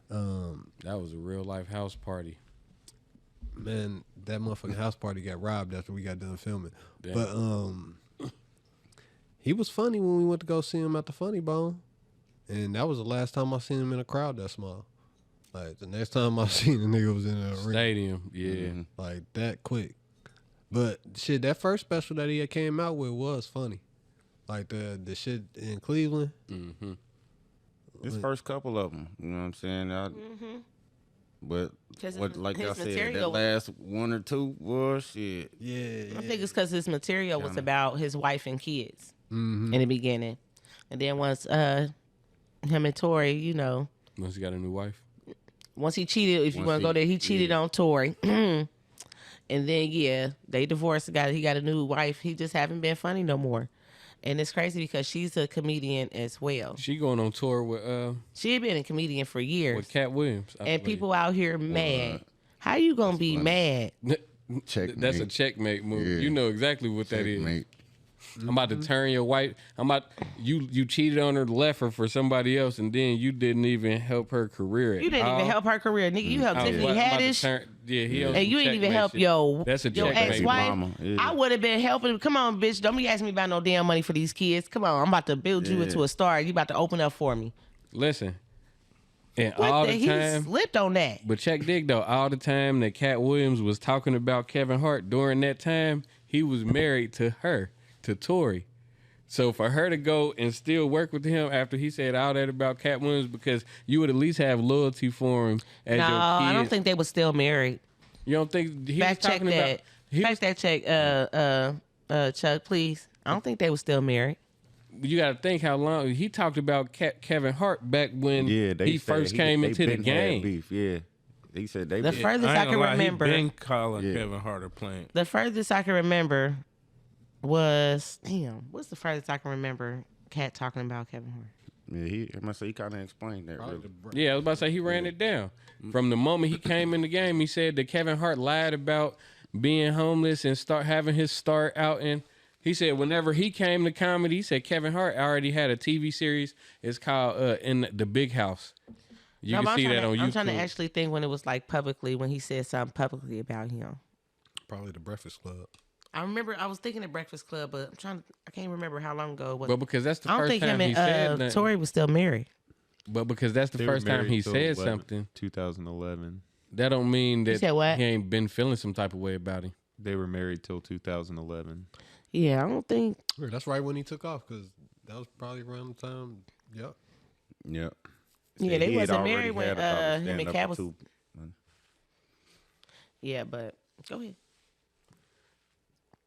That was a real life house party. Man, that motherfucking house party got robbed after we got done filming. Damn. But he was funny when we went to go see him at the Funny Bone, and that was the last time I seen him in a crowd that small. Like the next time I seen the nigga was in a stadium, like that quick. But shit, that first special that he had came out with was funny, like the shit in Cleveland. His first couple of them, you know what I'm saying? But like I said, that last one or two was shit. Yeah. I think it's because his material was about his wife and kids in the beginning, and then once him and Tori, you know, once he got a new wife, once he cheated, if you want to go there, he cheated on Tori, and then they divorced. He got a new wife. He just haven't been funny no more. And it's crazy because she's a comedian as well. She going on tour with she had been a comedian for years with Cat Williams, and people out here mad. How you gonna be mad? Checkmate. That's a checkmate move. Yeah. You know exactly what that is. I'm about to turn your wife. You cheated on her, left her for somebody else, and then you didn't even help her career. You didn't even help her career, nigga. You helped Tiffany Haddish. And you didn't even help your ex-wife. Yeah. I would have been helping. Come on, bitch. Don't be asking me about no damn money for these kids. Come on, I'm about to build you into a star. You about to open up for me. Listen. And all the time, he slipped on that. But check dig though, all the time that Cat Williams was talking about Kevin Hart during that time, he was married to her, to Tori. So for her to go and still work with him after he said all that about Cat Williams, because you would at least have loyalty for him as No, your kid. I don't think they were still married. You don't think he Fact was check talking that. about? Fact that check, Chuck, please. I don't think they were still married. You got to think how long he talked about Kevin Hart back when he first came into the game. Beef, yeah. He said they The been- furthest I can remember. He been calling Kevin Hart a plant. The furthest I can remember was what's the furthest I can remember Cat talking about Kevin Hart? Yeah, I must say he kind of explained that. Really. Yeah, I was about to say he ran it down. From the moment he came in the game, he said that Kevin Hart lied about being homeless and start having his start out in. He said whenever he came to comedy, he said Kevin Hart already had a TV series. It's called In the Big House. You can see that on YouTube. I'm trying to actually think when it was like publicly, when he said something publicly about him. Probably the Breakfast Club. I remember I was thinking the Breakfast Club, but I can't remember how long ago it was. But because that's the I don't first think time him he said and nothing. Tory was still married. But because that's the They were first time married he till said something, 2011. that don't mean that said what? he ain't been feeling some type of way about him. They were married till 2011. Yeah, I don't think. Yeah, that's right when he took off because that was probably around the time. Yep. Yep. Yeah, they He had wasn't already married when had a couple him and stand-up Cat was. too. Yeah, but go ahead.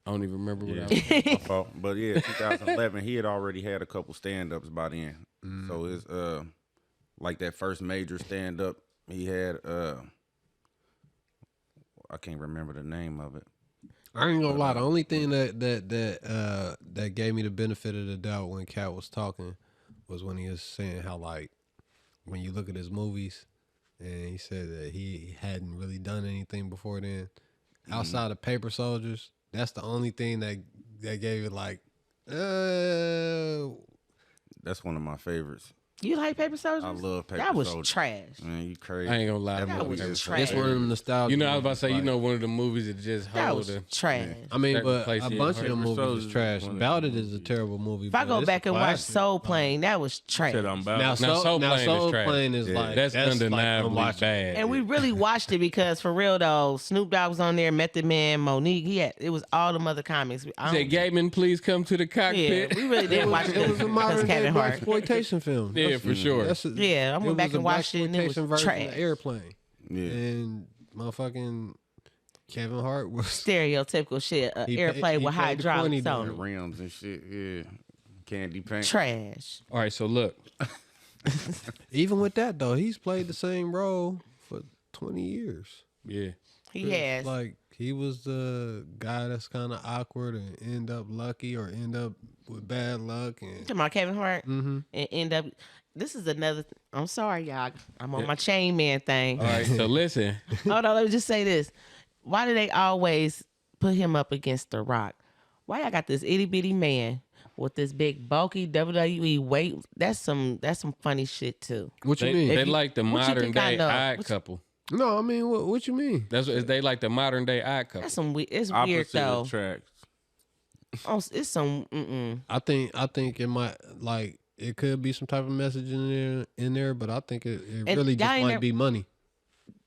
I don't even remember what I Yeah, was. my fault. But yeah, 2011, he had already had a couple stand-ups by then. So it's like that first major stand-up he had. I can't remember the name of it. I ain't gonna lie. The only thing that gave me the benefit of the doubt when Cat was talking was when he was saying how, like, when you look at his movies, and he said that he hadn't really done anything before then outside of Paper Soldiers. That's the only thing that gave it like. That's one of my favorites. You like Paper Soldiers? I love Paper That was Soldiers. trash. Man, you crazy. I ain't gonna lie. That was is trash. It's one of them nostalgia. You know, I was about to say, movies, you like- know, one of the movies that just That hold was a trash. I mean, certain but place a in bunch of Paper them movies Soldiers is trash. is one of About the It is a terrible movie. If I but go it's back a and watch classic. Soul Plane, that was trash. Said I'm about. Now, Soul Plane is trash. Plane is Yeah. like That's undeniably unwatchable. bad. And we really watched it because, for real though, Snoop Dogg was on there, Method Man, Monique. It was all them other comics. I Said, don't- Gateman, please come to the yeah, cockpit. we really didn't watch it. It was a modern day Kevin Hart. exploitation film. Yeah, for sure. Yeah, I went back and watched it, and it was version trash. of Airplane. Yeah. And motherfucking Kevin Hart was Stereotypical shit. He Airplane paid- with he paid the hydraulics $20 on The it. rims and shit. Yeah. Candy paint. Trash. All right, so look, even with that though, he's played the same role for 20 years. yeah, He has. Like he was the guy that's kind of awkward and end up lucky or end up with bad luck and Talking about Kevin Hart and end up. This is another. I'm sorry, y'all. I'm on my chain man thing. all right, so listen, Hold on, let me just say this. Why do they always put him up against The Rock? Why y'all got this itty bitty man with this big bulky WWE weight? That's some funny shit too. what you they, mean? they you- like the what you modern think I day know? odd What you- couple. No, I mean what you mean? That's what they like the modern day odd couple. That's some weird. It's weird Opposite though. attracts. Oh, it's some. I think it might like it could be some type of message in there, but I think it And really y'all just ain't might never- be money.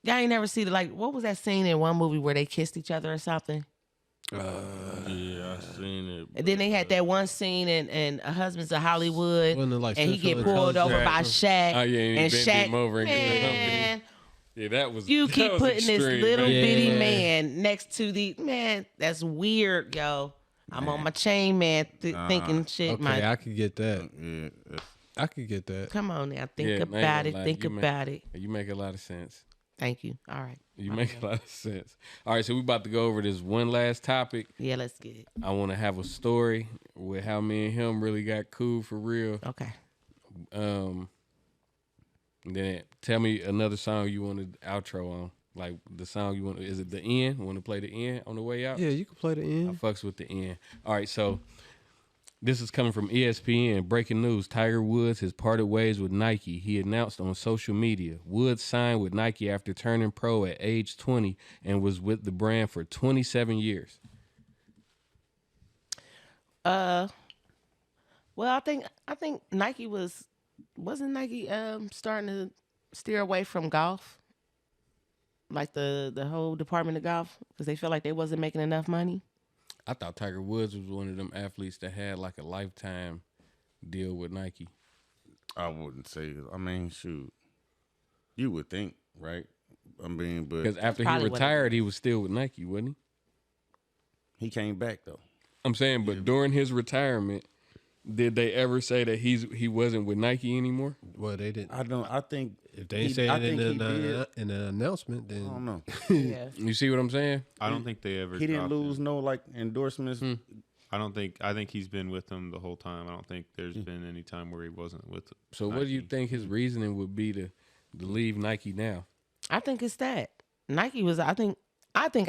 Y'all ain't never see like what was that scene in one movie where they kissed each other or something? Yeah, I seen it. And then they had that one scene in A Husband's of Hollywood, Wasn't it like and he Central get pulled over Intelligence? by Shaq. Oh, yeah, and he bent Shaq, him over and gave him company. man, Yeah, that was. you that keep was putting this extreme, little man. bitty Yeah. man next to the man. That's weird, yo. I'm on my chain, man, thinking shit. Okay, I could get that. Yeah. that's- I could get that. Come on now, think Yeah, I ain't about gonna it. lie, Think you make- about it. You make a lot of sense. Thank you. All right. You make a lot of sense. All right, so we about to go over this one last topic. Yeah, let's get it. I want to have a story with how me and him really got cool for real. Okay. Then tell me another song you want to outro on. Like the song you want. Is it the end? Want to play the end on the way out? Yeah, you can play the I end. fucks with the end. All right, so this is coming from ESPN. Breaking news: Tiger Woods has parted ways with Nike. He announced on social media. Woods signed with Nike after turning pro at age 20 and was with the brand for 27 years. Well, I think Nike wasn't Nike starting to steer away from golf, like the whole department of golf, because they felt like they wasn't making enough money. I thought Tiger Woods was one of them athletes that had like a lifetime deal with Nike. I wouldn't say. I mean, shoot, you would think, right? I mean, but Because after he retired, he was still with Nike, wasn't he came back though. I'm saying, but during his retirement, did they ever say that he wasn't with Nike anymore? Well, they didn't. I think If they say it in the announcement, then I don't know. Yeah. You see what I'm saying? I don't think they ever. He didn't dropped lose him. no like endorsements. I think he's been with them the whole time. I don't think there's been any time where he wasn't with them. So what do you think his reasoning would be to leave Nike now? I think it's that Nike was. I think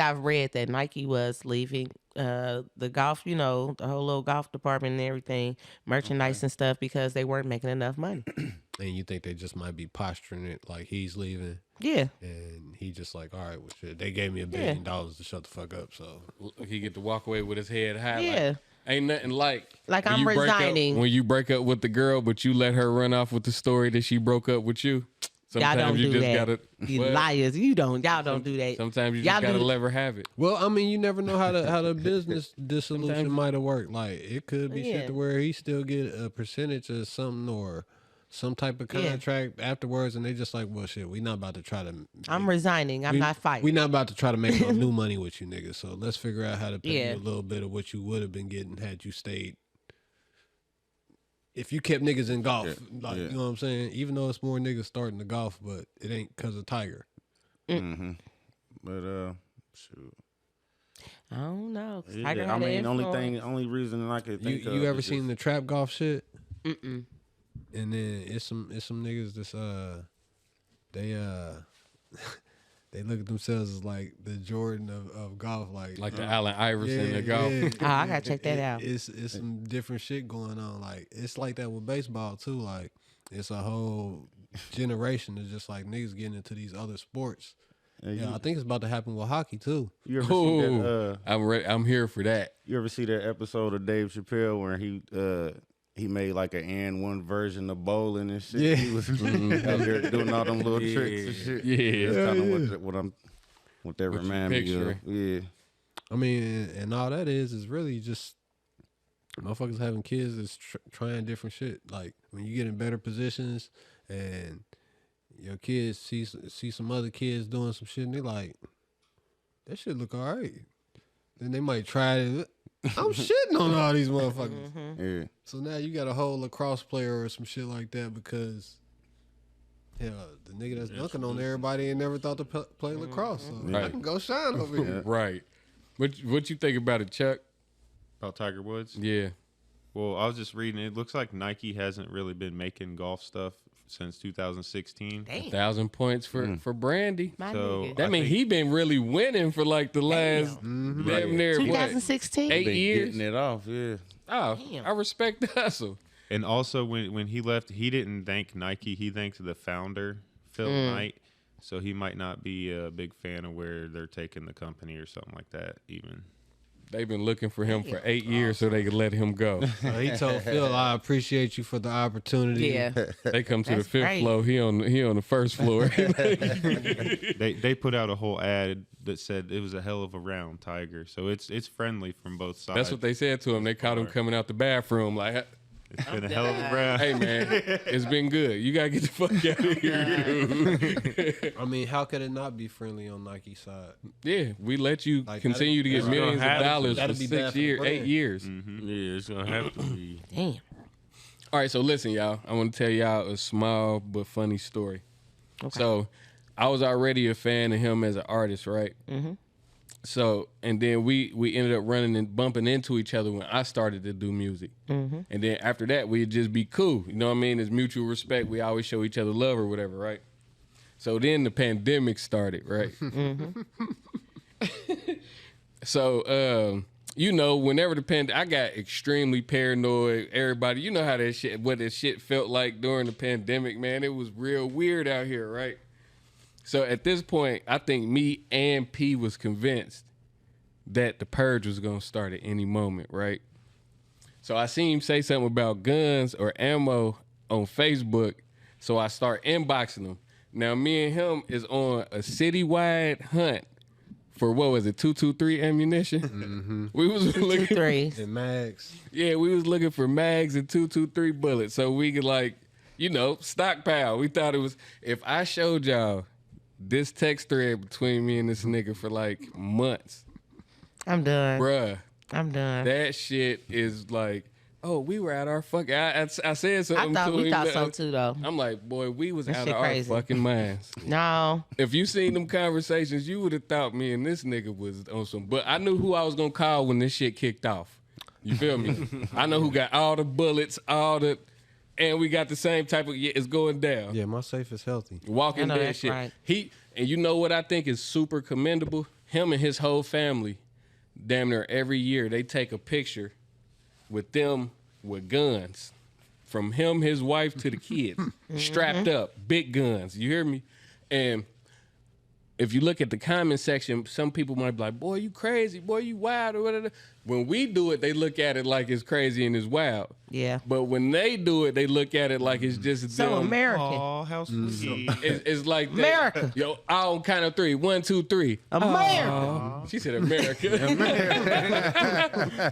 I've read that Nike was leaving the golf, the whole little golf department and everything, merchandise and stuff, because they weren't making enough money. and you think they just might be posturing it like he's leaving. Yeah. And he just like, all right, well, shit, they gave me $1 billion to shut the fuck up, so He get to walk away with his head high. Yeah. Like, ain't nothing like Like, when I'm you break up- resigning. when you break up with the girl, but you let her run off with the story that she broke up with you. Y'all don't you do just that. gotta You what? liars. Y'all don't do that. Sometimes you Y'all just gotta do- let her have it. Well, I mean, you never know how the business dissolution might have worked. Like, it could be Yeah. shit to where he still get a percentage of something or some type of Yeah. contract afterwards, and they just like, well, shit, we not about to try to. I'm resigning. I'm not fighting. We not about to try to make no new money with you, niggas. So let's figure out how to pay Yeah. you a little bit of what you would have been getting had you stayed. If you kept niggas in golf, you know what I'm saying? Even though it's more niggas starting the golf, but it ain't because of Tiger. Mm-hmm. But shoot. I don't know. 'Cause Yeah, Tiger I had mean, an only reason I could think of. You ever is seen just- the trap golf shit? Mm-mm. And then it's some niggas that's they look at themselves as like the Jordan of golf, like the Allen Iverson of golf. Oh, I gotta check that out. It's some different shit going on. Like it's like that with baseball too. Like it's a whole generation of just like niggas getting into these other sports. Yeah, I think it's about to happen with hockey too. You ever see that? I'm ready. I'm here for that. You ever see that episode of Dave Chappelle where he made like an and one version of bowling and shit? Yeah. He was out there doing all them little tricks and shit. Yeah. That's kind of what that remind me of. picturing. Yeah. I mean, and all that is really just motherfuckers having kids that's trying different shit. Like when you get in better positions and your kids see some other kids doing some shit and they like, that shit look all right. Then they might try it. I'm shitting on all these motherfuckers. Yeah. So now you got a whole lacrosse player or some shit like that because hell, the nigga that's dunking on everybody ain't never thought to play lacrosse. So I can go shine over here. Right. What you think about it, Chuck? About Tiger Woods? Yeah. Well, I was just reading. It looks like Nike hasn't really been making golf stuff since 2016. 1,000 points for Brandy. So that mean he been really winning for like the last damn near 2016? what, 8 Been years. getting it off, yeah. Oh, Damn. I respect the hustle. And also, when he left, he didn't thank Nike. He thanked the founder, Phil Knight. So he might not be a big fan of where they're taking the company or something like that. Even They've been looking for him for 8 years so they could let him go. He told Phil, I appreciate you for the opportunity. Yeah. They come to the That's fifth great. floor. He on the first floor. they put out a whole ad that said it was a hell of a round, Tiger. So it's friendly from both sides. That's what they said to him. They caught him coming out the bathroom like, It's been a hell of a round. hey man, it's been good. You gotta get the fuck out of here. Dude. I mean, how could it not be friendly on Nike's side? Yeah, we let you Like, continue to get that'd- millions of that'd dollars for that'd be bad 6 for the years, brand. 8 years. Yeah, it's gonna have to be. Damn. All right, so listen, y'all. I want to tell y'all a small but funny story. Okay. So, I was already a fan of him as an artist, right? Mm-hmm. So, and then we ended up running and bumping into each other when I started to do music. Mm-hmm. And then after that, we'd just be cool. You know what I mean? It's mutual respect. We always show each other love or whatever, right? So then the pandemic started, right? So, whenever I got extremely paranoid. Everybody, you know how what that shit felt like during the pandemic, man. It was real weird out here, right? So at this point, I think me and P was convinced that the purge was gonna start at any moment, right? So I seen him say something about guns or ammo on Facebook, so I start inboxing him. Now me and him is on a citywide hunt for what was it, 223 ammunition? We was looking 223s. And mags. Yeah, we was looking for mags and 223 bullets so we could like, stockpile. We thought it was, if I showed y'all this text thread between me and this nigga for like months. I'm done. Bruh. I'm done. That shit is like, oh, we were at our fucking, I said something to him. We thought so too though. I'm like, boy, we was That out shit of our crazy. fucking minds. No. If you seen them conversations, you would have thought me and this nigga was on some, but I knew who I was gonna call when this shit kicked off. You feel me? I know who got all the bullets, and we got the same type of, it's going down. Yeah, my safe is healthy. Walking I know Dead that's shit. right. And you know what I think is super commendable? Him and his whole family, damn near every year, they take a picture with them with guns. From him, his wife, to the kids. Strapped up, big guns. You hear me? And if you look at the comment section, some people might be like, boy, you crazy, boy, you wild, or whatever. When we do it, they look at it like it's crazy and it's wild. Yeah. But when they do it, they look at it like it's just So them. American. Oh, how sweet. It's like that. America. Yo, I'll count of 3. 1, 2, 3. America. She said America.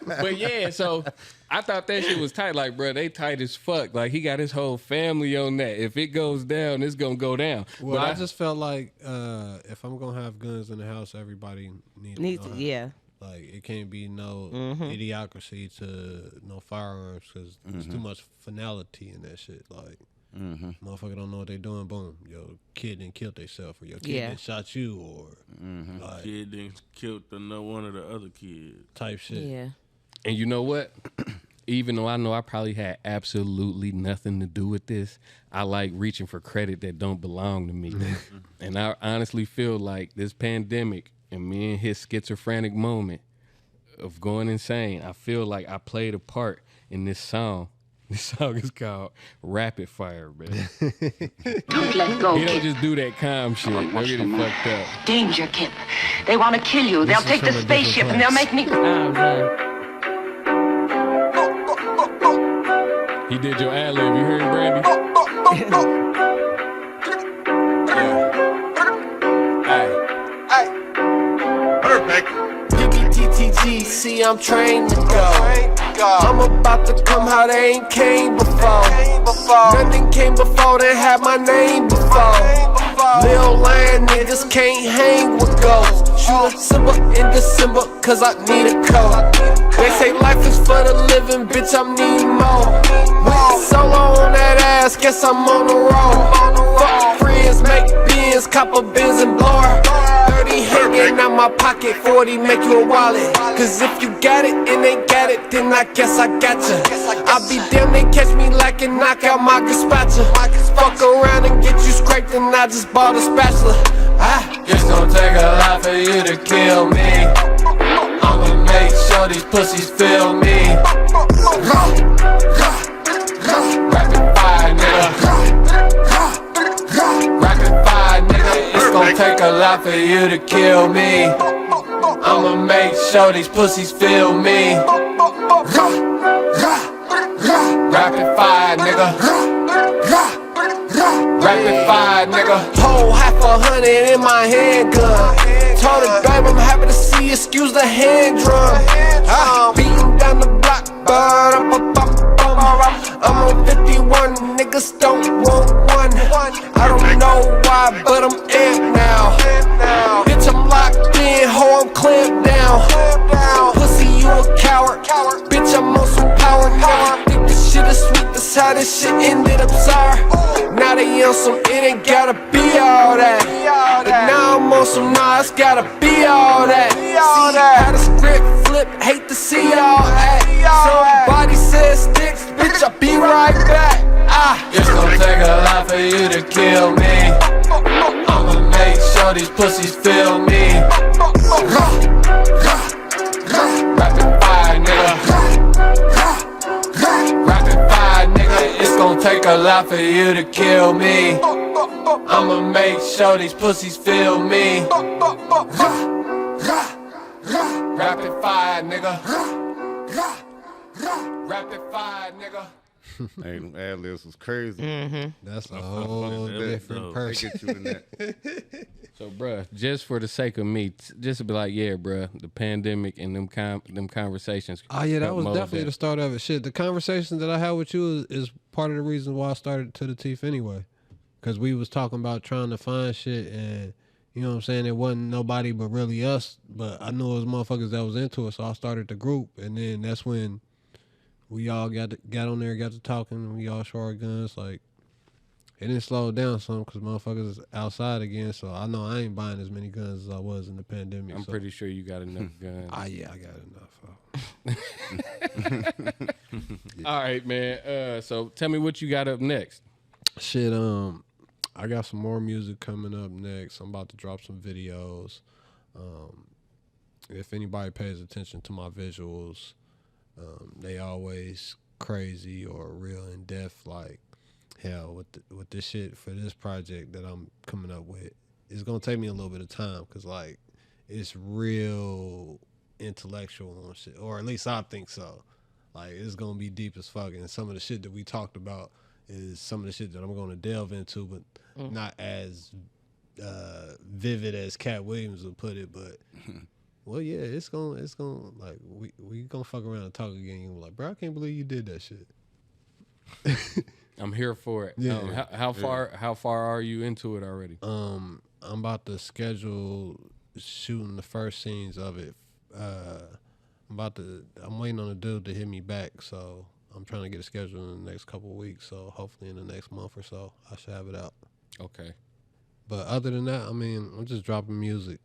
But yeah, so I thought that shit was tight. Like, bro, they tight as fuck. Like, he got his whole family on that. If it goes down, it's gonna go down. Well, But I just felt like if I'm gonna have guns in the house, everybody needs to. Yeah. Like, it can't be no idiocracy to no firearms because there's too much finality in that shit. Like, motherfucker don't know what they doing. Boom, your kid didn't kill themselves, or your kid didn't shot you, or like Kid didn't kill one of the other kids. type shit. Yeah. And you know what? Even though I know I probably had absolutely nothing to do with this, I like reaching for credit that don't belong to me. And I honestly feel like this pandemic and me and his schizophrenic moment of going insane, I feel like I played a part in this song. This song is called Rapid Fire, man. Don't let go, He don't Kip. just do that calm shit. Don't get it fucked up. Danger, Kip. They want to kill you. They'll is take the from a different spaceship and they'll place. make me. I'm done. He did your ad-lib. You heard him, Brandy? PBTTG, see I'm trained to go. I'm about to come how they ain't came before. Nothing came before, they had my name before. Lil Land niggas can't hang with ghosts. Shoot a Simba in December, cause I need a coat. They say life is for the living, bitch, I'm needing more. With solo on that ass, guess I'm on the road. Fuck friends, make beans, cop a Benz and blower. 30 hanging out my pocket, 40 make you a wallet. Cause if you got it and they got it, then I guess I gotcha. I'll be damned they catch me like and knock out my gazpacho. Fuck around and get you scraped and I just bought a spatula. It's gonna take a lot for you to kill me. I'ma make sure these pussies feel me. Rapid fire, nigga. Rapid fire, nigga. It's gonna take a lot for you to kill me. I'ma make sure these pussies feel me. Rapid fire, nigga. Rapid fire, nigga. Whole $500 in my handgun. Told her, babe, I'm happy to see you. Excuse the hand drum. Beating down the block, but I'm on 51. Niggas don't want one. I don't know why, but I'm amped now. Bitch, I'm locked in, ho, I'm clamped down. Pussy, you a coward. Bitch, I'm on some power now. Think this shit is sweet, that's how this shit ended up sour. Now they on some, it ain't gotta be all that. But now I'm on some, nah, it's gotta be all that. See how the script flip, hate to see all that. Somebody says sticks, bitch, I'll be right back. It's gonna take a lot for you to kill me. I'ma make sure these pussies feel me. Rapid fire, nigga. Rapid fire, nigga. It's gonna take a lot for you to kill me. I'ma make sure these pussies feel me. Rapid fire, nigga. Rapid fire, nigga. Hey, them ad-libs was crazy. That's a whole different They person. get you in that. So, bruh, just for the sake of me, just to be like, yeah, bruh, the pandemic and them conversations. Oh yeah, that helped was mold definitely the start of it. Shit, the conversation that I had with you is part of the reason why I started To the Teeth anyway, because we was talking about trying to find shit, and you know what I'm saying. It wasn't nobody but really us, but I knew it was motherfuckers that was into it, so I started the group, and then that's when we all got on there, got to talking, and we all showed our guns. Like it didn't slow down some because motherfuckers is outside again. So I know I ain't buying as many guns as I was in the pandemic. I'm pretty sure you got enough guns. Yeah, I got enough. All right, man. So tell me what you got up next. Shit, I got some more music coming up next. I'm about to drop some videos. If anybody pays attention to my visuals, they always crazy or real in depth. Like hell, with this shit for this project that I'm coming up with, it's gonna take me a little bit of time because like it's real intellectual and shit, or at least I think so. Like it's gonna be deep as fuck, and some of the shit that we talked about is some of the shit that I'm gonna delve into, but not as vivid as Cat Williams would put it. But well, yeah, it's gonna like we gonna fuck around and talk again. You're like, bro, I can't believe you did that shit. I'm here for it. Yeah. How far are you into it already? I'm about to schedule shooting the first scenes of it. I'm waiting on the dude to hit me back, so I'm trying to get it scheduled in the next couple of weeks. So hopefully in the next month or so, I should have it out. Okay. But other than that, I mean, I'm just dropping music,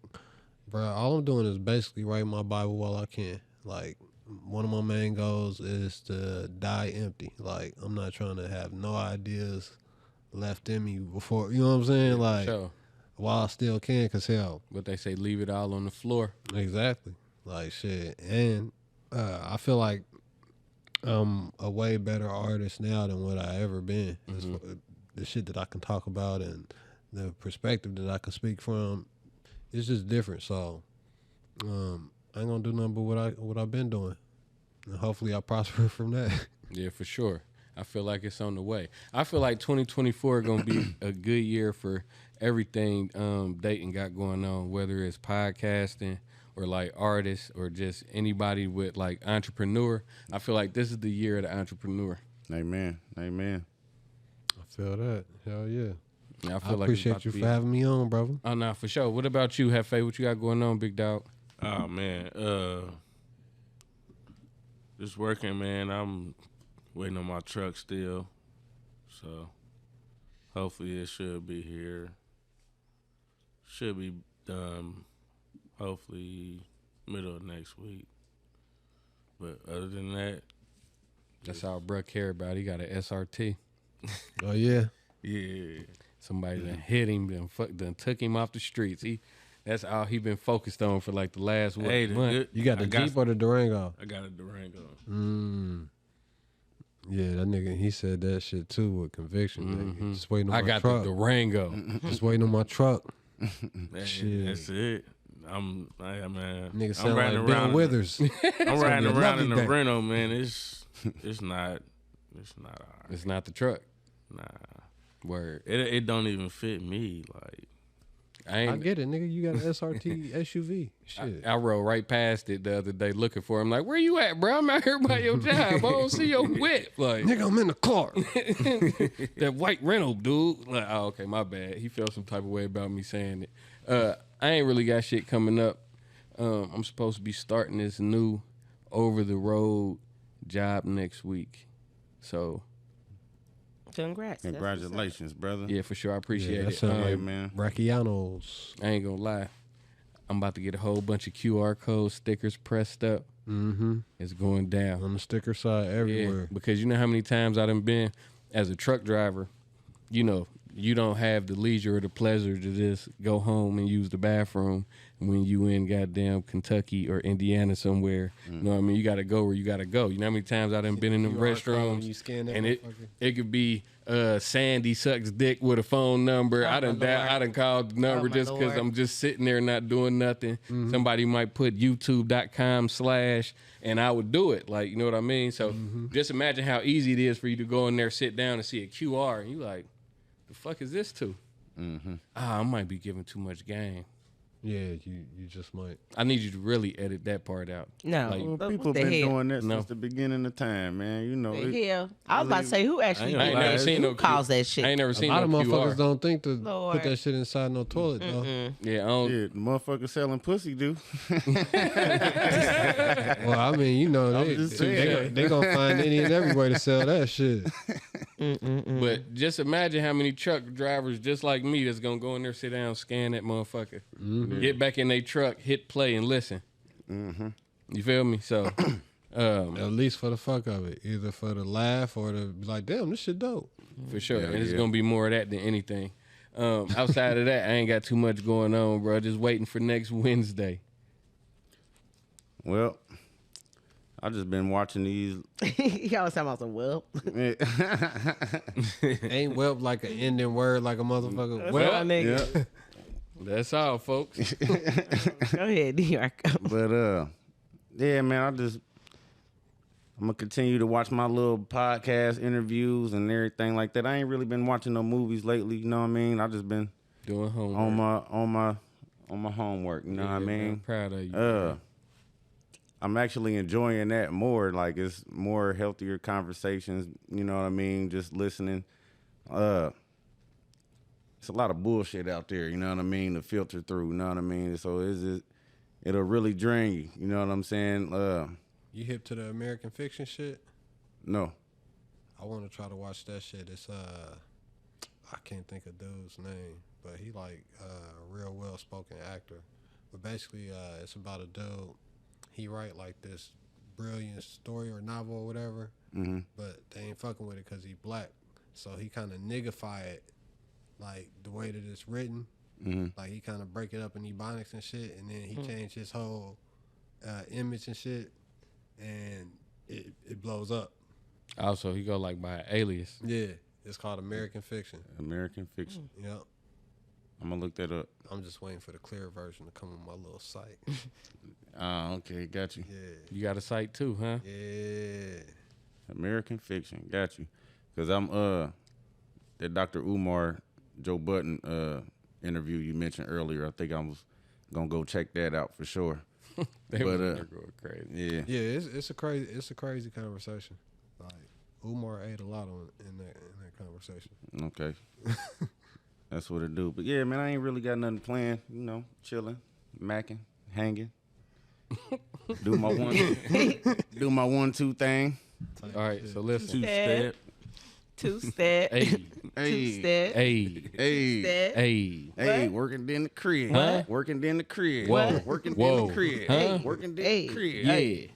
bro. All I'm doing is basically writing my Bible while I can. Like one of my main goals is to die empty. Like I'm not trying to have no ideas left in me before, you know what I'm saying? Like Sure. while I still can, cause hell, What they say, leave it all on the floor. exactly. Like shit, and I feel like I'm a way better artist now than what I ever been. The shit that I can talk about and the perspective that I can speak from, it's just different. So I ain't gonna do nothing but what I've been doing, and hopefully I prosper from that. Yeah, for sure. I feel like it's on the way. I feel like 2024 gonna be a good year for everything Dayton got going on, whether it's podcasting or like artists or just anybody with like entrepreneur. I feel like this is the year of the entrepreneur. Amen. Amen. I feel that. Hell yeah. Yeah, I feel like it's appreciate about you to for be- having me on, brother. Oh, nah, for sure. What about you, Hefe? What you got going on, big dog? Oh man, just working, man. I'm waiting on my truck still, so hopefully it should be here. Should be done, hopefully middle of next week. But other than that, That's all Bruh care about. He got an SRT. Oh yeah. yeah. Somebody done hit him, done took him off the streets. That's all he been focused on for like the last month. You got the Jeep or the Durango? I got a Durango. Yeah, that nigga, he said that shit too with conviction. Nigga. Just waiting on I my got truck. the Durango. Just waiting on my truck. Man, Shit. that's it. I'm man. Nigga I'm sound riding like Bill around. Withers. I'm riding be a around in lovely the day. Renault, man. It's not all right. It's not the truck. Nah. Word. It don't even fit me. Like I get it, nigga. You got an SRT SUV. Shit. I rode right past it the other day looking for him. Like, where you at, bro? I'm out here by your job. I don't see your whip. Like, Nigga, I'm in the car. that white rental dude. Like, oh, okay, my bad. He felt some type of way about me saying it. I ain't really got shit coming up. I'm supposed to be starting this new over the road job next week. So Congrats. That's Congratulations, brother. yeah, for sure. I appreciate that it. sound like man. Rackianos. I ain't gonna lie. I'm about to get a whole bunch of QR code stickers pressed up. Mm-hmm. It's going down. On the sticker side everywhere. Yeah, because you know how many times I done been as a truck driver, you know, you don't have the leisure or the pleasure to just go home and use the bathroom when you in goddamn Kentucky or Indiana somewhere. You know what I mean? You got to go where you got to go. You know how many times I done been in them restrooms you scan that and motherfucker. it could be Sandy sucks dick with a phone number. I done called the number just because I'm just sitting there not doing nothing. Somebody might put youtube.com/ and I would do it. Like, you know what I mean? So just imagine how easy it is for you to go in there, sit down and see a QR and you like, the fuck is this to? I might be giving too much game. Yeah, you just might. I need you to really edit that part out. No, Like, but People what the been hell? doing that since the beginning of time, man. You know, The hell? I was about to say, who actually I ain't never seen no calls that shit? I ain't never A seen lot no of motherfuckers QR. don't think to Lord. put that shit inside no toilet, though. Yeah, I don't. yeah, motherfuckers selling pussy do. Well, I mean, you know, they gonna find any and every way to sell that shit. But just imagine how many truck drivers just like me that's gonna go in there, sit down, scan that motherfucker, get back in their truck, hit play, and listen. You feel me? So, At least for the fuck of it, either for the laugh or to be like, damn, this shit dope. for sure, and it's gonna be more of that than anything. Outside of that, I ain't got too much going on, bro. Just waiting for next Wednesday. Well, I just been watching these. He always talking about some whelp. Ain't whelp like an ending word like a motherfucker. Well, nigga. That's all, folks. Go ahead, New York. But yeah, man, I'm gonna continue to watch my little podcast interviews and everything like that. I ain't really been watching no movies lately. You know what I mean? I just been Doing homework. on my homework. You know what I Yeah, man, mean? I'm proud of you. I'm actually enjoying that more. Like, it's more healthier conversations. You know what I mean? Just listening. It's a lot of bullshit out there. You know what I mean? To filter through. You know what I mean? So it'll really drain you. You know what I'm saying? You hip to the American fiction shit? No. I want to try to watch that shit. It's I can't think of dude's name, but he like a real well spoken actor. But basically, it's about a dude. He write like this brilliant story or novel or whatever, but they ain't fucking with it because he black. So he kind of niggify it, like the way that it's written. Like he kind of break it up in ebonics and shit, and then he changed his whole image and shit, and it blows up. Also, he go like by an alias. Yeah, it's called American Fiction. American Fiction. Yep. I'm gonna look that up. I'm just waiting for the clear version to come on my little site. Okay, got you. Yeah. You got a site too, huh? Yeah. American Fiction, got you. Cause I'm that Dr. Umar Joe Budden interview you mentioned earlier. I think I was gonna go check that out for sure. They was in there going crazy. Yeah. Yeah, it's a crazy conversation. Like Umar ate a lot in that conversation. Okay. That's what it do. But yeah, man, I ain't really got nothing planned. You know, chilling, macking, hanging. do my 1-2 thing. All right, so listen. Two-step. Hey, Two-step. hey, Two-step. hey. Hey, working in the crib. Huh? Working in the crib. Whoa. Working Whoa. in the crib. Huh? Working in Hey. the crib. Yeah.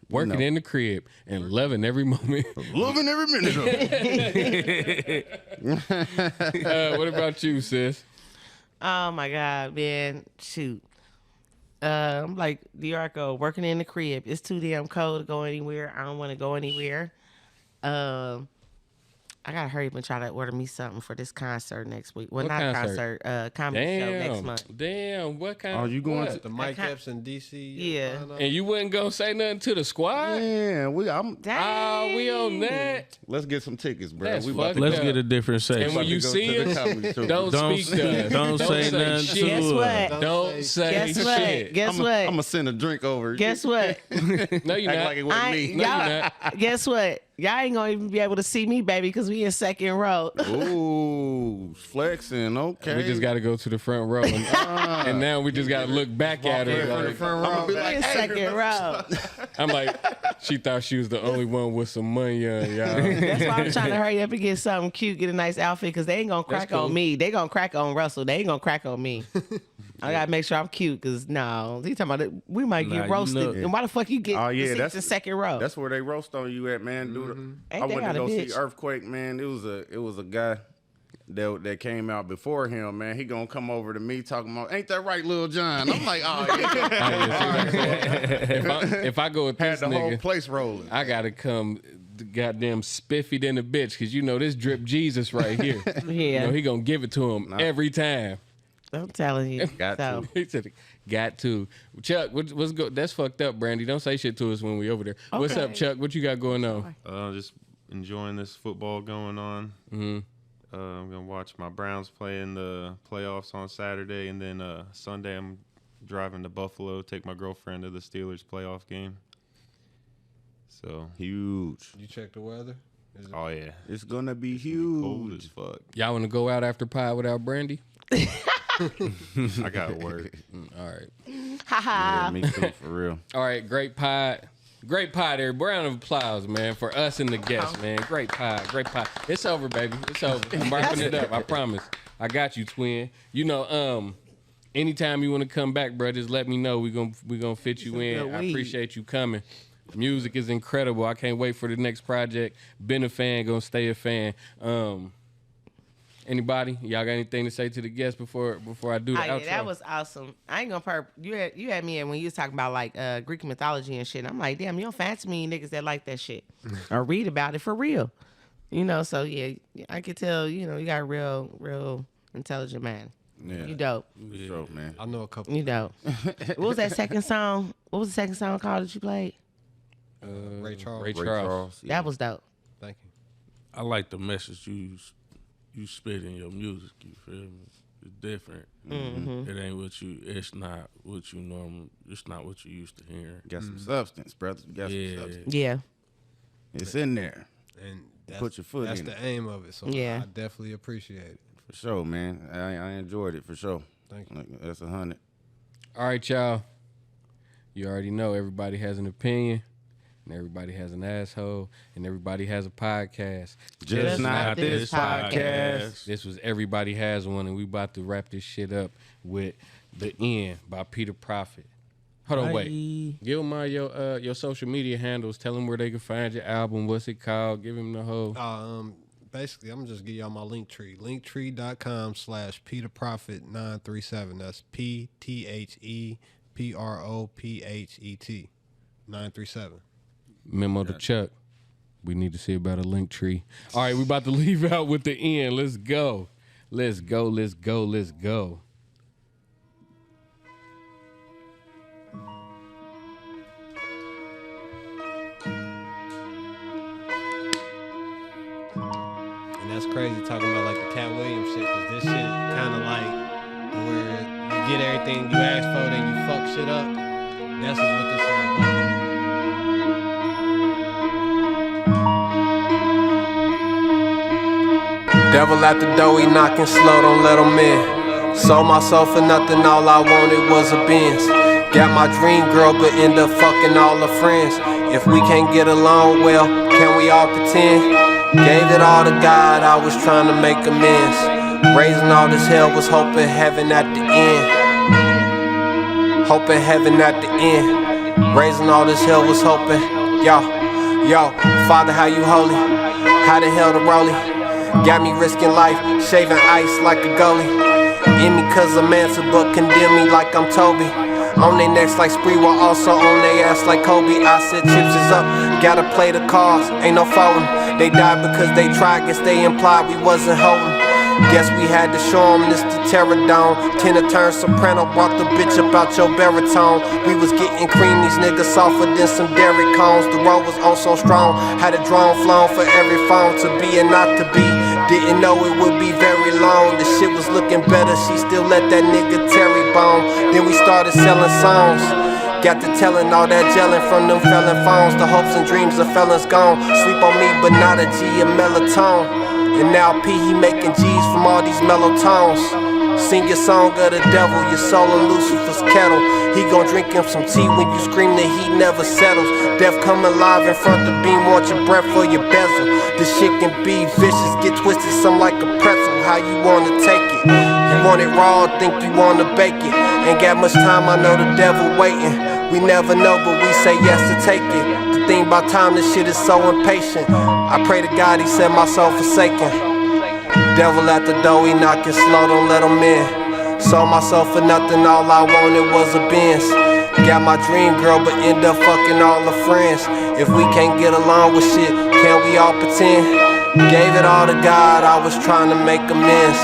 Working in the crib and loving every moment. Loving every minute of it. What about you, sis? Oh my God, man. Shoot. I'm like Diarco, working in the crib. It's too damn cold to go anywhere. I don't want to go anywhere. I gotta hurry up and try to order me something for this concert next week. Well, What not concert? concert, comedy show next Damn, month. damn. What kind? Oh, you going what? to The Mike Epps in DC. Yeah. And you wasn't gonna say nothing to the squad? Yeah, we on that. Let's get some tickets, bro. That's We about to Let's Yeah. get a different section. And when you go see to the us, comedy show. don't speak to us. Don't say nothing shit. to Guess us. what? Don't say Guess what? shit. Guess I'm what? gonna send a drink over. Guess what? No, you're Act not. like it wasn't me. No, you're y'all, not. guess what? Y'all ain't gonna even be able to see me, baby, because we in second row. Ooh, flexing. Okay. We just got to go to the front row, and now we just got to look back at her. Like, I'm gonna be We like, in hey, second row. I'm like, she thought she was the only one with some money on, y'all. That's why I'm trying to hurry up and get something cute, get a nice outfit, because they ain't gonna crack cool. on me. They gonna crack on Russell. They ain't gonna crack on me. I gotta make sure I'm cute, because no, he talking about it, we might Nah, get you roasted. know- And why the fuck you get Oh, yeah, the seats that's- in second row? That's where they roast on you at, man. Dude, Ain't I they went to got a go see bitch? Earthquake, man. It was a guy. that came out before him, man, he gonna come over to me talking about, ain't that right, Lil Jon? I'm like, oh yeah. if I go with Had this the whole nigga, place rolling. I gotta come goddamn spiffied in the bitch, because you know this drip Jesus right here. Yeah. You know, he gonna give it to him every time. I'm telling you. Got So, to. He said, got to. Chuck, what's go? That's fucked up, Brandy. Don't say shit to us when we over there. What's up, Chuck? What you got going on? Just enjoying this football going on. Mm-hmm. I'm gonna watch my Browns play in the playoffs on Saturday, and then Sunday I'm driving to Buffalo, take my girlfriend to the Steelers playoff game. So Huge. You check the weather? oh yeah, It's gonna be cold huge. as fuck. Y'all want to go out after pie without Brandy? I got work. All right. Yeah, me too, for real. All right, great pie. Great pie there. Round of applause, man, for us and the guests, man. Great pie. Great pie. It's over, baby. It's over. I'm wrapping it up. I promise. I got you, twin. You know, anytime you want to come back, bro, just let me know. We gonna fit you in. I appreciate you coming. Music is incredible. I can't wait for the next project. Been a fan, gonna stay a fan. Anybody? Y'all got anything to say to the guests before I do the outro? yeah, that was awesome. I ain't gonna you had me in when you was talking about like Greek mythology and shit. I'm like, damn, you don't fancy me niggas that like that shit or read about it for real. You know, so yeah, I could tell. You know, you got a real intelligent man. Yeah. You dope. For sure, man. I know a couple. You dope. What was that second song? What was the second song called that you played? Ray Charles. Ray Charles. That was dope. Thank you. I like the message you spit in your music. You feel me? It's different. Mm-hmm. It ain't what you. It's not what you normal. It's not what you used to hear. Got some substance, brother. You got some substance. Yeah. It's in there. And Put your foot that's in the it. aim of it. So Yeah. I definitely appreciate it. For sure, man. I enjoyed it, for sure. Thank you. Like, that's 100. All right, y'all. You already know everybody has an opinion, and everybody has an asshole, and everybody has a podcast. Just not this podcast. This was Everybody Has One, and we about to wrap this shit up with The End by Peter Prophet. Hold on, wait. Give them all your social media handles. Tell them where they can find your album. What's it called? Give them the whole. Basically, I'm just give y'all my link tree. Linktree.com/PeterProphet937. That's PTHEPROPHET 937. Memo to Chuck. We need to see about a link tree. All right, we about to leave out with The End. Let's go. Let's go. Let's go. Let's go. And that's crazy talking about like the Cat Williams shit, because this shit kind of like where you get everything you asked for, then you fuck shit up. That's what this song is. Devil at the door, he knocking slow, don't let him in. Sold myself for nothing, all I wanted was a Benz. Got my dream girl, but end up fucking all her friends. If we can't get along, well, can we all pretend? Gave it all to God, I was trying to make amends. Raising all this hell, was hoping heaven at the end. Hoping heaven at the end. Raising all this hell, was hoping. Yo, Father, how you holy? How the hell to rollie? Got me risking life, shaving ice like a goalie. In me cause I'm Manson, but condemn me like I'm Toby. On they necks like Spree, while also on they ass like Kobe. I said chips is up, gotta play the cards, ain't no folding. They died because they tried, guess they implied we wasn't holding. Guess we had to show 'em this the Terradome. Tenor turned soprano, brought the bitch up out your baritone. We was getting cream, these niggas softer than some dairy cones. The road was oh so strong, had a drone flown for every phone. To be and not to be, didn't know it would be very long. The shit was looking better, she still let that nigga Terry bone. Then we started selling songs. Got to telling all that gelling from them felon phones. The hopes and dreams of felons gone. Sleep on me, but not a G of melatonin. And now P, he making G's from all these mellow tones. Sing your song of the devil, your soul in Lucifer's kettle. He gon' drink him some tea when you scream that he never settles. Death come alive in front the beam, want your breath for your bezel. This shit can be vicious, get twisted, some like a pretzel. How you wanna take it? You want it raw, think you wanna bake it. Ain't got much time, I know the devil waiting. We never know, but we say yes to take it. The thing about time, this shit is so impatient. I pray to God he set my soul forsaken. Devil at the door, he knocking slow, don't let him in. Sold myself for nothing, all I wanted was a Benz. Got my dream girl, but end up fucking all her friends. If we can't get along with shit, can we all pretend? Gave it all to God, I was trying to make amends.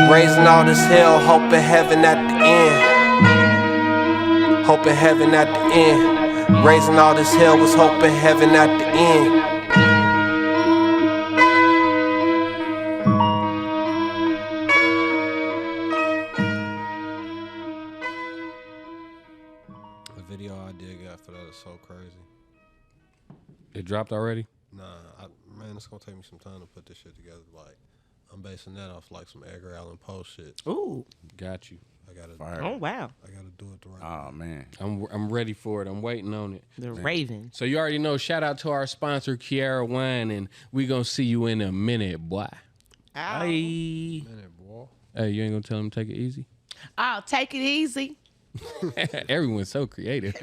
Raising all this hell, hoping heaven at the end. Hoping heaven at the end. Raising all this hell, was hoping heaven at the end. The video I did got for that is so crazy. It dropped already? Nah, man, it's gonna take me some time to put this shit together. Like, I'm basing that off like some Edgar Allan Poe shit. Ooh, got you. I gotta. Fire. Oh wow. I gotta do it the right. Oh man, I'm ready for it. I'm waiting on it. The Raven. So you already know. Shout out to our sponsor, Kiara Wine, and we gonna see you in a minute, boy. Ow. Hey, boy. Hey, you ain't gonna tell him to take it easy? Oh, take it easy. Everyone's so creative.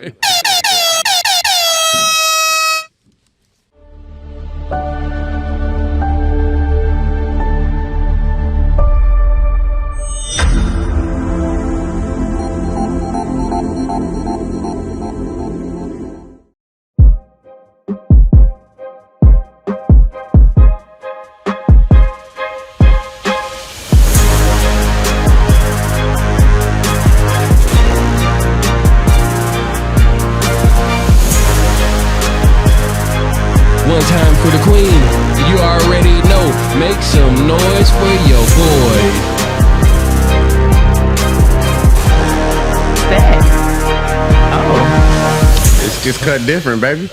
One time for the queen, you already know. Make some noise for your boy. it's just cut different, baby.